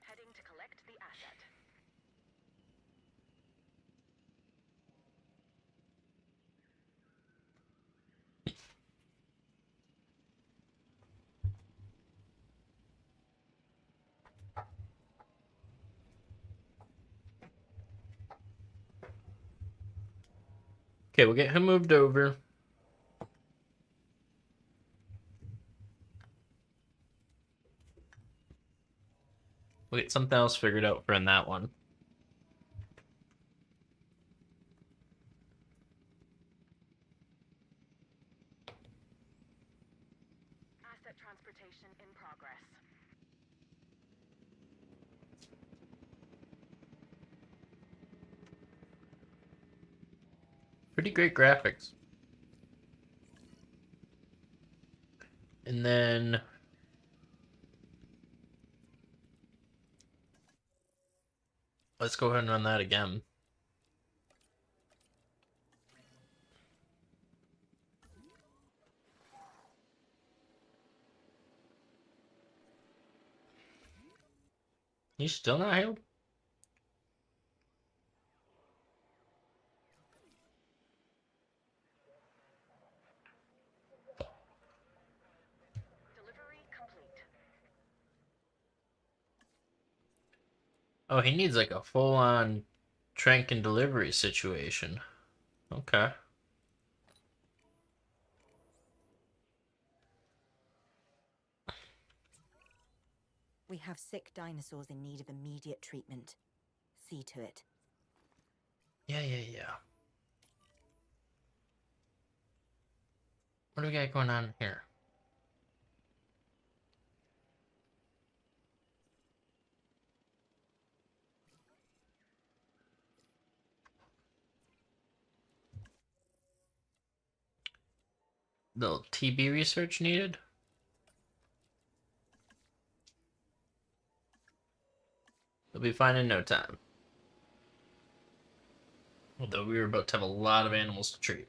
Heading to collect the asset. Okay, we'll get him moved over. We'll get something else figured out for in that one. Asset transportation in progress. Pretty great graphics. And then let's go ahead and run that again. You still not healed? Delivery complete. Oh, he needs like a full-on trank and delivery situation. Okay. We have sick dinosaurs in need of immediate treatment. See to it. Yeah. What do we got going on here? Little TB research needed? They'll be fine in no time. Although we were about to have a lot of animals to treat.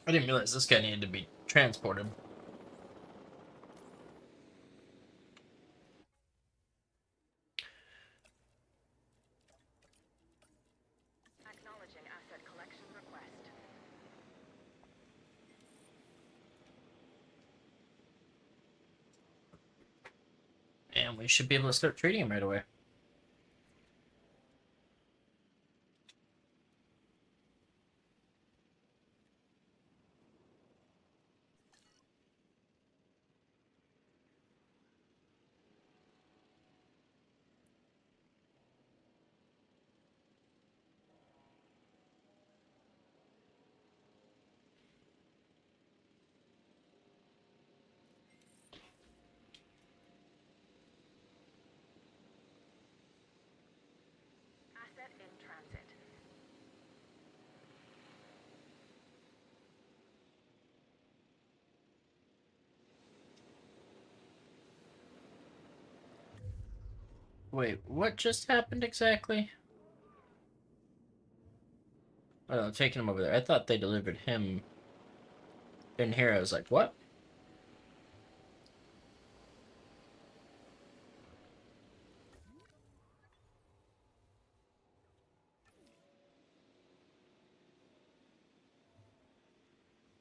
I didn't realize this guy needed to be transported. Acknowledging asset collection request. And we should be able to start treating him right away. Asset in transit. Wait, what just happened exactly? Oh, no, taking him over there. I thought they delivered him in here. I was like, what?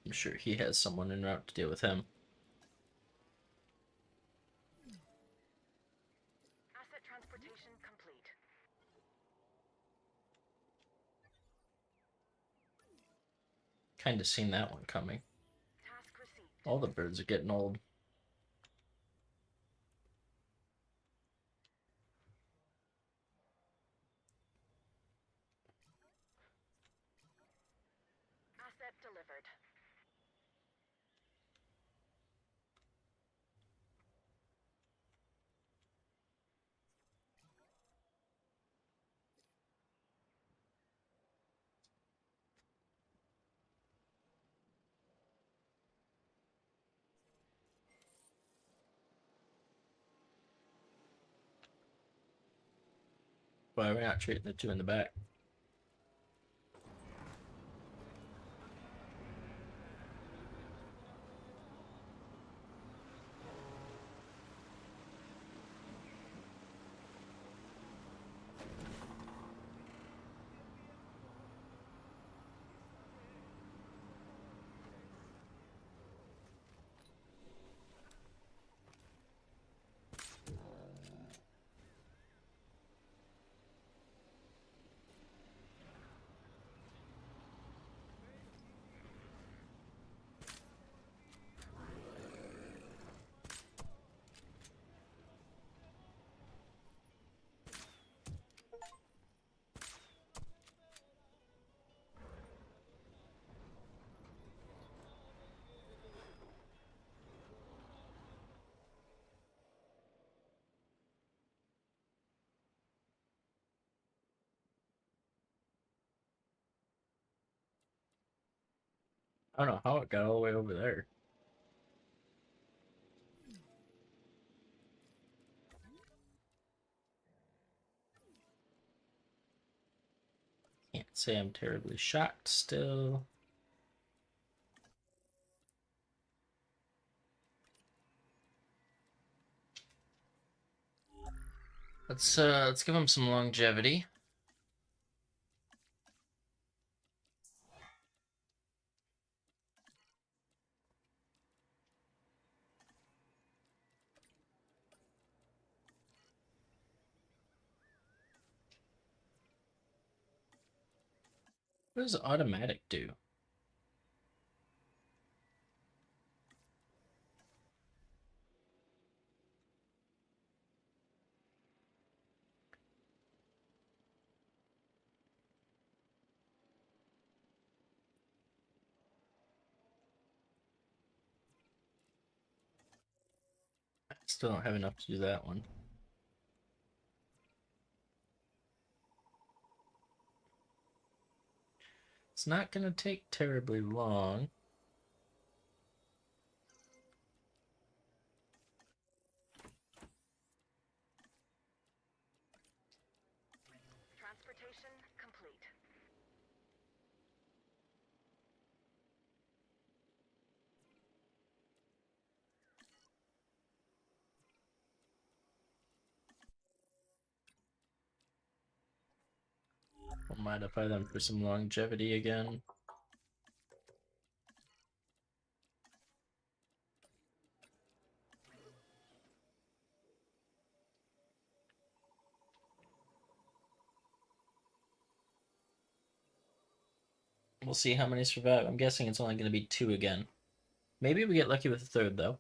I'm sure he has someone en route to deal with him. Asset transportation complete. Kind of seen that one coming. Task received. All the birds are getting old. Asset delivered. Why are we not treating the two in the back? I don't know how it got all the way over there. Can't say I'm terribly shocked still. Let's give him some longevity. What does automatic do? I still don't have enough to do that one. It's not going to take terribly long. Transportation complete. We'll modify them for some longevity again. We'll see how many survive. I'm guessing it's only going to be 2 again. Maybe we get lucky with a third, though.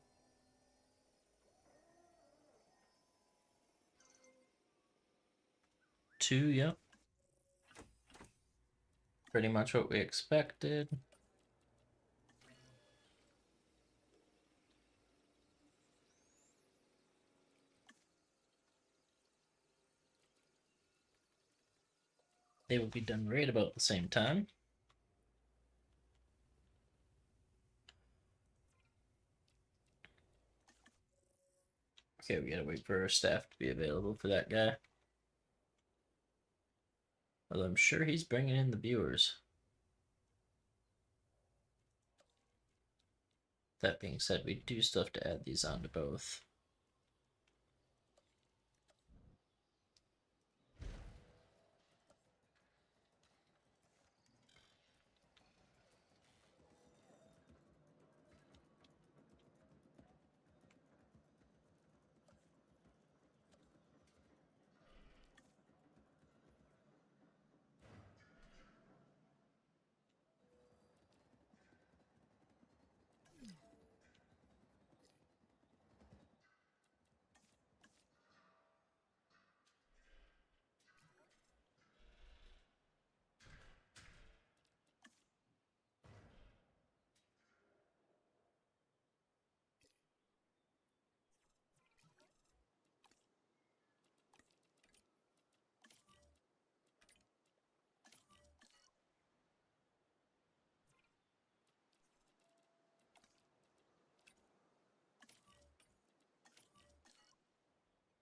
2, yep. Pretty much what we expected. They will be done right about the same time. Okay, we gotta wait for our staff to be available for that guy. Well, I'm sure he's bringing in the viewers. That being said, we do still have to add these onto both.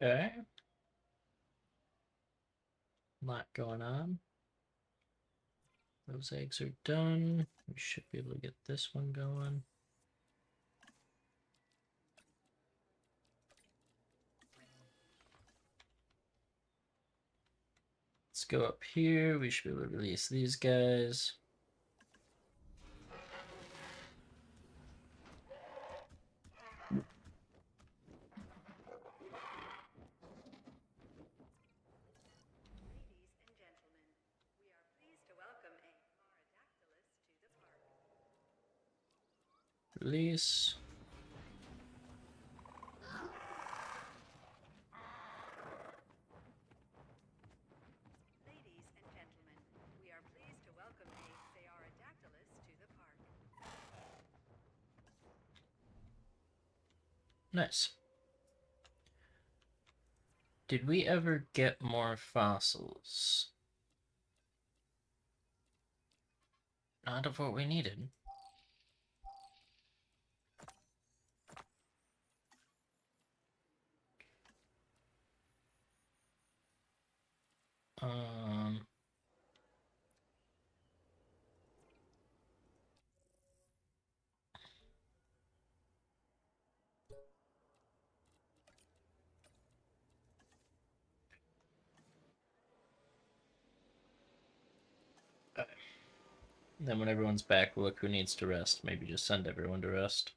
Okay. Lot going on. Those eggs are done. We should be able to get this one going. Let's go up here. We should be able to release these guys. Ladies and gentlemen, we are pleased to welcome a pterodactylus to the park. Release. Ladies and gentlemen, we are pleased to welcome a pterodactylus to the park. Nice. Did we ever get more fossils? Not of what we needed. Um, then when everyone's back, we'll look who needs to rest. Maybe just send everyone to rest.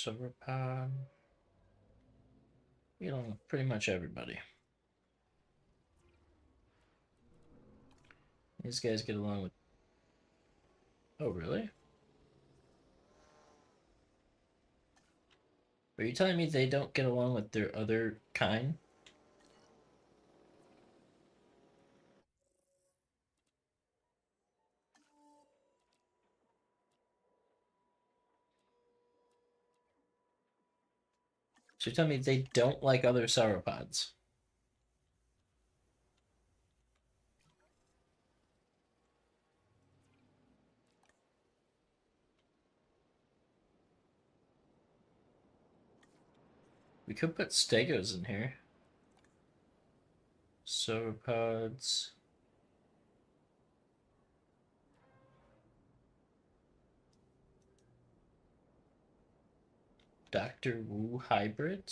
Sauropod. You know, pretty much everybody. These guys get along with... Oh, really? Are you telling me they don't get along with their other kind? So you're telling me they don't like other sauropods? We could put stegos in here. Sauropods. Dr. Wu hybrid.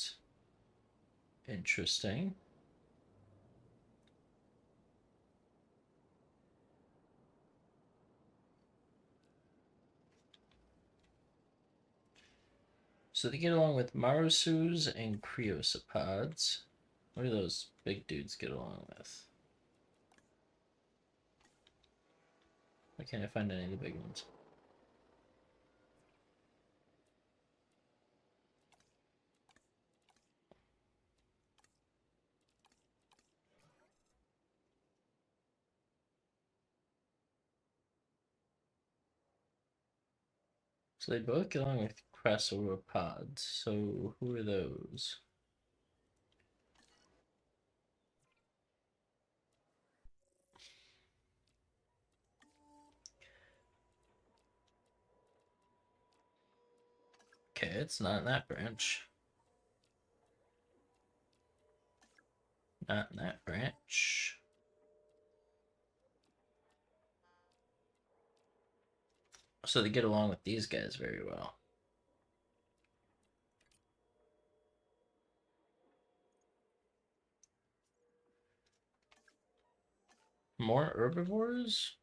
Interesting. So they get along with Marusus and Criosopods. What do those big dudes get along with? Why can't I find any of the big ones? So they both get along with Crasauropods. So who are those? Okay, it's not in that branch. Not in that branch. So they get along with these guys very well. More herbivores?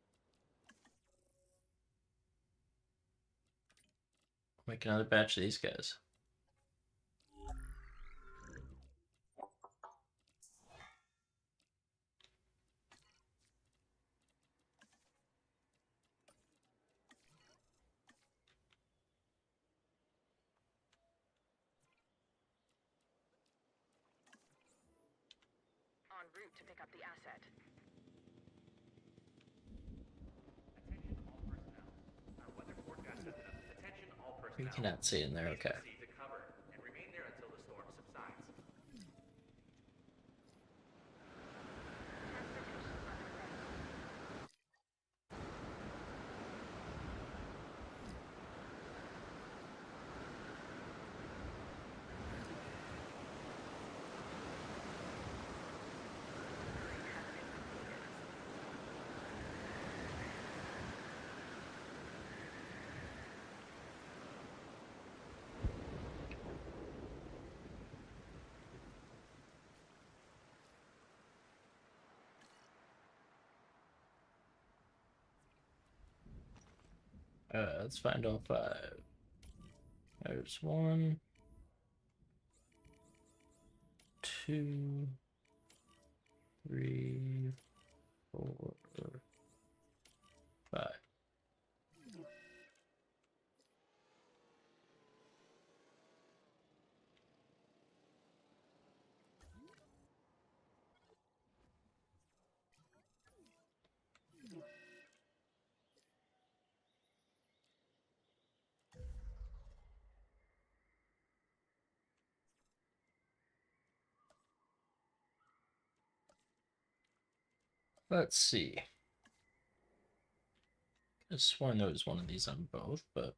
Make another batch of these guys. En route to pick up the asset. You cannot see in there, okay. Let's find all 5. There's 1, 2, 3, 4, 5. Let's see. I sworn there was one of these on both, but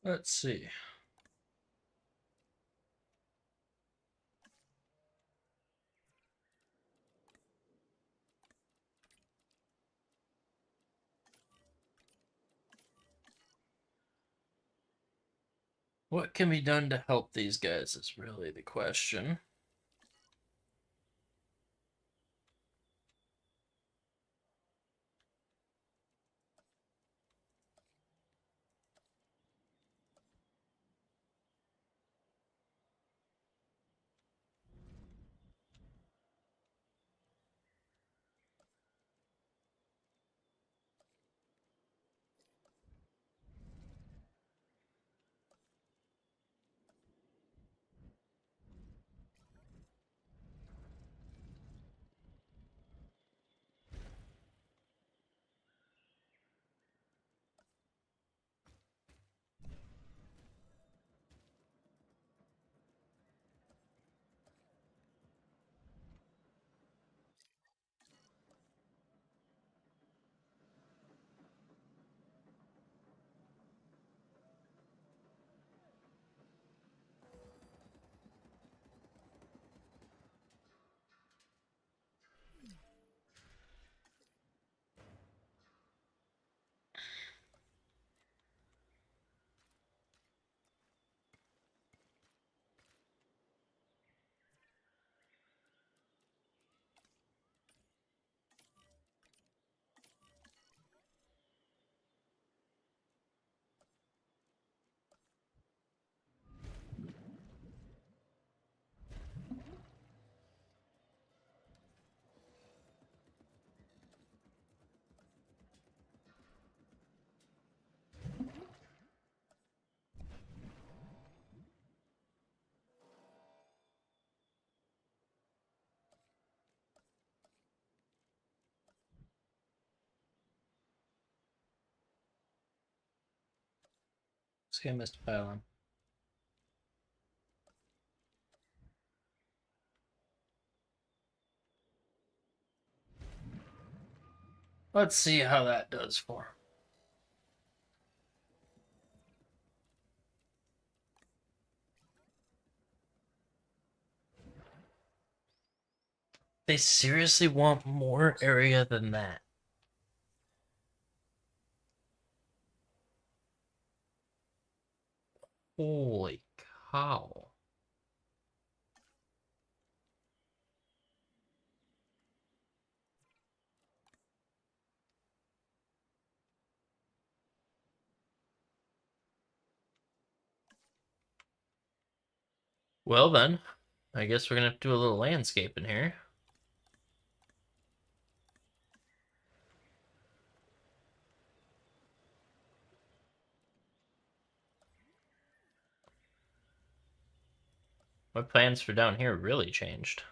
let's see. What can be done to help these guys is really the question. Let's get Mr. Pylon. Let's see how that does for him. They seriously want more area than that. Holy cow. Well then, I guess we're gonna have to do a little landscaping here. My plans for down here really changed.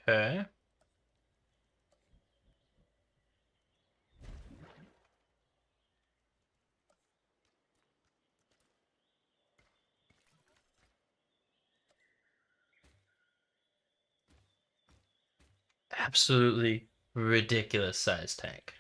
Okay. Absolutely ridiculous size tank.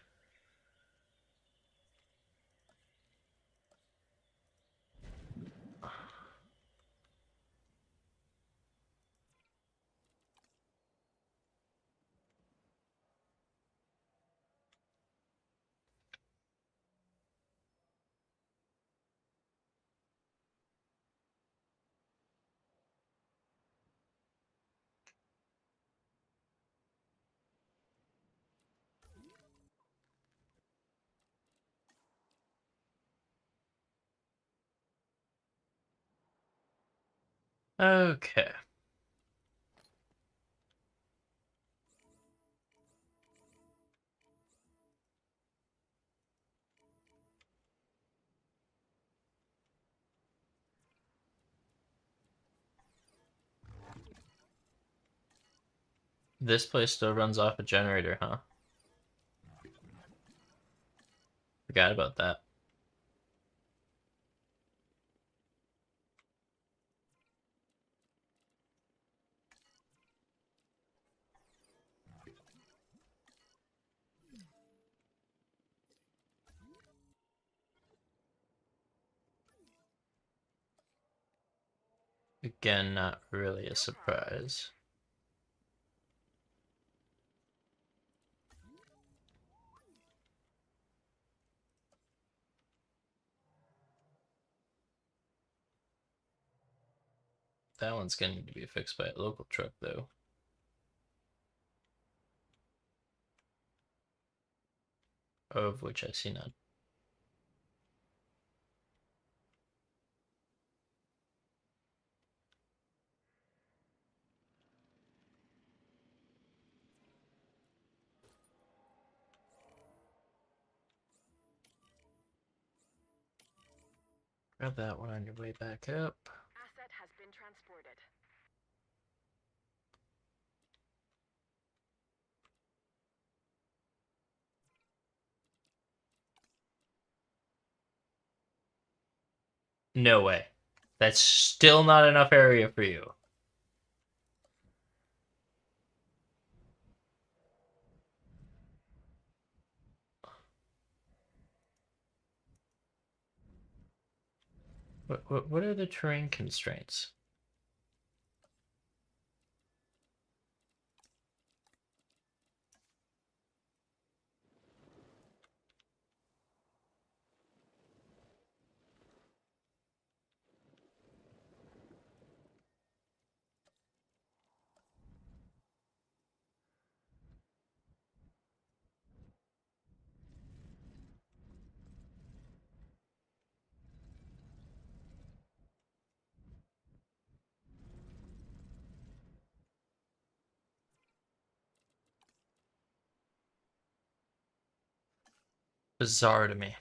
Okay. This place still runs off a generator, huh? Forgot about that. Again, not really a surprise. That one's gonna need to be fixed by a local truck, though. Of which I see none. Grab that one on your way back up. Asset has been transported. No way. That's still not enough area for you. What are the terrain constraints? bizarre to me.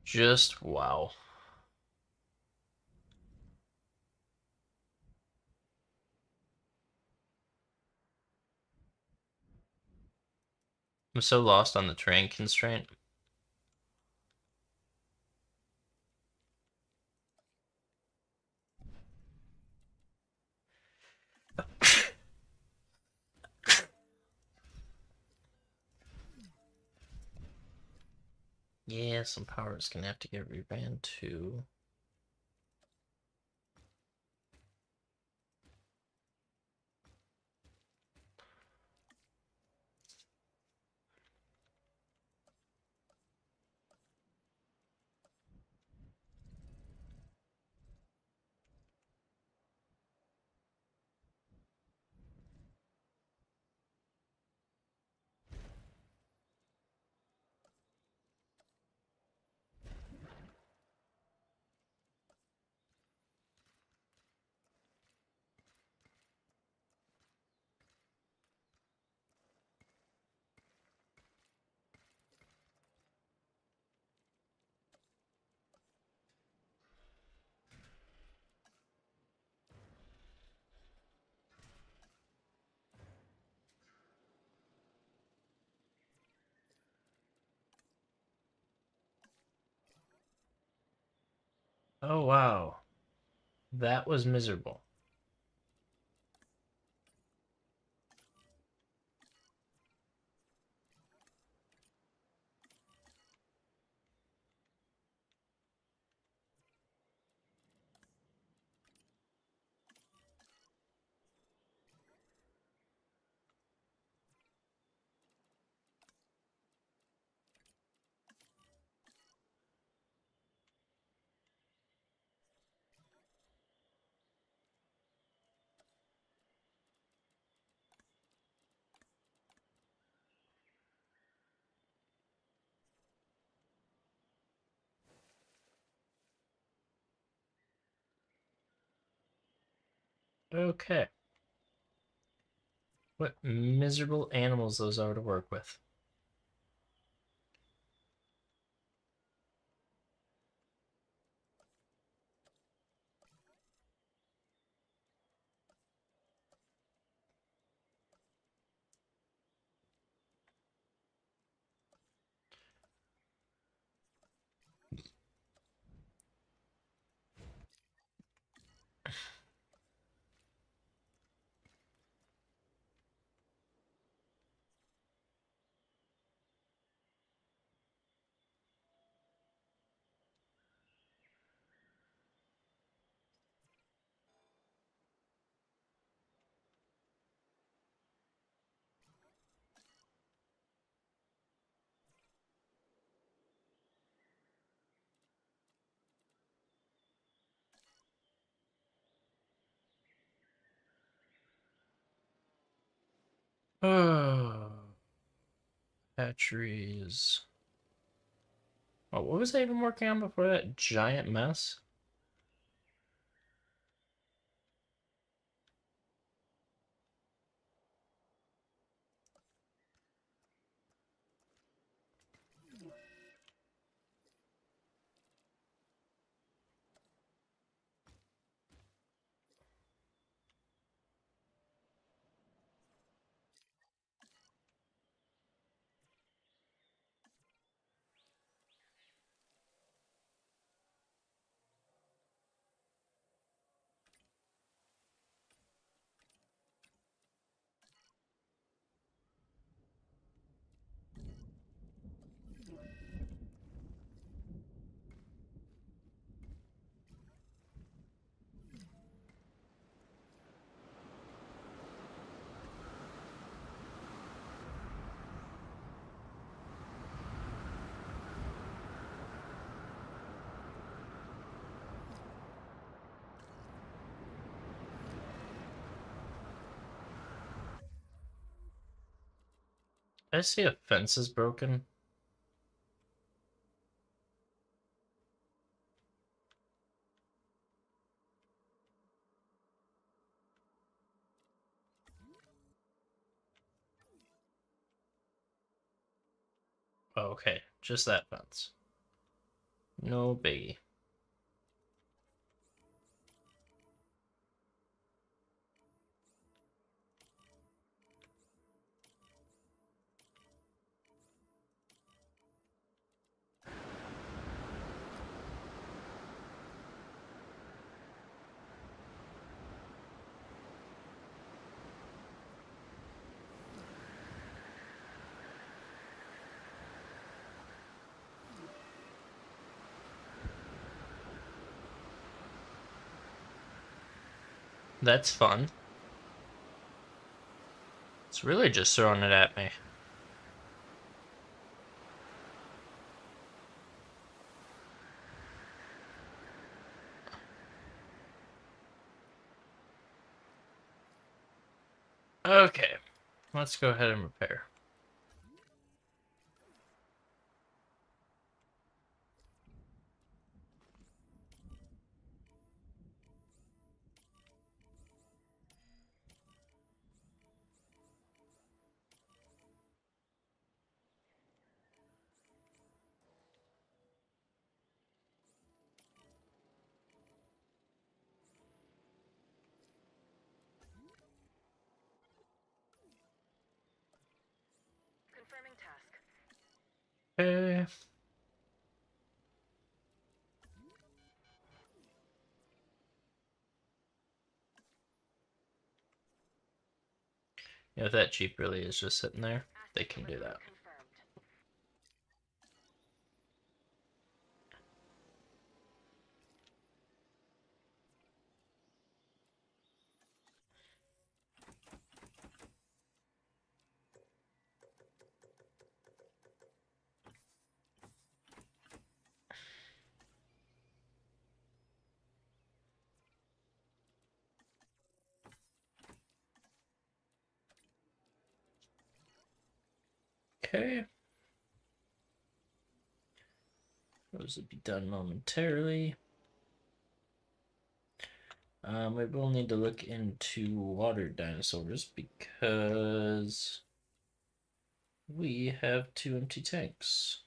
Just wow. I'm so lost on the terrain constraint. Yeah, some power is gonna have to get reran too. Oh wow. That was miserable. Okay. What miserable animals those are to work with. Oh, hatcheries. Oh, what was I even working on before that giant mess? I see a fence is broken. Oh, okay, just that fence. No biggie. That's fun. It's really just throwing it at me. Okay, let's go ahead and repair. Confirming task. Okay. Yeah, if that Jeep really is just sitting there, they can do that. Confirmed. Okay. Those will be done momentarily. We will need to look into water dinosaurs because we have 2 empty tanks.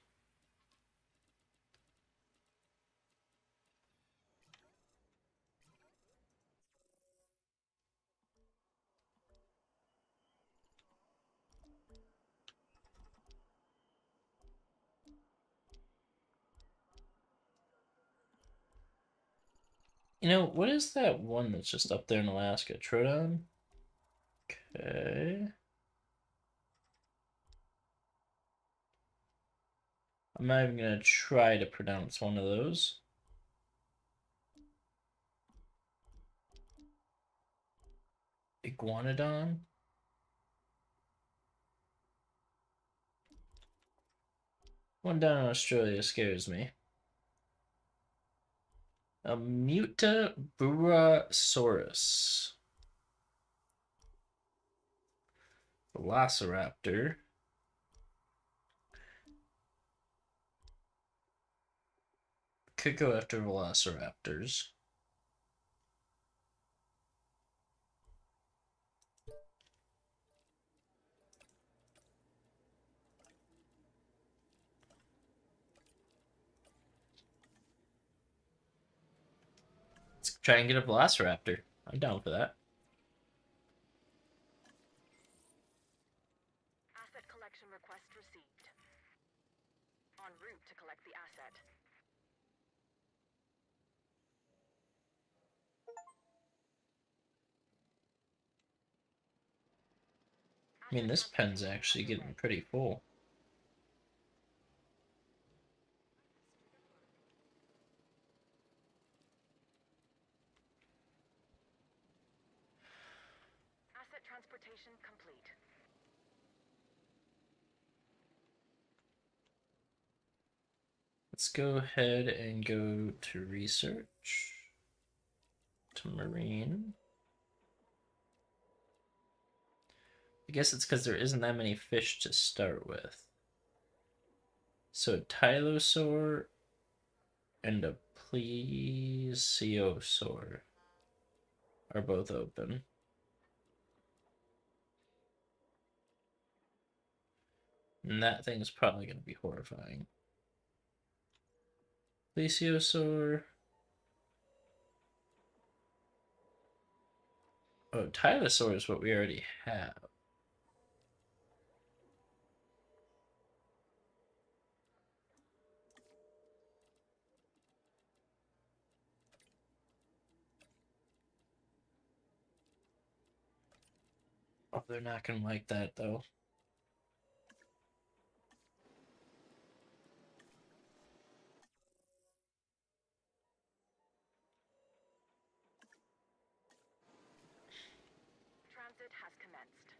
You know, what is that one that's just up there in Alaska? Troodon? Okay. I'm not even gonna try to pronounce one of those. Iguanodon? One down in Australia scares me. A Mutaburosaurus. Velociraptor. Could go after velociraptors. Let's try and get a velociraptor. I'm down for that. Asset collection request received. En route to collect the asset. I mean, this pen's actually getting pretty full. Asset transportation complete. Let's go ahead and go to research, to marine. I guess it's because there isn't that many fish to start with. So Tylosaur and a Plesiosaur are both open. And that thing's probably going to be horrifying. Plesiosaur. Oh, Tylosaur is what we already have. Oh, they're not going to like that, though. Transit has commenced.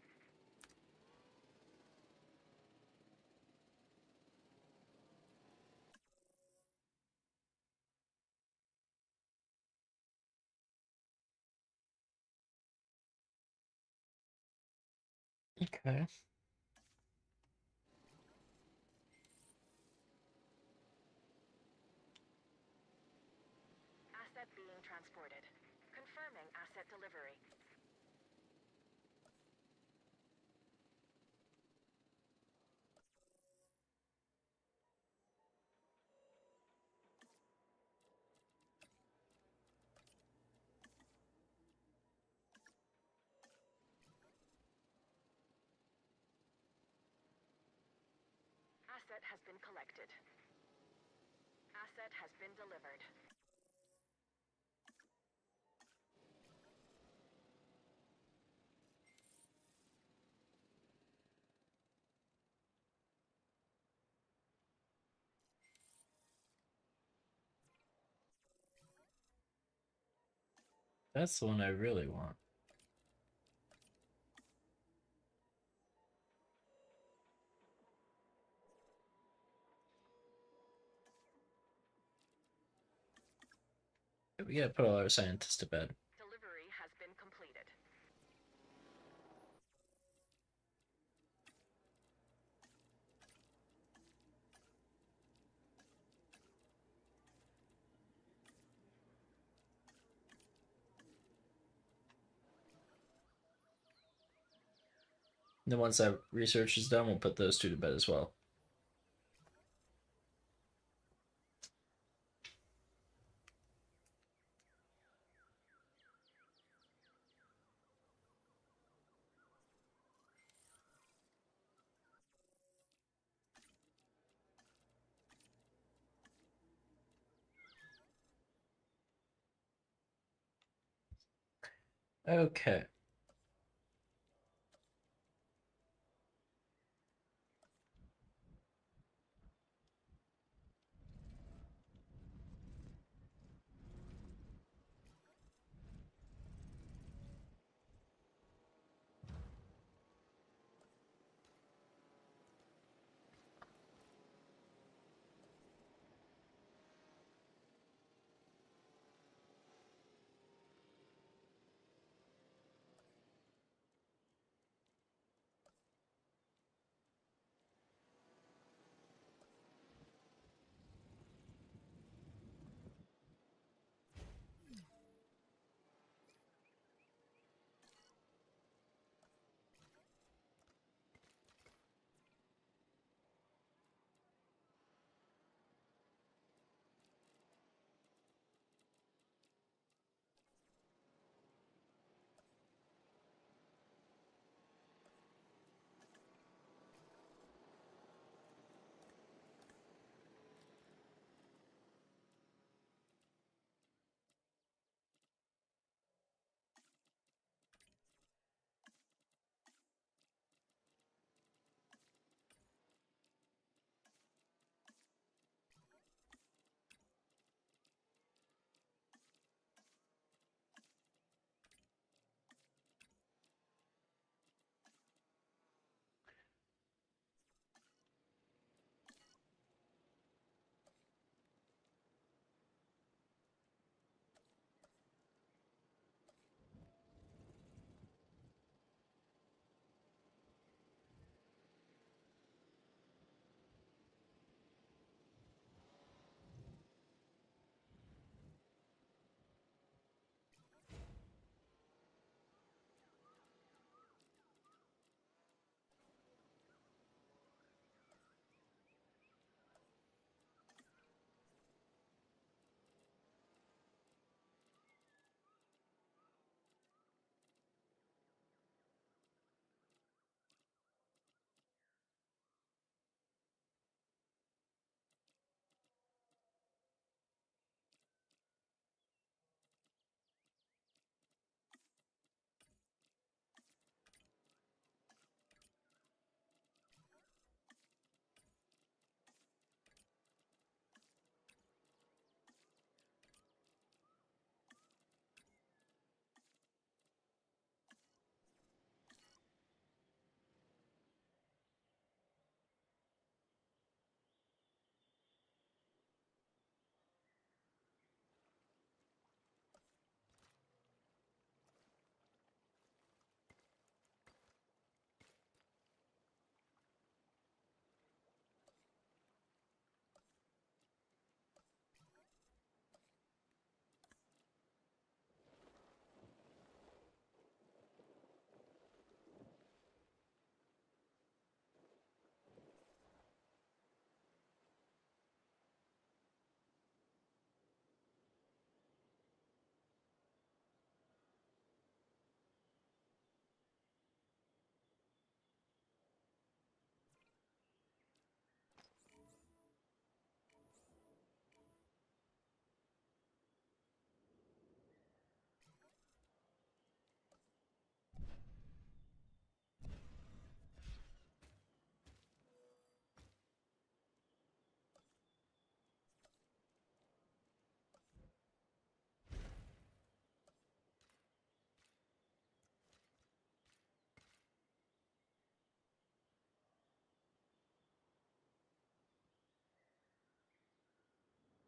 Okay. Asset being transported. Confirming asset delivery. Asset has been collected. Asset has been delivered. That's the one I really want. We gotta put all our scientists to bed. Delivery has been completed. And then once that research is done, we'll put those two to bed as well. Okay.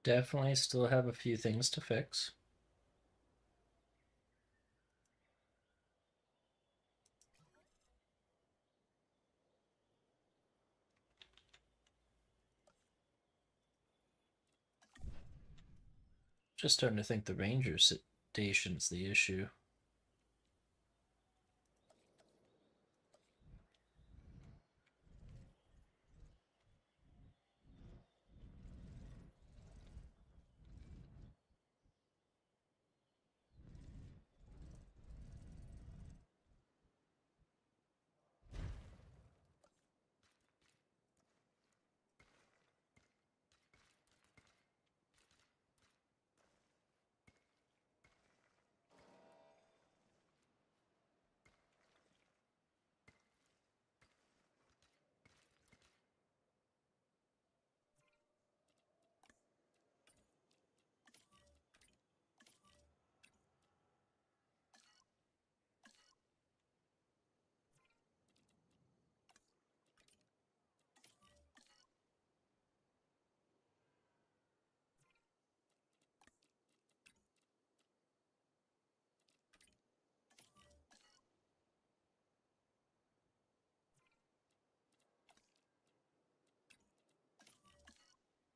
Definitely still have a few things to fix. Just starting to think the ranger station's the issue.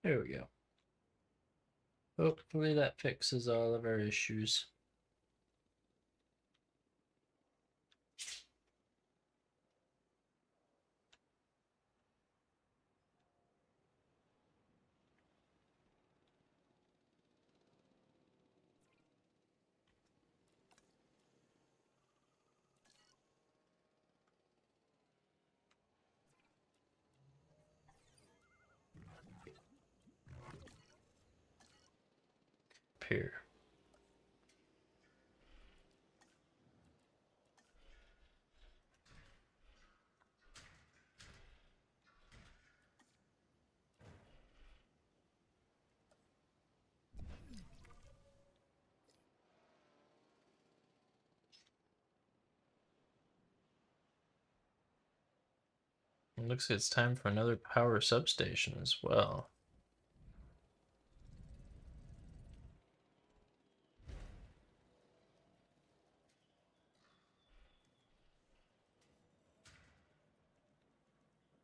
There we go. Hopefully that fixes all of our issues. Here. It looks like it's time for another power substation as well.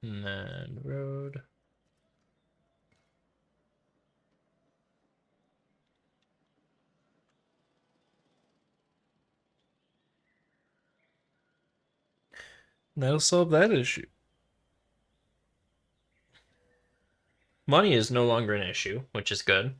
And then road. That'll solve that issue. Money is no longer an issue, which is good.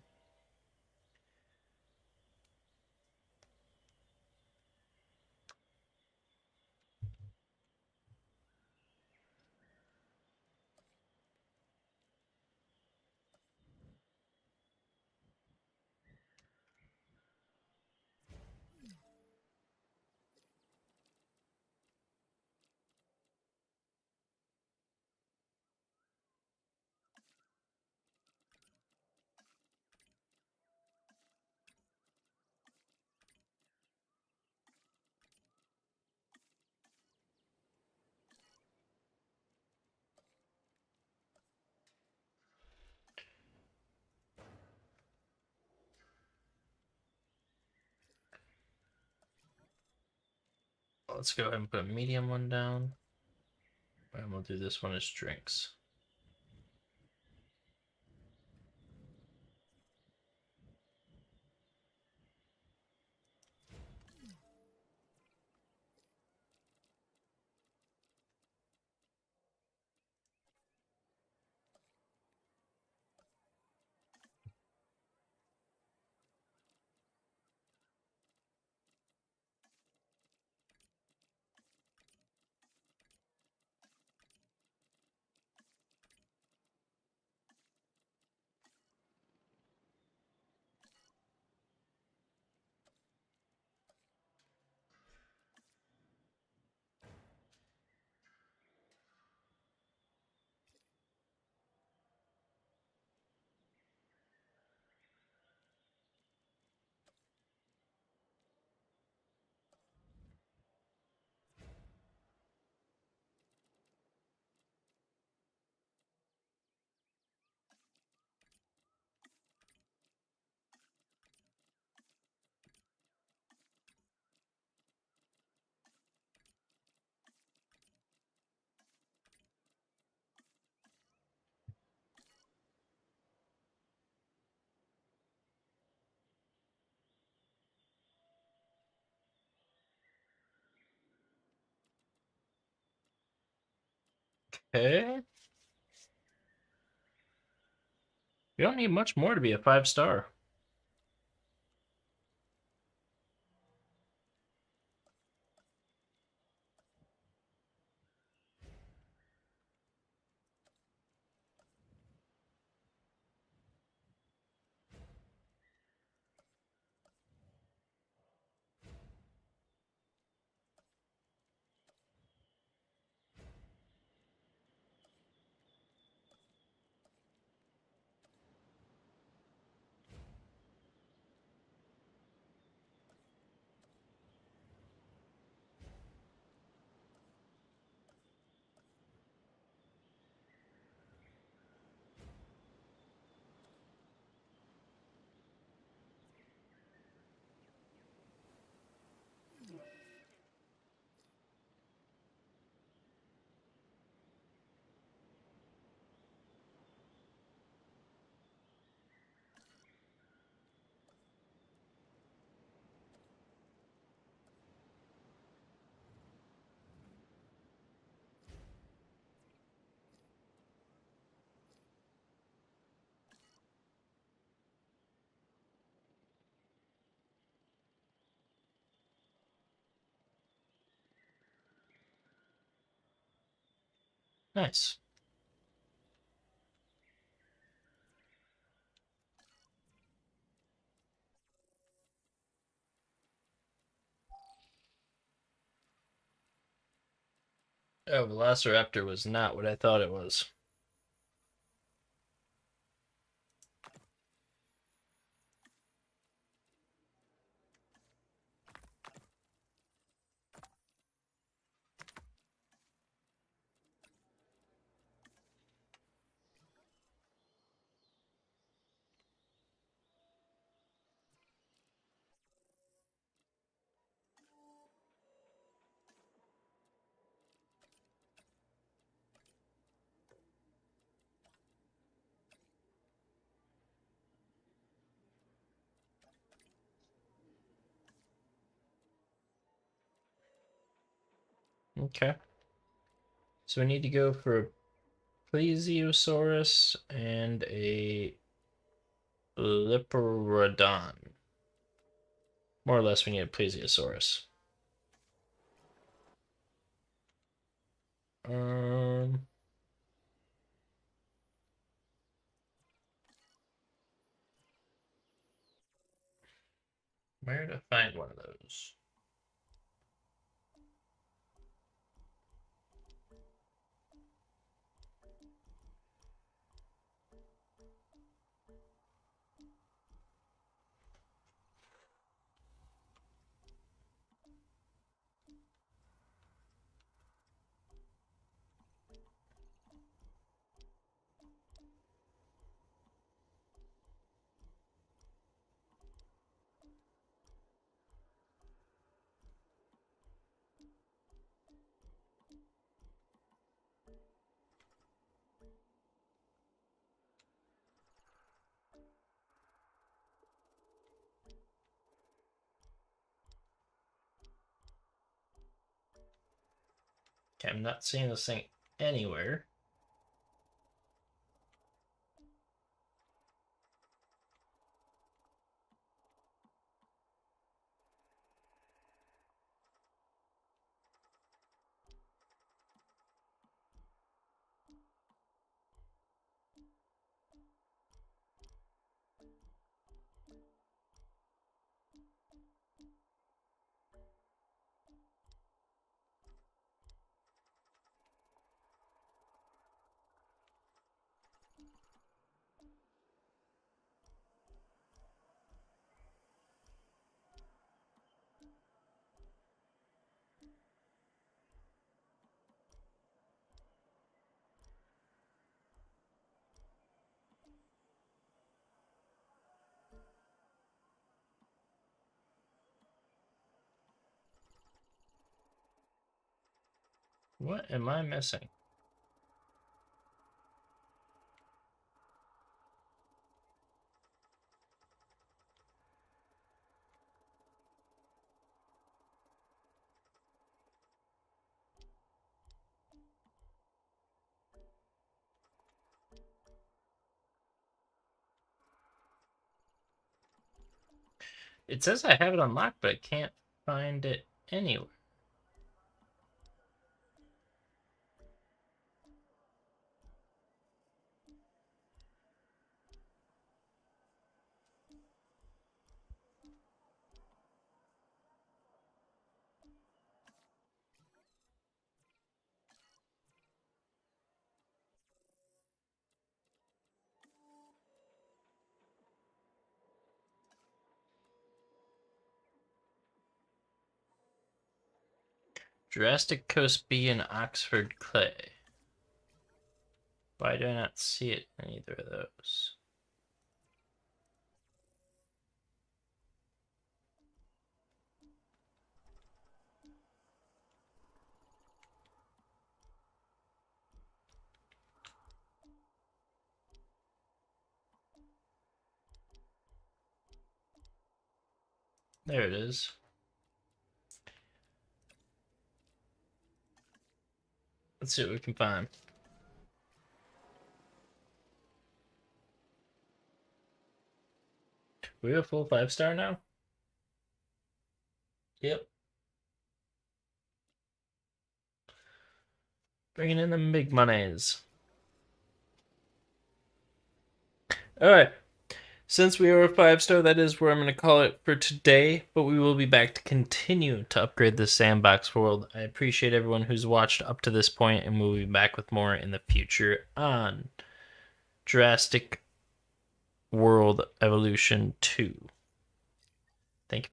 Let's go ahead and put a medium one down. And we'll do this one as drinks. Okay. You don't need much more to be a 5-star. Nice. Oh, Velociraptor was not what I thought it was. Okay. So we need to go for a Plesiosaurus and a Liperodon. More or less, we need a Plesiosaurus. Um, where to find one of those? Okay, I'm not seeing this thing anywhere. What am I missing? It says I have it unlocked, but I can't find it anywhere. Jurassic Coast B and Oxford Clay. Why do I not see it in either of those? There it is. Let's see what we can find. We have a full 5-star now? Yep. Bringing in the big monies. Alright. Since we are a 5-star, that is where I'm going to call it for today, but we will be back to continue to upgrade the Sandbox world. I appreciate everyone who's watched up to this point, and we'll be back with more in the future on Jurassic World Evolution 2.